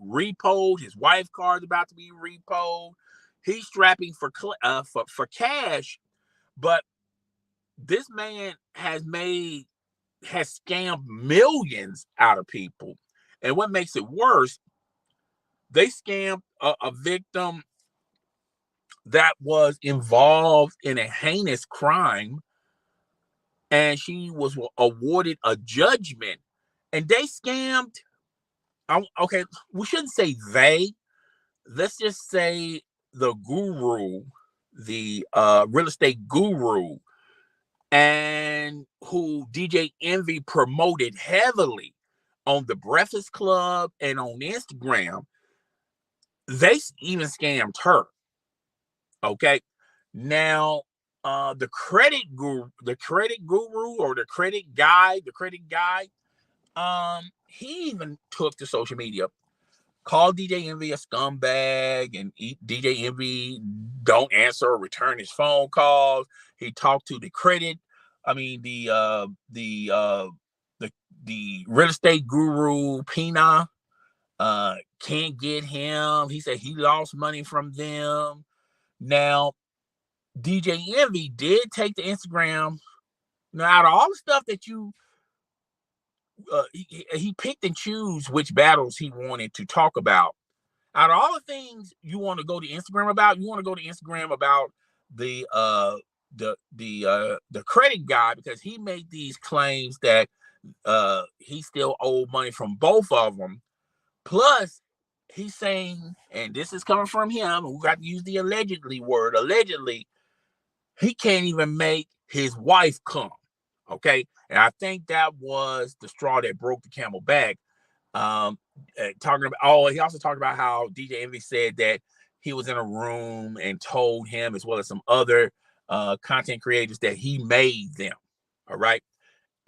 repoed. His wife's car is about to be repoed. He's strapping for cash, but this man has scammed millions out of people. And what makes it worse, they scammed a victim that was involved in a heinous crime, and she was awarded a judgment. And they scammed, okay, we shouldn't say they, let's just say the guru, the real estate guru, and who DJ Envy promoted heavily on the Breakfast Club and on Instagram. They even scammed her. Okay. Now, the credit guru or the credit guy, he even took to social media, called DJ Envy a scumbag, and DJ Envy don't answer or return his phone calls. He talked to the real estate guru Pina, can't get him. He said he lost money from them. Now, DJ Envy did take to Instagram. Now, out of all the stuff that he picked and choose which battles he wanted to talk about. Out of all the things you want to go to Instagram about, you want to go to Instagram about the credit guy, because he made these claims that he still owed money from both of them. Plus, he's saying, and this is coming from him, and we got to use the allegedly word, allegedly, he can't even make his wife come. Okay. And I think that was the straw that broke the camel back. Talking about, he also talked about how DJ Envy said that he was in a room and told him, as well as some other content creators, that he made them. All right.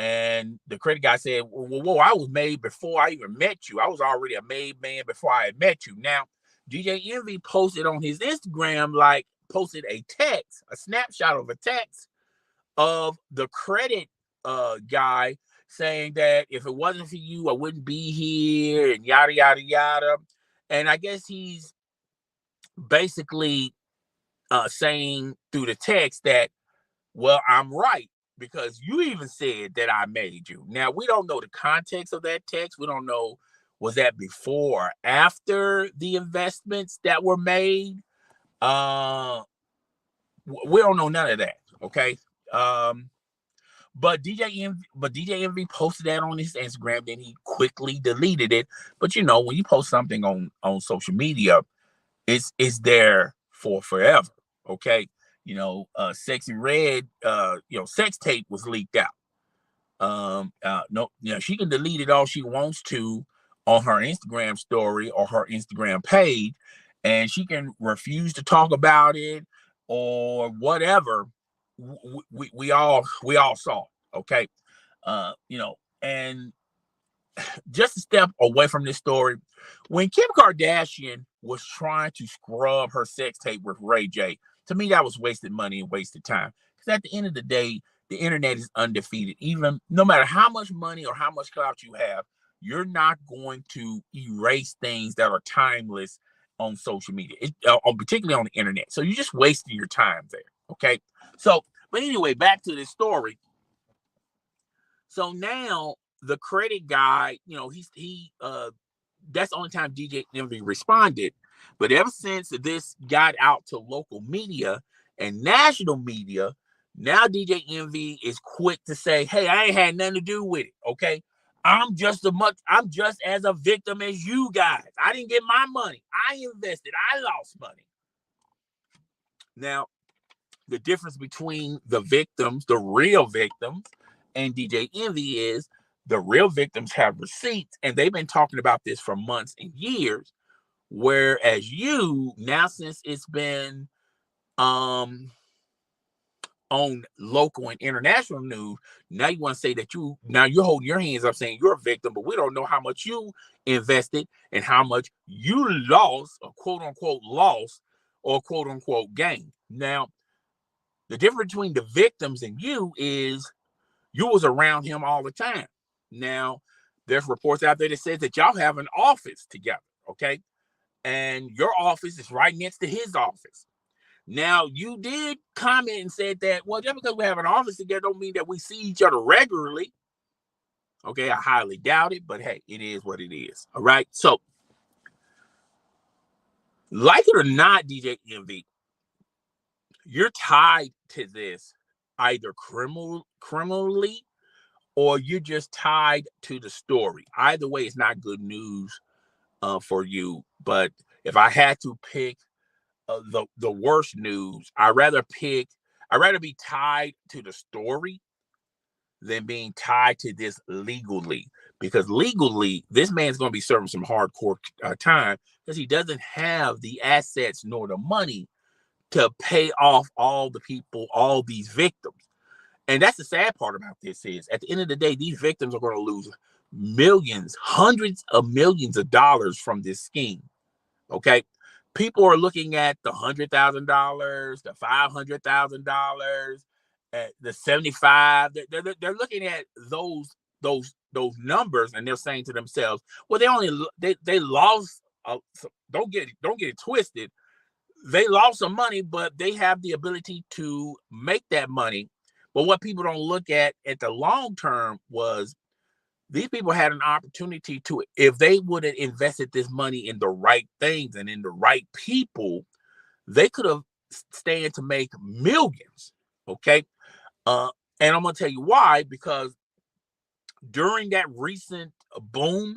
And the credit guy said, whoa, I was made before I even met you. I was already a made man before I had met you. Now, DJ Envy posted on his Instagram, posted a text, a snapshot of a text of the credit guy saying that if it wasn't for you, I wouldn't be here, and yada, yada, yada. And I guess he's basically saying through the text that, well, I'm right, because you even said that I made you. Now, we don't know the context of that text. We don't know, was that before or after the investments that were made? We don't know none of that, okay? But DJ Envy posted that on his Instagram, then he quickly deleted it. But when you post something on social media, it's there for forever, okay? Sexy Red, sex tape was leaked out. No, she can delete it all she wants to on her Instagram story or her Instagram page, and she can refuse to talk about it or whatever. We all saw it, okay? And just a step away from this story, when Kim Kardashian was trying to scrub her sex tape with Ray J, to me that was wasted money and wasted time. Because at the end of the day, the internet is undefeated. Even no matter how much money or how much clout you have, you're not going to erase things that are timeless on social media, particularly on the internet. So you're just wasting your time there, okay? So, but anyway, back to this story. So now the credit guy, that's the only time DJ Envy responded. But ever since this got out to local media and national media, now DJ Envy is quick to say, hey, I ain't had nothing to do with it, okay? I'm just as a victim as you guys. I didn't get my money. I invested. I lost money. Now, the difference between the victims, the real victims, and DJ Envy is the real victims have receipts, and they've been talking about this for months and years. Whereas you, now since it's been on local and international news, now you want to say that you're holding your hands up saying you're a victim, but we don't know how much you invested and how much you lost, or quote unquote lost, or quote unquote gained. Now, the difference between the victims and you is you was around him all the time. Now, there's reports out there that says that y'all have an office together, okay? And your office is right next to his office. Now, you did comment and said that, well, just because we have an office together don't mean that we see each other regularly. Okay, I highly doubt it, but hey, it is what it is. All right, so like it or not, DJ Envy, you're tied to this either criminally or you're just tied to the story. Either way, it's not good news for you. But if I had to pick the worst news, I'd rather be tied to the story than being tied to this legally. Because legally, this man's going to be serving some hardcore time because he doesn't have the assets nor the money to pay off all the people, all these victims. And that's the sad part about this is at the end of the day, these victims are going to lose millions, hundreds of millions of dollars from this scheme. Okay. People are looking at the $100,000, the $500,000, the 75. They're looking at those numbers, and they're saying to themselves, well, they lost. Don't get it twisted. They lost some money, but they have the ability to make that money. But what people don't look at the long term was these people had an opportunity to, if they would have invested this money in the right things and in the right people, they could have stand to make millions. Okay. And I'm going to tell you why, because during that recent boom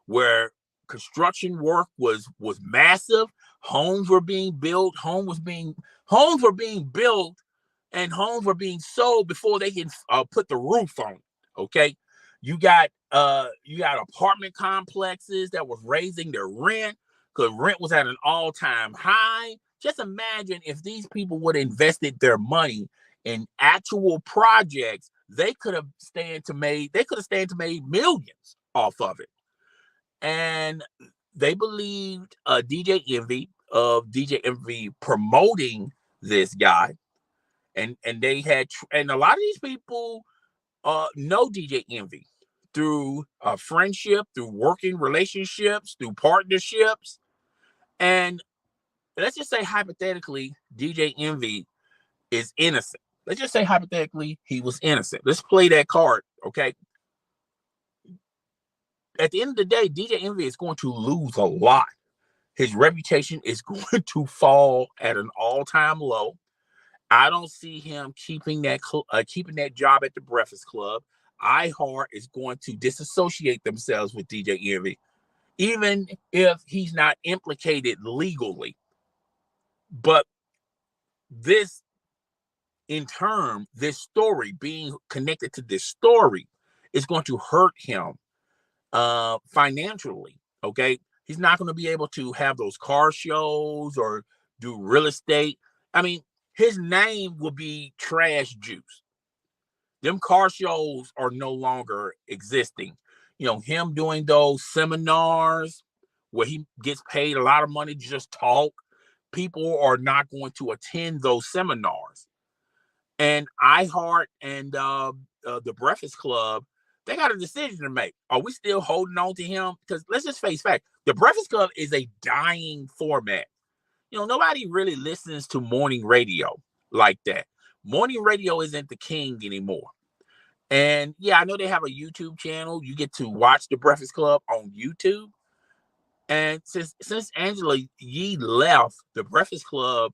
where construction work was massive, homes were being built, homes were being built, and homes were being sold before they can put the roof on. Okay, you got apartment complexes that was raising their rent because rent was at an all-time high. Just imagine if these people would have invested their money in actual projects, they could have stand to made millions off of it. And they believed DJ Envy promoting this guy, and they had, and a lot of these people know DJ Envy through friendship, through working relationships, through partnerships. And let's just say hypothetically, DJ Envy is innocent. Let's just say hypothetically he was innocent. Let's play that card, okay? At the end of the day, DJ Envy is going to lose a lot. His reputation is going to fall at an all-time low. I don't see him keeping that job at the Breakfast Club. iHeart is going to disassociate themselves with DJ Envy, even if he's not implicated legally. But this, in turn, this story being connected to this story is going to hurt him financially. Okay, he's not going to be able to have those car shows or do real estate. I mean, his name will be trash juice. Them car shows are no longer existing. You know, him doing those seminars where he gets paid a lot of money to just talk, people are not going to attend those seminars. And iHeart and the Breakfast Club, they got a decision to make. Are we still holding on to him? Because let's just face fact, the Breakfast Club is a dying format. You know, nobody really listens to morning radio like that. Morning radio isn't the king anymore. And yeah, I know they have a YouTube channel. You get to watch the Breakfast Club on YouTube. And since Angela Yee left, the Breakfast Club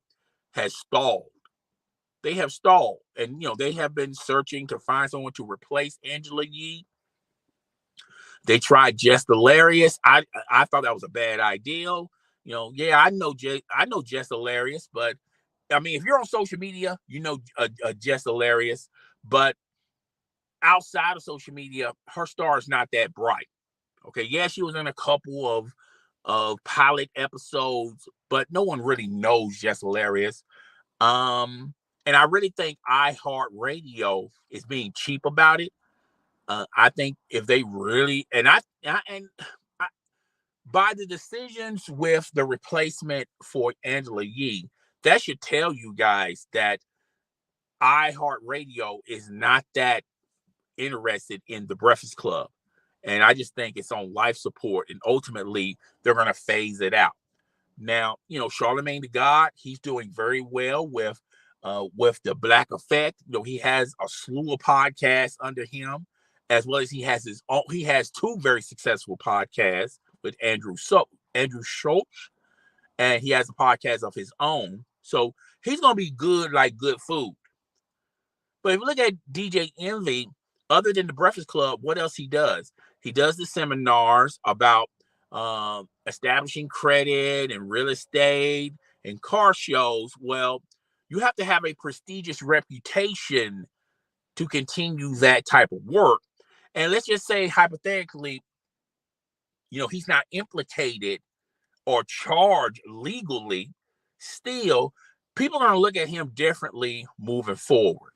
has stalled. They have stalled, and you know they have been searching to find someone to replace Angela Yee. They tried Jess Hilarious. I thought that was a bad idea. You know, yeah, I know Jess Hilarious, but I mean, if you're on social media, you know Jess Hilarious, but outside of social media, her star is not that bright. Okay, yeah, she was in a couple of pilot episodes, but no one really knows Jess Hilarious. And I really think iHeartRadio is being cheap about it. I think if they really, by the decisions with the replacement for Angela Yee, that should tell you guys that iHeartRadio is not that interested in the Breakfast Club. And I just think it's on life support, and ultimately they're going to phase it out. Now, you know, Charlemagne the God, he's doing very well with the Black Effect. You know, he has a slew of podcasts under him, as well as he has his own. He has two very successful podcasts with Andrew Schultz, and he has a podcast of his own. So he's gonna be good, like good food. But if you look at DJ Envy, other than the Breakfast Club, what else he does? He does the seminars about establishing credit and real estate and car shows. Well, you have to have a prestigious reputation to continue that type of work. And let's just say, hypothetically, you know, he's not implicated or charged legally. Still, people are going to look at him differently moving forward.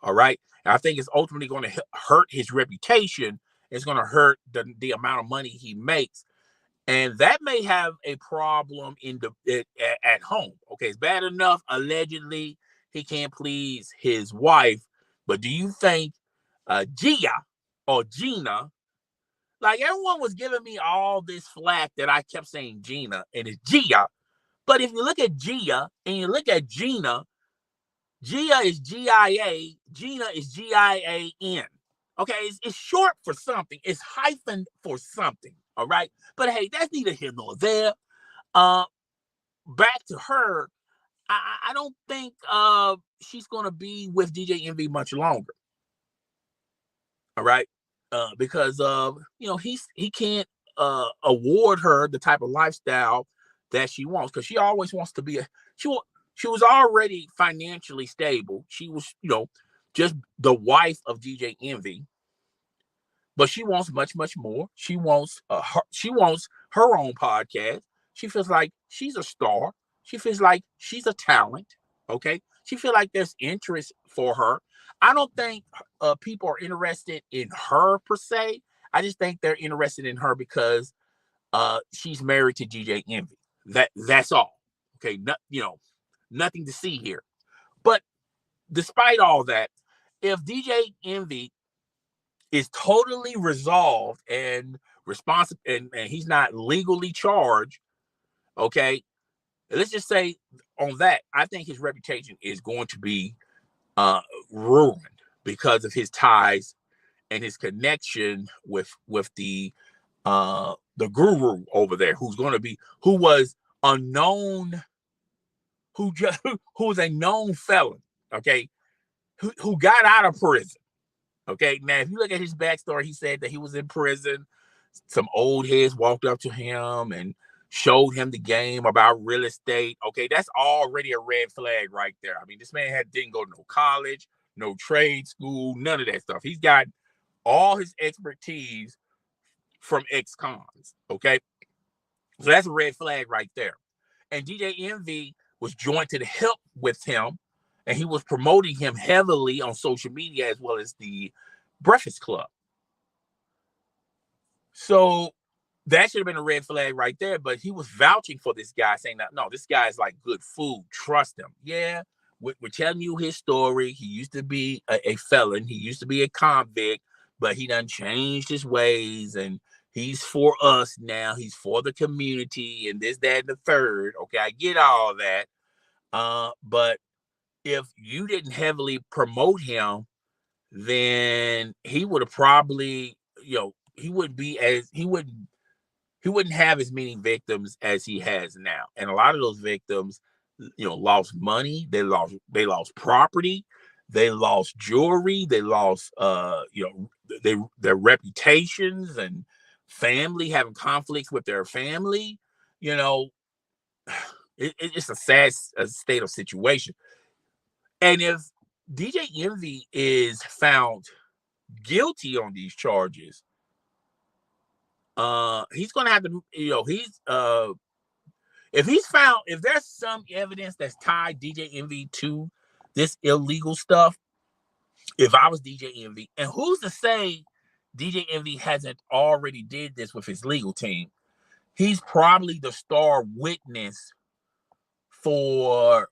All right. And I think it's ultimately going to hurt his reputation. It's going to hurt the amount of money he makes. And that may have a problem at home. Okay, it's bad enough, allegedly, he can't please his wife. But do you think Gia or Gina, like everyone was giving me all this flack that I kept saying Gina, and it's Gia. But if you look at Gia and you look at Gina, Gia is G-I-A, Gina is G-I-A-N. Okay, it's short for something. It's hyphen for something. All right. But hey, that's neither here nor there. Back to her. I don't think she's gonna be with DJ Envy much longer. All right. because of he can't award her the type of lifestyle that she wants, because she always wants to be she was already financially stable. She was just the wife of DJ Envy, but she wants much more. She wants her own podcast. She feels like she's a star. She feels like she's a talent. Okay, she feels like there's interest for her. I don't think people are interested in her per se. I just think they're interested in her because she's married to DJ Envy. That's all. Okay, nothing to see here. But despite all that, if DJ Envy is totally resolved and responsible, and he's not legally charged, okay, let's just say on that, I think his reputation is going to be ruined because of his ties and his connection with the guru over there, who was a known who was a known felon, okay, who got out of prison. Okay, now if you look at his backstory, he said that he was in prison. Some old heads walked up to him and showed him the game about real estate. Okay, that's already a red flag right there. I mean, this man didn't go to no college, no trade school, none of that stuff. He's got all his expertise from ex-cons. Okay, so that's a red flag right there. And DJ Envy was joined to the hip with him, and he was promoting him heavily on social media as well as the Breakfast Club. So that should have been a red flag right there, but he was vouching for this guy, saying that, no, this guy is like good food. Trust him. Yeah, we're telling you his story. He used to be a felon. He used to be a convict, but he done changed his ways, and he's for us now. He's for the community and this, that, and the third. Okay, I get all that. But if you didn't heavily promote him, then he would have probably, he wouldn't have as many victims as he has now. And a lot of those victims, lost money, they lost property, they lost jewelry, they lost their reputations, and family, having conflicts with their family. It's a sad state of situation. And if DJ Envy is found guilty on these charges, he's gonna have to, if there's some evidence that's tied DJ Envy to this illegal stuff, if I was DJ Envy, and who's to say DJ Envy hasn't already did this with his legal team? He's probably the star witness for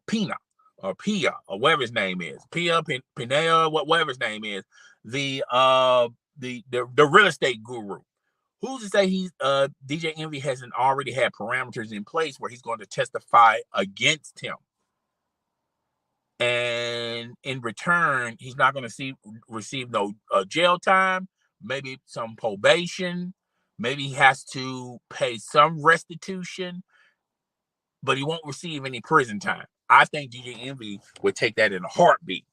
Pina or Pia or whatever his name is, Pinea, whatever his name is, the real estate guru. Who's to say DJ Envy hasn't already had parameters in place where he's going to testify against him, and in return he's not going to receive no jail time, maybe some probation, maybe he has to pay some restitution, but he won't receive any prison time. I think DJ Envy would take that in a heartbeat.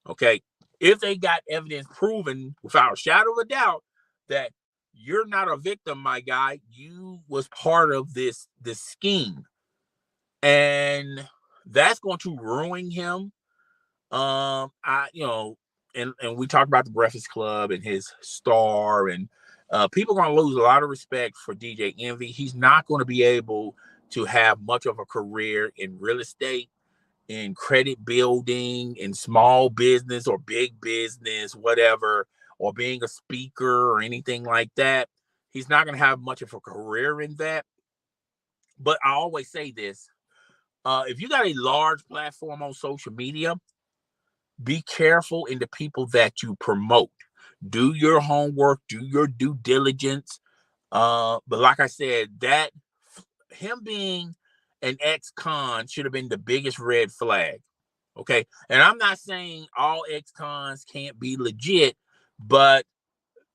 Okay, if they got evidence proven without a shadow of a doubt that you're not a victim, my guy, you was part of this scheme, and that's going to ruin him. And we talked about the Breakfast Club and his star, and people are going to lose a lot of respect for DJ Envy. He's not going to be able to have much of a career in real estate, in credit building, in small business or big business, whatever, or being a speaker or anything like that. He's not going to have much of a career in that. But I always say this, if you got a large platform on social media, be careful in the people that you promote. Do your homework, do your due diligence. But like I said, that him being an ex-con should have been the biggest red flag. Okay. And I'm not saying all ex-cons can't be legit, but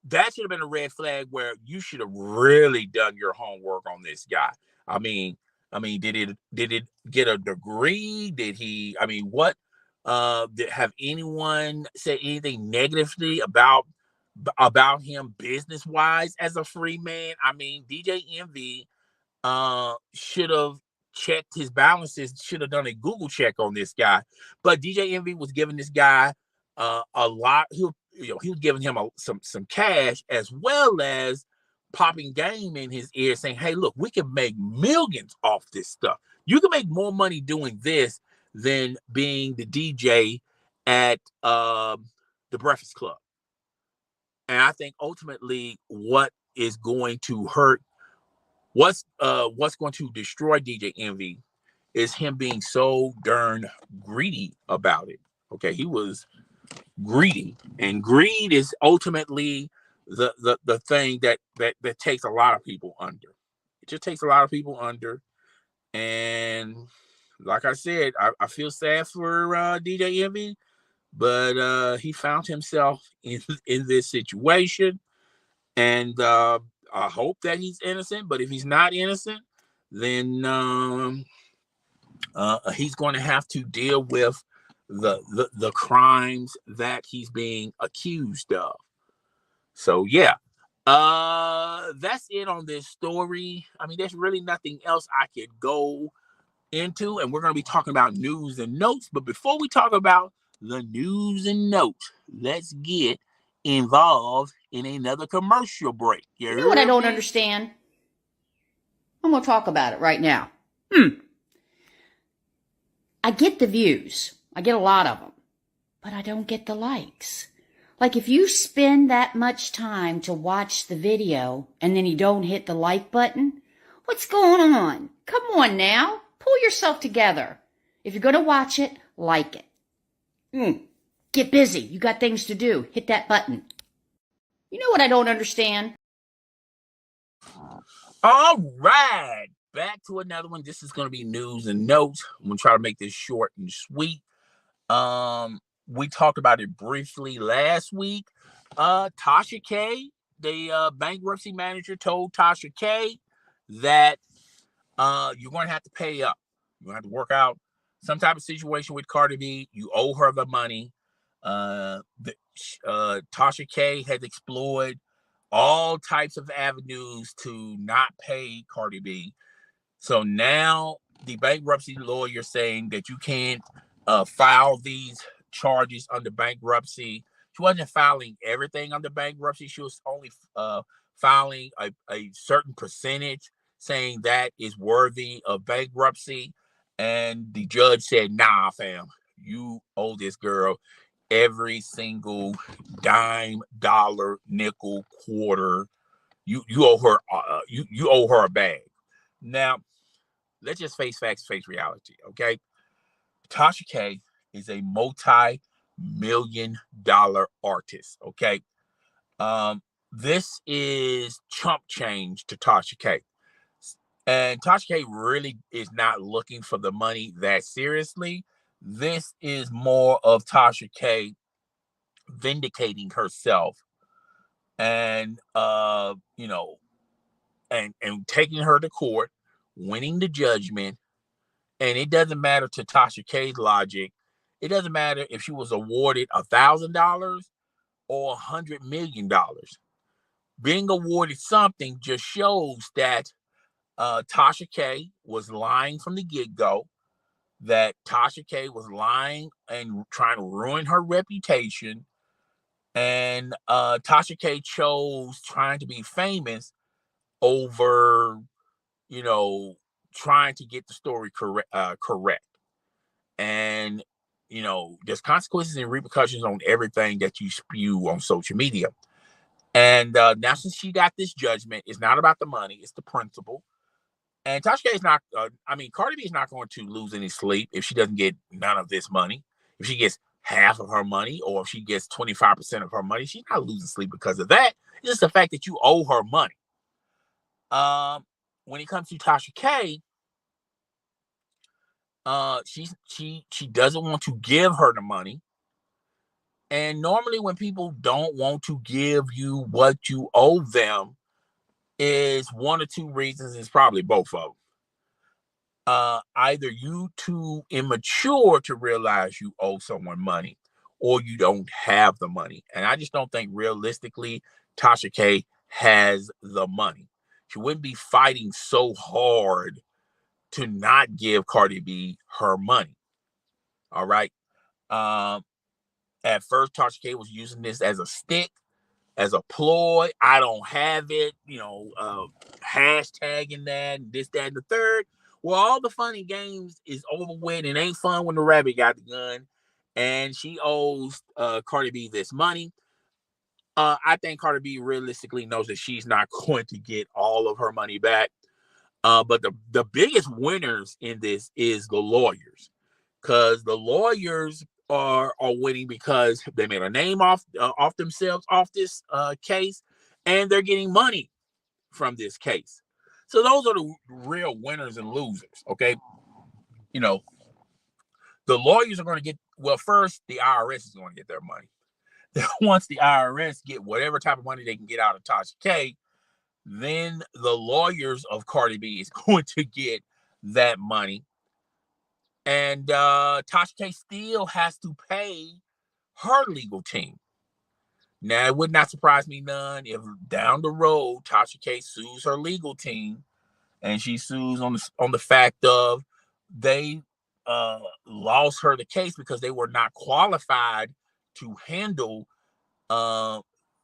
that should have been a red flag where you should have really done your homework on this guy. I mean, did it get a degree? Did he, what Have anyone said anything negatively about him business wise as a free man? I mean, DJ Envy should have checked his balances, should have done a Google check on this guy. But DJ Envy was giving this guy a lot. He was giving him some cash, as well as popping game in his ear, saying, "Hey, look, we can make millions off this stuff. You can make more money doing this than being the DJ at the Breakfast Club." And I think ultimately what is going to hurt, what's going to destroy DJ Envy is him being so darn greedy about it. Okay, he was greedy, and greed is ultimately the thing that takes a lot of people under. It just takes a lot of people under. And like I said, I feel sad for DJ Envy, but he found himself in this situation, and I hope that he's innocent. But if he's not innocent, then he's going to have to deal with the crimes that he's being accused of. So yeah, that's it on this story. I mean, there's really nothing else I could go into, and we're going to be talking about news and notes. But before we talk about the news and notes, let's get involved in another commercial break. You know what I don't understand? I'm going to talk about it right now. I get the views. I get a lot of them. But I don't get the likes. Like if you spend that much time to watch the video and then you don't hit the like button, what's going on? Come on now. Pull yourself together. If you're going to watch it, like it. Get busy. You got things to do. Hit that button. You know what I don't understand? All right. Back to another one. This is going to be news and notes. I'm going to try to make this short and sweet. We talked about it briefly last week. Tasha K, the bankruptcy manager, told Tasha K that you're going to have to pay up. You're going to have to work out some type of situation with Cardi B. You owe her the money. Tasha K has explored all types of avenues to not pay Cardi B. So now the bankruptcy lawyer saying that you can't file these charges under bankruptcy. She wasn't filing everything under bankruptcy. She was only filing a certain percentage, saying that is worthy of bankruptcy. And the judge said, nah, fam, you owe this girl every single dime, dollar, nickel, quarter. You owe her you owe her a bag. Now, let's just face facts, face reality, okay? Tasha K is a multi-million-dollar artist, okay? This is chump change to Tasha K. And Tasha K really is not looking for the money that seriously. This is more of Tasha K vindicating herself and and taking her to court, winning the judgment. And it doesn't matter to Tasha K's logic. It doesn't matter if she was awarded $1,000 or $100 million. Being awarded something just shows that Tasha K was lying from the get-go, that Tasha K was lying and trying to ruin her reputation. And Tasha K chose trying to be famous over, trying to get the story correct. And, there's consequences and repercussions on everything that you spew on social media. And now since she got this judgment, it's not about the money, it's the principle. And Tasha K is not, Cardi B is not going to lose any sleep if she doesn't get none of this money. If she gets half of her money, or if she gets 25% of her money, she's not losing sleep because of that. It's just the fact that you owe her money. When it comes to Tasha K, she doesn't want to give her the money. And normally when people don't want to give you what you owe them, is one or two reasons. It's probably both of them. either you too immature to realize you owe someone money, or you don't have the money. And I just don't think realistically Tasha K has the money. She wouldn't be fighting so hard to not give Cardi B her money. All right. At first, Tasha K was using this as a stick, as a ploy. I don't have it, hashtagging that, this, that, and the third. Well, all the funny games is over with, and ain't fun when the rabbit got the gun. And she owes Cardi B this money. I think Cardi B realistically knows that she's not going to get all of her money back. But the biggest winners in this is the lawyers, because the lawyers are winning because they made a name off themselves off this case, and they're getting money from this case. So those are the real winners and losers. Okay, the lawyers are going to get, well, first the IRS is going to get their money. Once the IRS get whatever type of money they can get out of Tasha K, then the lawyers of Cardi B is going to get that money. And Tasha K still has to pay her legal team. Now, it would not surprise me none if down the road Tasha K sues her legal team, and she sues on the fact of they lost her the case because they were not qualified to handle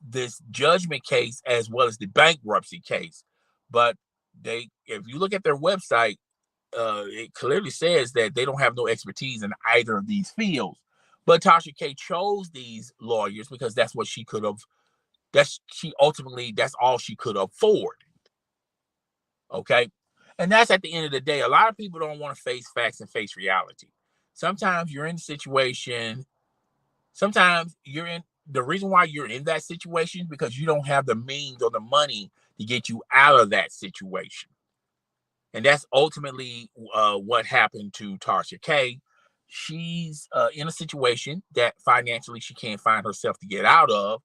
this judgment case as well as the bankruptcy case. But if you look at their website, it clearly says that they don't have no expertise in either of these fields. But Tasha K chose these lawyers because that's what she could have. That's all she could afford. Okay, and that's at the end of the day. A lot of people don't want to face facts and face reality. Sometimes you're in a situation. Sometimes you're in the reason why you're in that situation because you don't have the means or the money to get you out of that situation. And that's ultimately what happened to Tasha K. She's in a situation that financially she can't find herself to get out of,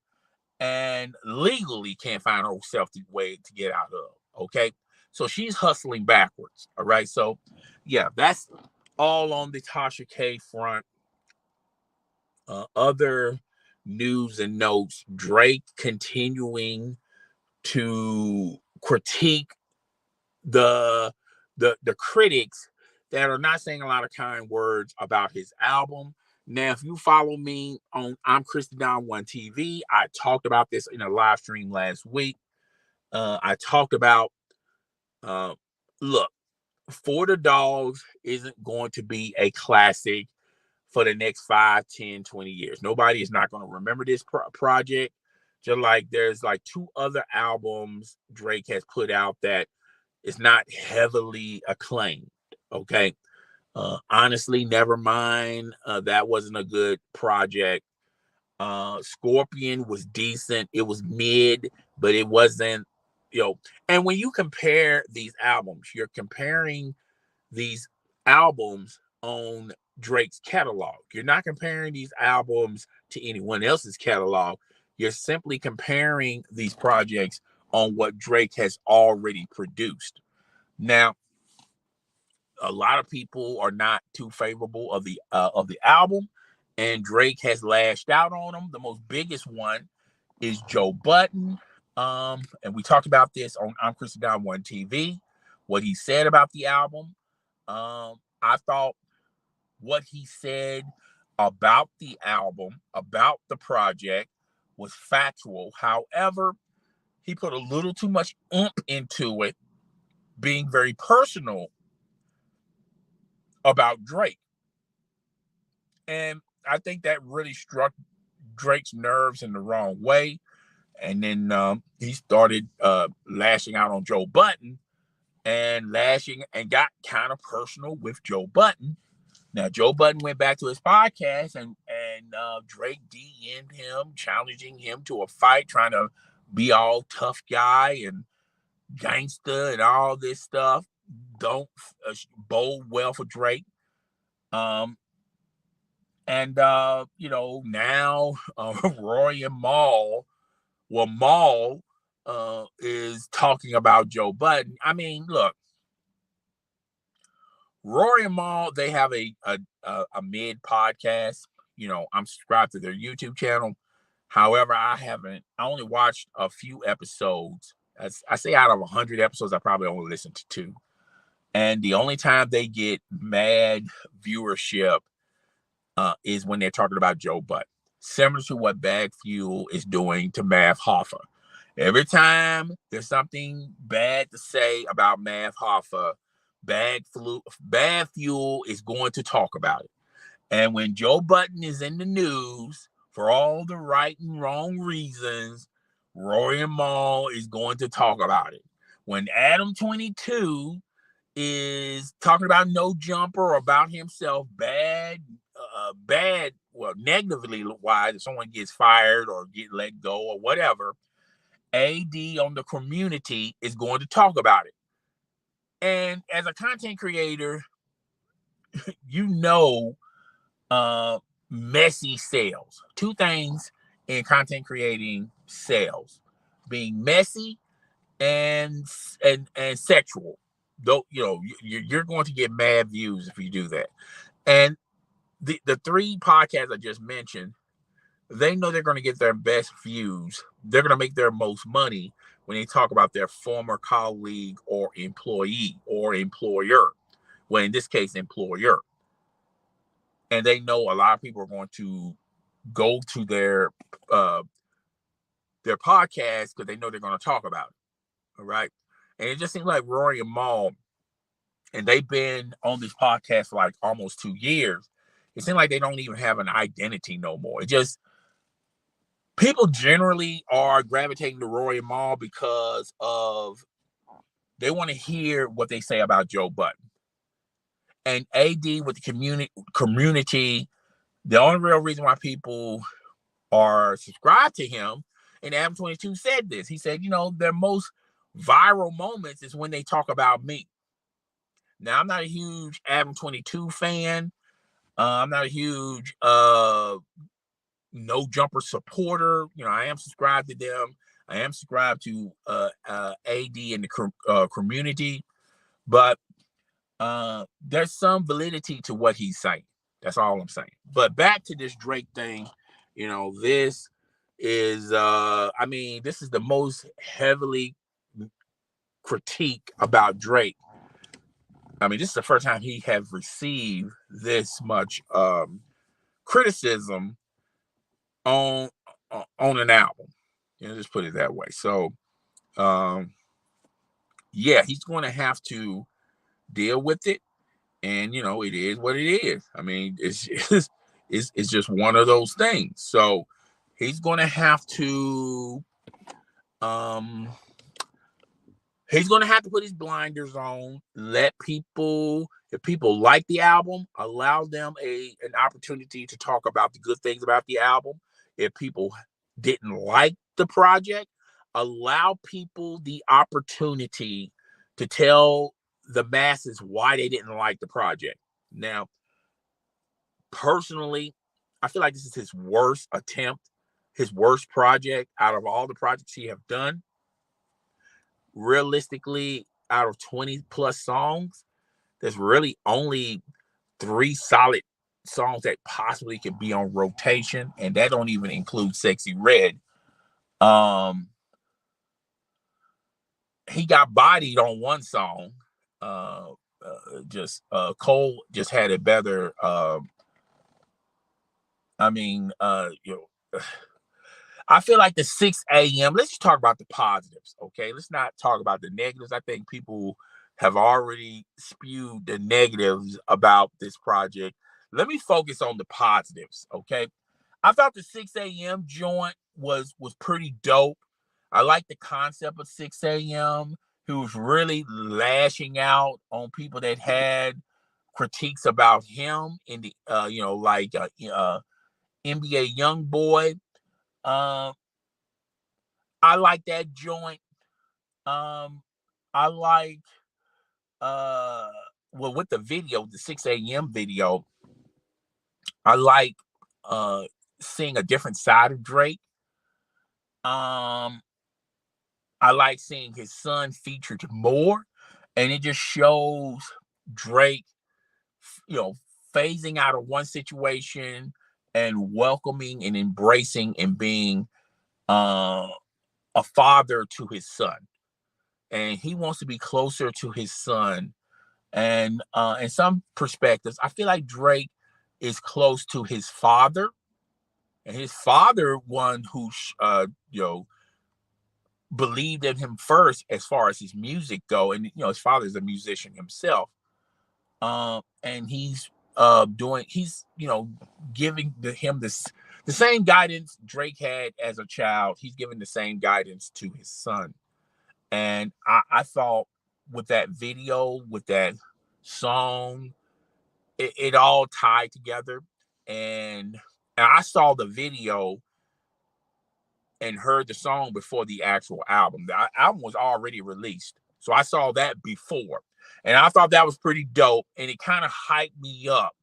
and legally can't find herself the way to get out of. Okay, so she's hustling backwards. All right, so yeah, that's all on the Tasha K front. Other news and notes: Drake continuing to critique the critics that are not saying a lot of kind words about his album. Now, if you follow me on I'm Christy Don One TV, I talked about this in a live stream last week. I talked about look, For the Dogs isn't going to be a classic for the next 5, 10, 20 years. Nobody is not going to remember this project. Just like there's like 2 other albums Drake has put out that is not heavily acclaimed. Okay. Honestly, never mind. That wasn't a good project. Scorpion was decent. It was mid, but it wasn't, and when you compare these albums, you're comparing these albums on Drake's catalog. You're not comparing these albums to anyone else's catalog. You're simply comparing these projects on what Drake has already produced. Now, a lot of people are not too favorable of the album, and Drake has lashed out on them. The most biggest one is Joe Budden. And we talked about this on I'm Christy Don One TV, what he said about the album. I thought what he said about the album, about the project, was factual. However, he put a little too much oomph into it, being very personal about Drake. And I think that really struck Drake's nerves in the wrong way. And then he started lashing out on Joe Budden and got kind of personal with Joe Budden. Now, Joe Budden went back to his podcast and Drake DM'd him, challenging him to a fight, trying to be all tough guy and gangster and all this stuff. Don't bode well for Drake. Now Roy and Maul is talking about Joe Budden. I mean, look, Rory and Mal, they have a mid podcast. I'm subscribed to their YouTube channel. However, I only watched a few episodes. As I say, out of 100 episodes, I probably only listened to 2. And the only time they get mad viewership is when they're talking about Joe Budden, similar to what Bag Fuel is doing to Mav Hoffa. Every time there's something bad to say about Mav Hoffa, Bad Fuel is going to talk about it. And when Joe Budden is in the news for all the right and wrong reasons, Rory and Mal is going to talk about it. When Adam 22 is talking about No Jumper or about himself, negatively wise, if someone gets fired or get let go or whatever, AD on the community is going to talk about it. And as a content creator, messy sales. 2 things in content creating sales: being messy and sexual. Though you're going to get mad views if you do that. And the 3 podcasts I just mentioned, they know they're going to get their best views. They're going to make their most money when they talk about their former colleague or employee or employer. Well, in this case, employer. And they know a lot of people are going to go to their podcast because they know they're going to talk about it. All right. And it just seems like Rory and Mal, and they've been on this podcast for like almost 2 years. It seems like they don't even have an identity no more. It just, people generally are gravitating to Rory and Mal because of, they want to hear what they say about Joe Budden. And AD with the community, the only real reason why people are subscribed to him, and Adam 22 said this. He said, their most viral moments is when they talk about me. Now, I'm not a huge Adam 22 fan. I'm not a huge No Jumper supporter. I am subscribed to them. I am subscribed to AD and the community. But there's some validity to what he's saying. That's all I'm saying. But back to this Drake thing, this is this is the most heavily critique about Drake. This is the first time he has received this much criticism on an album. Just put it that way. So he's going to have to deal with it. And it is what it is. It's just one of those things. So he's going to have to put his blinders on. Let people, if people like the album, allow them an opportunity to talk about the good things about the album. If people didn't like the project, allow people the opportunity to tell the masses why they didn't like the project. Now, personally, I feel like this is his worst attempt, his worst project out of all the projects he have done. Realistically, out of 20 plus songs, there's really only 3 solid songs that possibly can be on rotation, and that don't even include Sexy Red. He got bodied on one song. Cole just had a better I feel like the 6 a.m. Let's just talk about the positives, okay? Let's not talk about the negatives. I think people have already spewed the negatives about this project. Let me focus on the positives, okay? I thought the 6 a.m. joint was pretty dope. I like the concept of 6 a.m. He was really lashing out on people that had critiques about him in the NBA Youngboy. I like that joint. I like with the video, the 6 a.m. video, I like seeing a different side of Drake. I like seeing his son featured more, and it just shows Drake phasing out of one situation and welcoming and embracing and being a father to his son. And he wants to be closer to his son. And in some perspectives, I feel like Drake is close to his father. And his father, one who, believed in him first as far as his music go. And, his father is a musician himself. And he's giving him the same guidance Drake had as a child. He's giving the same guidance to his son. And I thought with that video, with that song, it all tied together. And I saw the video and heard the song before the actual album. The album was already released. So I saw that before. And I thought that was pretty dope. And it kind of hyped me up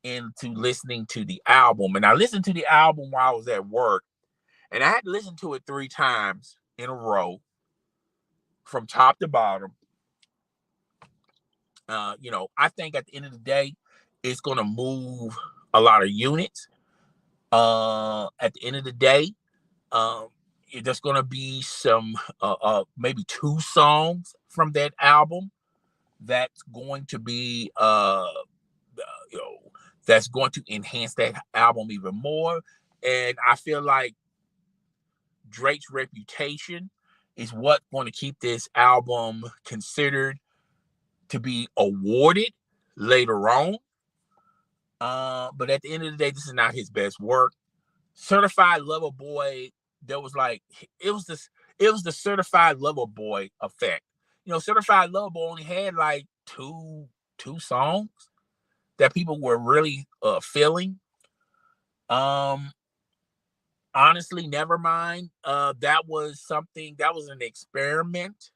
into listening to the album. And I listened to the album while I was at work. And I had to listen to it 3 times in a row from top to bottom. I think at the end of the day, it's going to move a lot of units. At the end of the day, there's going to be some, maybe 2 songs from that album that's going to be, that's going to enhance that album even more. And I feel like Drake's reputation is what's going to keep this album considered to be awarded later on. But at the end of the day, this is not his best work. Certified Lover Boy, it was the Certified Lover Boy effect. Certified Lover Boy only had like two songs that people were really feeling. Honestly, Nevermind. That was an experiment.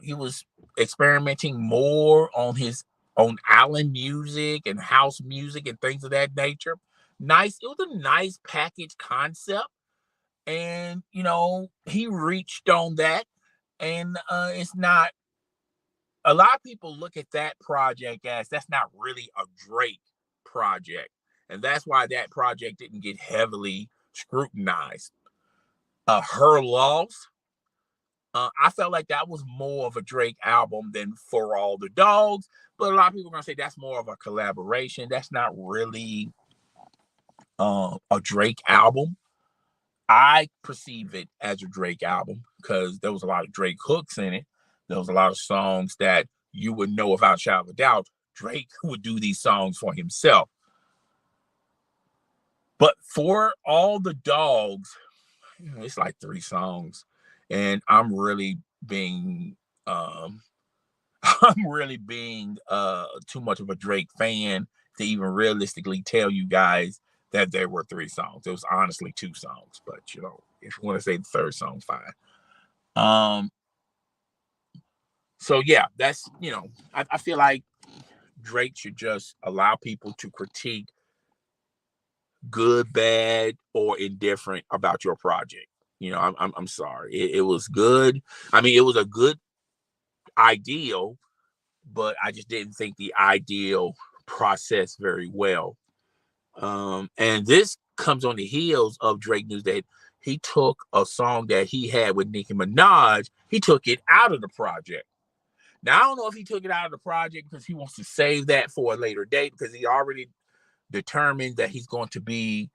He was experimenting more on his own island music and house music and things of that nature. Nice. It was a nice package concept. And, he reached on that. And it's not, a lot of people look at that project as that's not really a Drake project. And that's why that project didn't get heavily scrutinized. Her Loss, I felt like that was more of a Drake album than For All the Dogs. But a lot of people are going to say that's more of a collaboration. That's not really a Drake album. I perceive it as a Drake album because there was a lot of Drake hooks in it. There was a lot of songs that you would know without a shadow of a doubt Drake would do these songs for himself. But For All the Dogs, it's like 3 songs. And I'm really being too much of a Drake fan to even realistically tell you guys that there were 3 songs. It was honestly 2 songs, but if you want to say the 3rd song, fine. So yeah, that's I feel like Drake should just allow people to critique good, bad, or indifferent about your project. I'm sorry. It was good. I mean, it was a good ideal, but I just didn't think the ideal processed very well. And this comes on the heels of Drake news that he took a song that he had with Nicki Minaj. He took it out of the project. Now, I don't know if he took it out of the project because he wants to save that for a later date because he already determined that he's going to be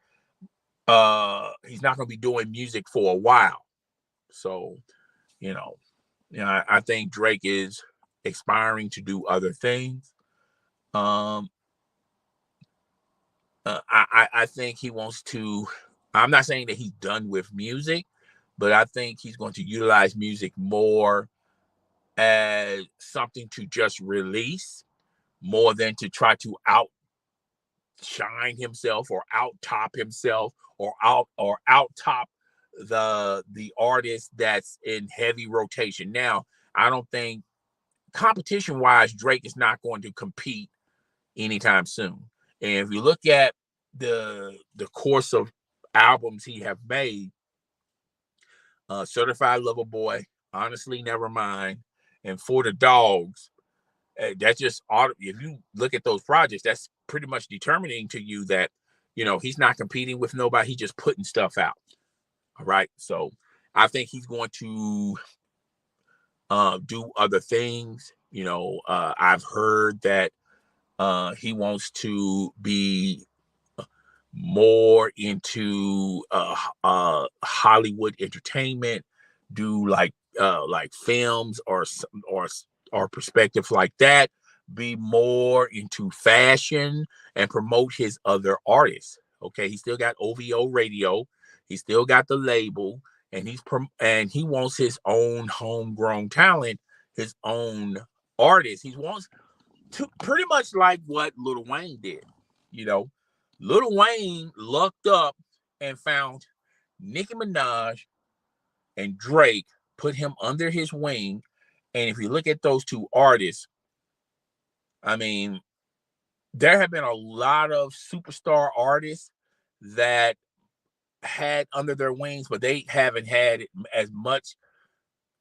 he's not going to be doing music for a while. So, I think Drake is aspiring to do other things. I think he wants to, I'm not saying that he's done with music, but I think he's going to utilize music more as something to just release more than to try to outshine himself or out-top himself or out-top the artist that's in heavy rotation. Now, I don't think competition-wise, Drake is not going to compete anytime soon. And if you look at the course of albums he have made, Certified Lover Boy, Honestly Nevermind, and For the Dogs, That's just if you look at those projects, that's pretty much determining to you that, he's not competing with nobody. He's just putting stuff out. All right. So I think he's going to do other things. I've heard that he wants to be more into Hollywood entertainment, do like films or perspective like that, be more into fashion and promote his other artists. Okay, he still got OVO Radio, he still got the label, and he wants his own homegrown talent, his own artist. He wants to pretty much like what Lil Wayne did. Lil Wayne lucked up and found Nicki Minaj and Drake, put him under his wing. And if you look at those two artists, I mean, there have been a lot of superstar artists that had under their wings, but they haven't had as much.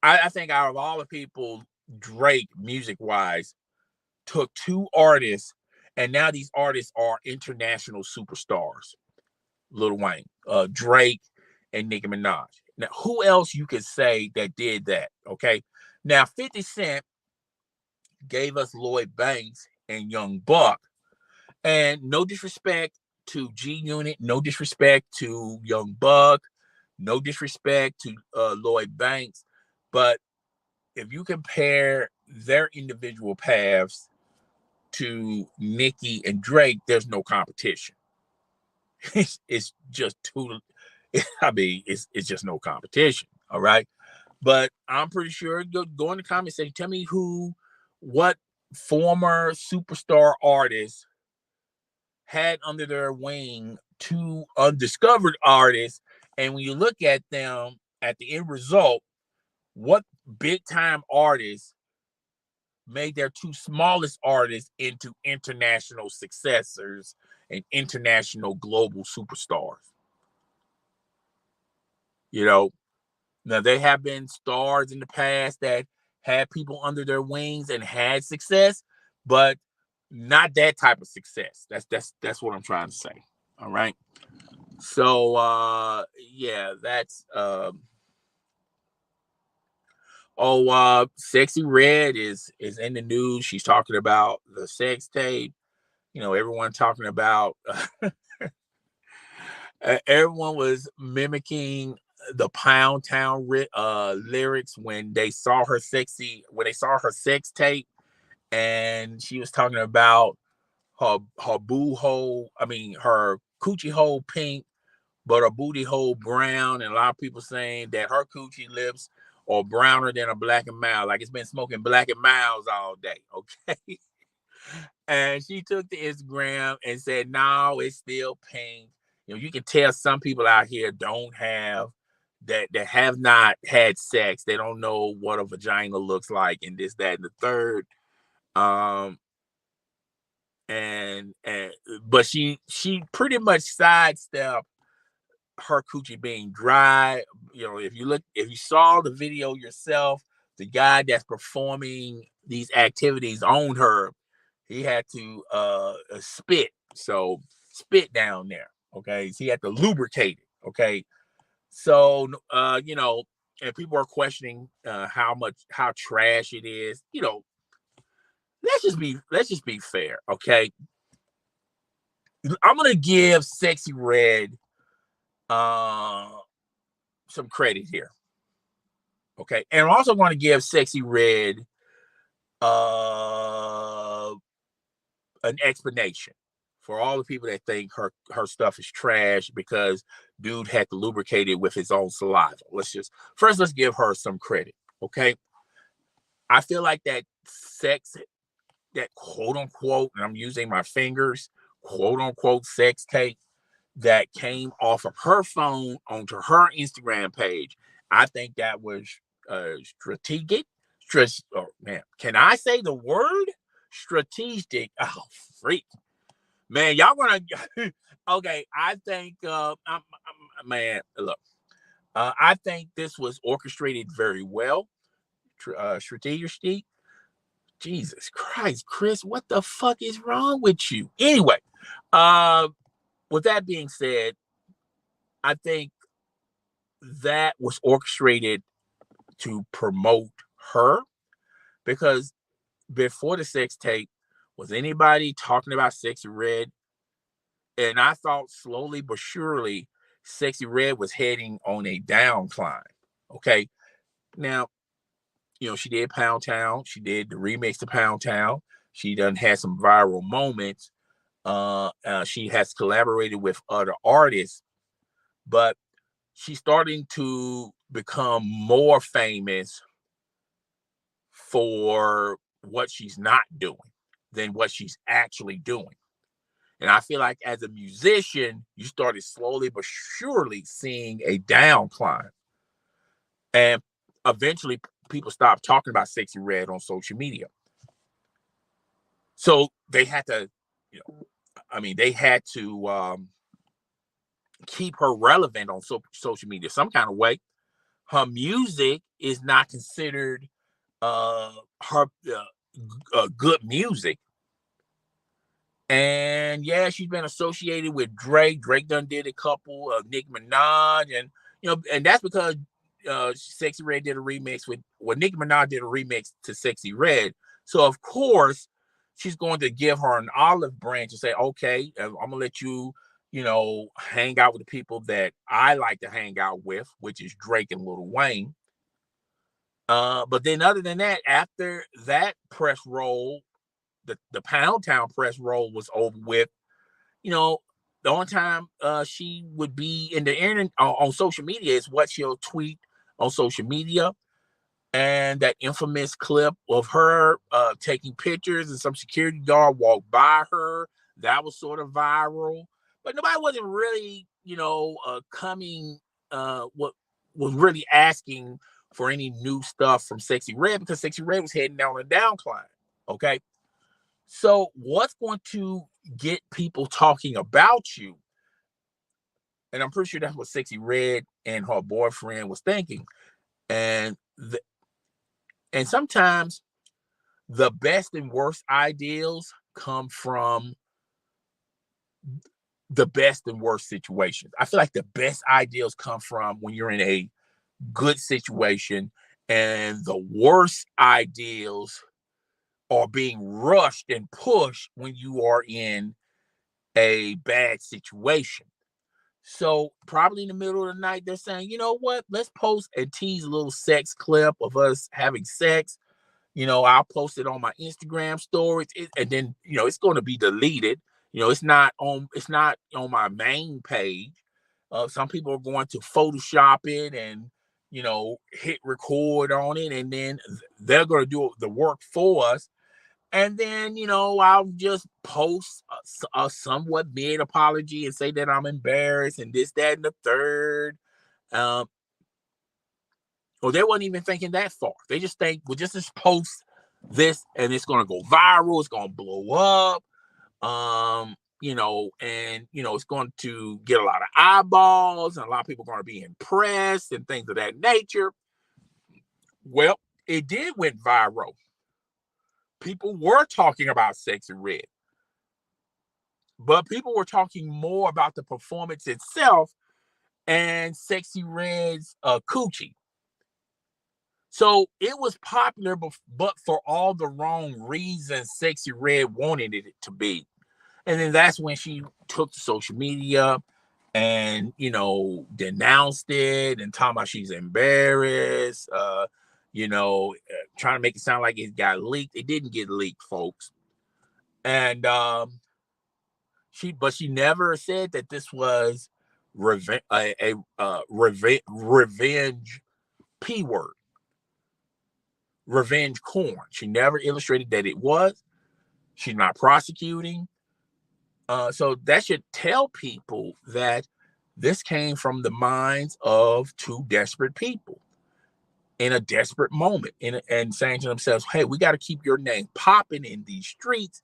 I think out of all the people, Drake, music-wise, took two artists, and now these artists are international superstars. Lil Wayne, Drake, and Nicki Minaj. Now, who else you could say that did that? Okay. Now, 50 Cent gave us Lloyd Banks and Young Buck. And no disrespect to G Unit, no disrespect to Young Buck, no disrespect to Lloyd Banks. But if you compare their individual paths to Nicki and Drake, there's no competition. It's just too. I mean, it's just no competition. All right, but I'm pretty sure go in the comments section. Tell me what former superstar artists had under their wing two undiscovered artists, and when you look at them at the end result, what big time artists made their two smallest artists into international successors and international global superstars. Now they have been stars in the past that had people under their wings and had success, but not that type of success. That's what I'm trying to say. All right. So yeah, that's Sexy Red is in the news. She's talking about the sex tape. Everyone talking about everyone was mimicking the Pound Town lyrics when they saw her sex tape, and she was talking about her boo hole. I mean, her coochie hole pink, but her booty hole brown. And a lot of people saying that her coochie lips are browner than a Black and Mild, like it's been smoking Black and Milds all day. Okay. And she took to Instagram and said, no, it's still pink. You can tell some people out here don't have that have not had sex. They don't know what a vagina looks like, and this, that, and the third. But she pretty much sidestepped her coochie being dry. If you saw the video yourself, the guy that's performing these activities on her, he had to spit. So spit down there. Okay. So he had to lubricate it. Okay. So and people are questioning how trash it is. Let's just be fair. Okay. I'm gonna give Sexy Red some credit here. Okay. And I'm also going to give Sexy Red an explanation for all the people that think her stuff is trash because dude had to lubricate it with his own saliva. Let's give her some credit. Okay. I feel like that quote unquote, and I'm using my fingers, quote unquote sex tape that came off of her phone onto her Instagram page. I think that was strategic. Oh man, can I say the word strategic? Oh freak, man, y'all gonna okay? I think man, look, I think this was orchestrated very well, strategic Jesus Christ, Chris, what the fuck is wrong with you? Anyway, with that being said, I think that was orchestrated to promote her, because before the sex tape, was anybody talking about Sexy Red? And I thought slowly but surely Sexy Red was heading on a downcline. Okay. Now, she did Pound Town. She did the remix to Pound Town. She done had some viral moments. She has collaborated with other artists, but she's starting to become more famous for what she's not doing than what she's actually doing. And I feel like as a musician, you started slowly but surely seeing a downcline. And eventually people stopped talking about Sexy Red on social media. So they had to, they had to keep her relevant on social media some kind of way. Her music is not considered her good music. And yeah, she's been associated with Drake. Drake done did a couple of Nicki Minaj, and and that's because Sexy Red did a remix Nicki Minaj did a remix to Sexy Red. So of course she's going to give her an olive branch and say, okay, I'm gonna let you, hang out with the people that I like to hang out with, which is Drake and Lil Wayne. But then other than that, after that press roll, the Pound Town press roll was over with, the only time she would be in the internet on social media is what she'll tweet on social media. And that infamous clip of her taking pictures and some security guard walked by her, that was sort of viral. But nobody wasn't really, coming, what was really asking for any new stuff from Sexy Red, because Sexy Red was heading down a downcline. Okay. So what's going to get people talking about you? And I'm pretty sure that's what Sexy Red and her boyfriend was thinking. And sometimes the best and worst ideals come from the best and worst situations. I feel like the best ideals come from when you're in a good situation, and the worst ideals are being rushed and pushed when you are in a bad situation. So probably in the middle of the night, they're saying, you know what, let's post and tease a little sex clip of us having sex. I'll post it on my Instagram stories, and then, it's going to be deleted. It's not on my main page. Some people are going to Photoshop it and, hit record on it, and then they're going to do the work for us. And then, I'll just post a somewhat mid apology and say that I'm embarrassed and this, that, and the third. Or they wasn't even thinking that far. They just think, well, just post this and it's going to go viral. It's going to blow up. It's going to get a lot of eyeballs, and a lot of people are going to be impressed and things of that nature. Well, it did went viral. People were talking about Sexy Red, but people were talking more about the performance itself and Sexy Red's coochie. So it was popular, but for all the wrong reasons Sexy Red wanted it to be. And then that's when she took to social media and, denounced it and talking about she's embarrassed, trying to make it sound like it got leaked. It didn't get leaked, folks. And she never said that this was revenge P word. Revenge corn. She never illustrated that it was. She's not prosecuting. So that should tell people that this came from the minds of two desperate people in a desperate moment, and saying to themselves, hey, we got to keep your name popping in these streets.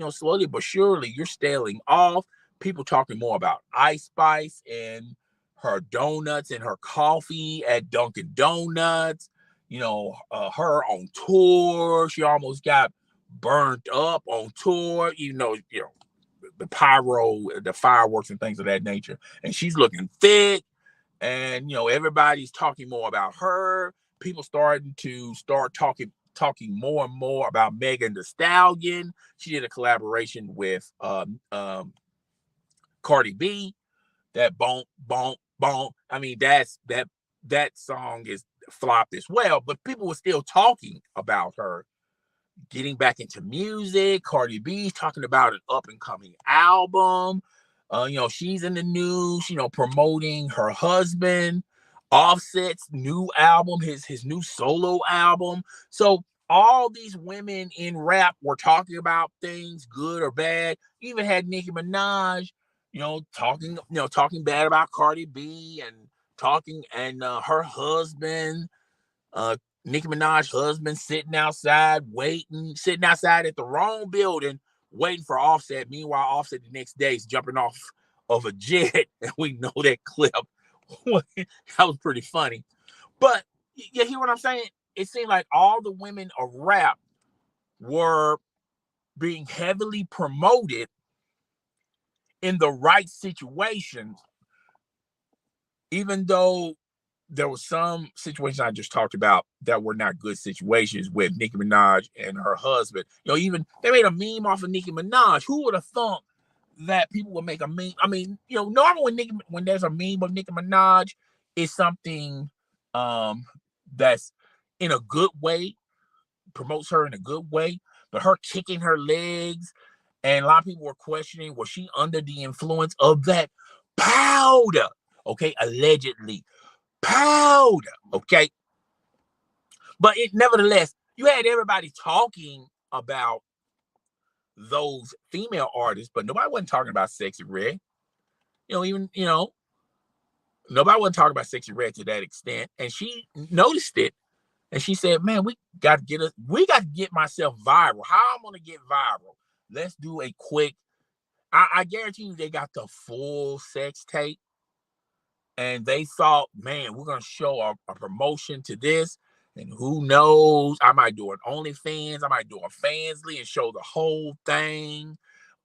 Slowly but surely you're staling off. People talking more about Ice Spice and her donuts and her coffee at Dunkin' Donuts. her on tour. She almost got burned up on tour. The pyro, the fireworks and things of that nature. And she's looking thick. And everybody's talking more about her. People start talking more and more about Megan Thee Stallion. She did a collaboration with Cardi B. That bonk, bonk, bonk. I mean, that song is flopped as well, but people were still talking about her getting back into music. Cardi B talking about an up and coming album. She's in the news, promoting her husband, Offset's new album, his new solo album. So all these women in rap were talking about things, good or bad. You even had Nicki Minaj, talking bad about Cardi B and her husband, Nicki Minaj's husband sitting outside at the wrong building, waiting for Offset. Meanwhile, Offset the next day is jumping off of a jet, and we know that clip. That was pretty funny. But you hear what I'm saying? It seemed like all the women of rap were being heavily promoted in the right situations, even though there were some situations I just talked about that were not good situations with Nicki Minaj and her husband. Even they made a meme off of Nicki Minaj. Who would have thought that people would make a meme? I mean, normally when there's a meme of Nicki Minaj, it's something that's in a good way, promotes her in a good way. But her kicking her legs, and a lot of people were questioning, was she under the influence of that powder? Okay, allegedly. Powder, okay? But nevertheless, you had everybody talking about those female artists, but nobody wasn't talking about Sexy Red. Nobody wasn't talking about Sexy Red to that extent. And she noticed it, and she said, "Man, we got to get myself viral. How I'm gonna get viral? Let's do a quick." I guarantee you, they got the full sex tape. And they thought, man, we're going to show a promotion to this. And who knows, I might do an OnlyFans. I might do a Fansly and show the whole thing.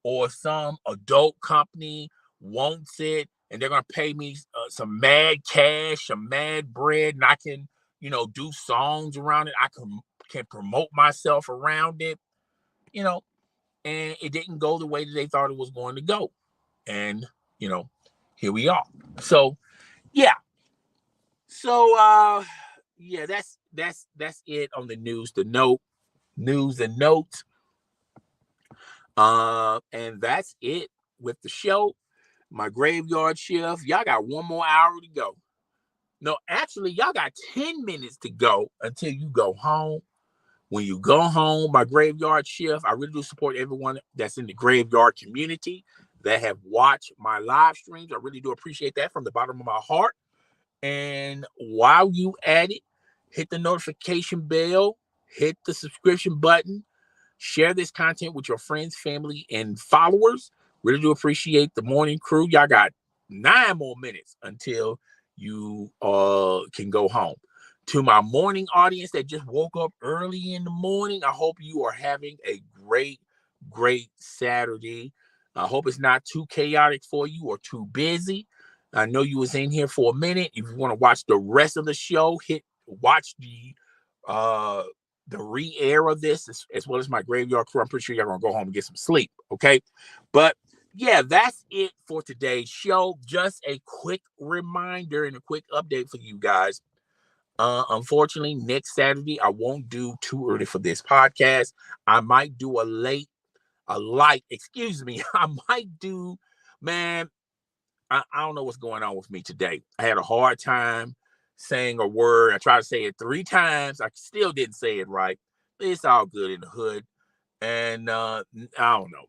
Or some adult company wants it, and they're going to pay me some mad cash, some mad bread, and I can, do songs around it. I can promote myself around it, and it didn't go the way that they thought it was going to go. And, here we are. So, yeah. So that's it on the news and notes. And that's it with the show. My graveyard shift. Y'all got 1 more hour to go. No, actually, y'all got 10 minutes to go until you go home. When you go home, my graveyard shift, I really do support everyone that's in the graveyard community that have watched my live streams. I really do appreciate that from the bottom of my heart. And while you at it, hit the notification bell, hit the subscription button, share this content with your friends, family, and followers. Really do appreciate the morning crew. Y'all got 9 more minutes until you can go home. To my morning audience that just woke up early in the morning, I hope you are having a great, great Saturday. I hope it's not too chaotic for you or too busy. I know you was in here for a minute. If you want to watch the rest of the show, watch the re-air of this as well as my graveyard crew. I'm pretty sure y'all gonna go home and get some sleep. Okay. But yeah, that's it for today's show. Just a quick reminder and a quick update for you guys. Unfortunately, next Saturday, I won't do too early for this podcast. I might do I might do, man, I don't know what's going on with me today. I had a hard time saying a word. I tried to say it 3 times. I still didn't say it right. It's all good in the hood. And I don't know.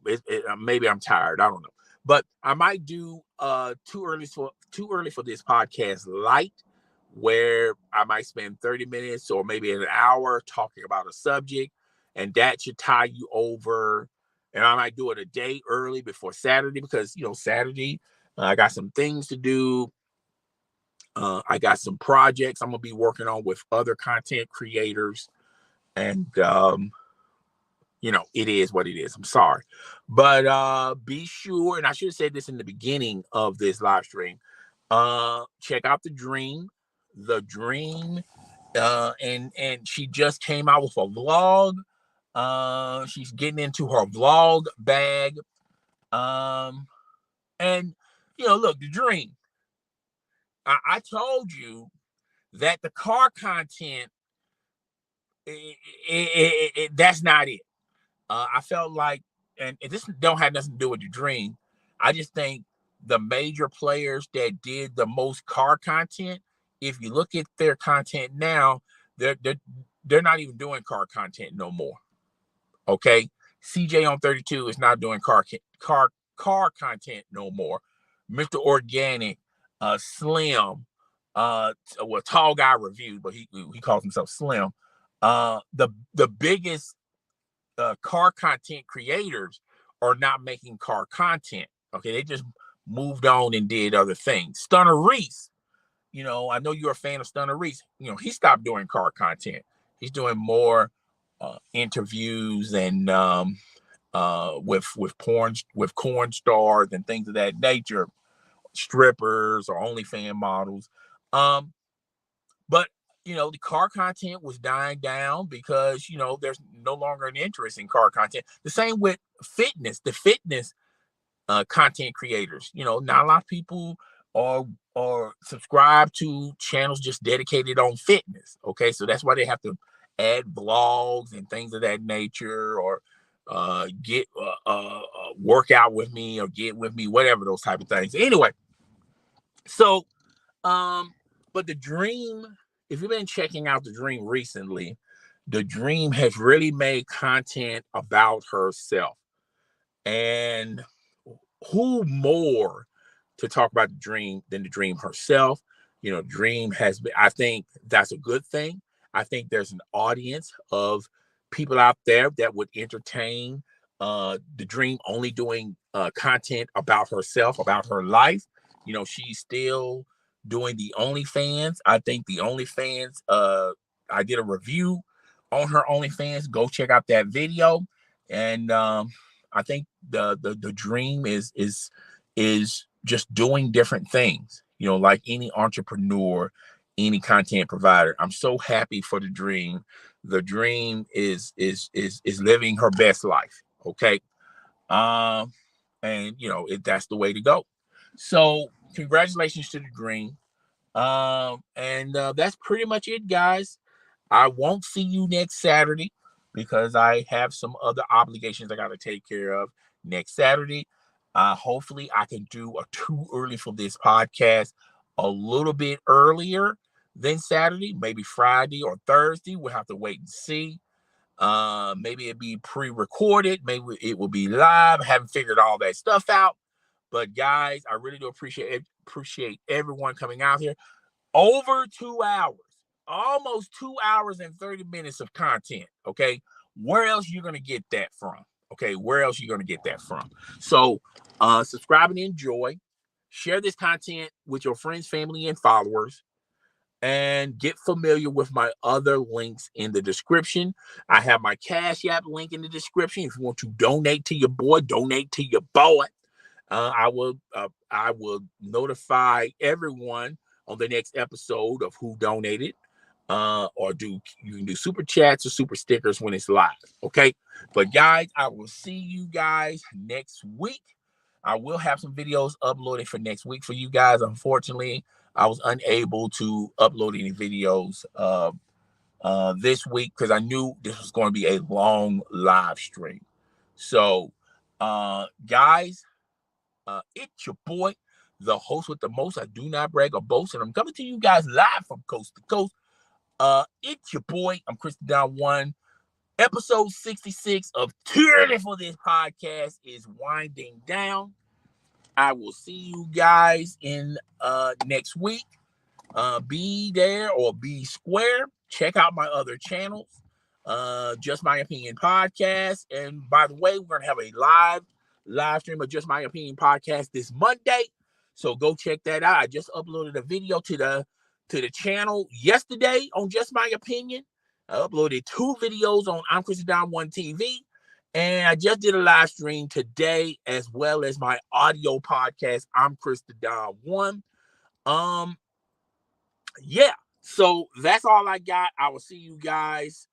Maybe I'm tired. I don't know. But I might do too early for this podcast light, where I might spend 30 minutes or maybe an hour talking about a subject, and that should tie you over. And I might do it a day early before Saturday because, Saturday, I got some things to do. I got some projects I'm gonna be working on with other content creators, and it is what it is. I'm sorry, but be sure, and I should have said this in the beginning of this live stream. Check out the dream, and she just came out with a vlog. She's getting into her vlog bag. And look, the dream. I told you that the car content, that's not it. I felt like, and this don't have nothing to do with the dream. I just think the major players that did the most car content, if you look at their content now, they're not even doing car content no more. Okay, CJ on 32 is not doing car content no more. Mr. Organic, Slim, Tall Guy Review, but he calls himself Slim. The biggest car content creators are not making car content. Okay, they just moved on and did other things. Stunner Reese, I know you're a fan of Stunner Reese. He stopped doing car content. He's doing more interviews and with porn stars and things of that nature, strippers or OnlyFans models. But the car content was dying down because there's no longer an interest in car content. The same with the fitness content creators. Not a lot of people are subscribed to channels just dedicated on fitness. Okay, so that's why they have to add vlogs and things of that nature, or get work out with me, or get with me, whatever, those type of things. Anyway, so but the dream, if you've been checking out the dream recently, the dream has really made content about herself. And who more to talk about the dream than the dream herself? Dream has been, I think that's a good thing. I think there's an audience of people out there that would entertain the dream only doing content about herself, about her life. She's still doing the OnlyFans. I think the OnlyFans, I did a review on her OnlyFans. Go check out that video. And I think the dream is just doing different things, like any entrepreneur, any content provider. I'm so happy for the dream. The dream is living her best life. Okay. And that's the way to go. So congratulations to the dream. And that's pretty much it, guys. I won't see you next Saturday because I have some other obligations I got to take care of next Saturday. Hopefully I can do a too early for this podcast a little bit earlier than Saturday, maybe Friday or Thursday. We'll have to wait and see. Maybe it'll be pre-recorded. Maybe it will be live. I haven't figured all that stuff out. But guys, I really do appreciate everyone coming out here. Over 2 hours, almost 2 hours and 30 minutes of content. Okay. Where else are you going to get that from? Okay. Where else are you going to get that from? So subscribe and enjoy. Share this content with your friends, family, and followers. And get familiar with my other links in the description. I have my Cash App link in the description. If you want to donate to your boy, donate to your boy. I will notify everyone on the next episode of who donated. Or you can do super chats or super stickers when it's live. Okay. But guys, I will see you guys next week. I will have some videos uploaded for next week for you guys. Unfortunately, I was unable to upload any videos this week because I knew this was going to be a long live stream. So, guys, it's your boy, the host with the most. I do not brag or boast, and I'm coming to you guys live from coast to coast. It's your boy. I'm Chris Down One. Episode 66 of Tyranny for this podcast is winding down. I will see you guys in next week. Be there or be square. Check out my other channels. Just My Opinion Podcast. And by the way, we're gonna have a live stream of Just My Opinion Podcast this Monday. So go check that out. I just uploaded a video to the channel yesterday on Just My Opinion. I uploaded 2 videos on I'm Chris the Don 1 TV. And I just did a live stream today, as well as my audio podcast, I'm Chris the Don 1. Yeah. So that's all I got. I will see you guys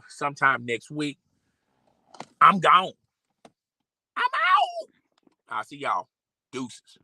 sometime next week. I'm gone. I'm out. I'll see y'all. Deuces.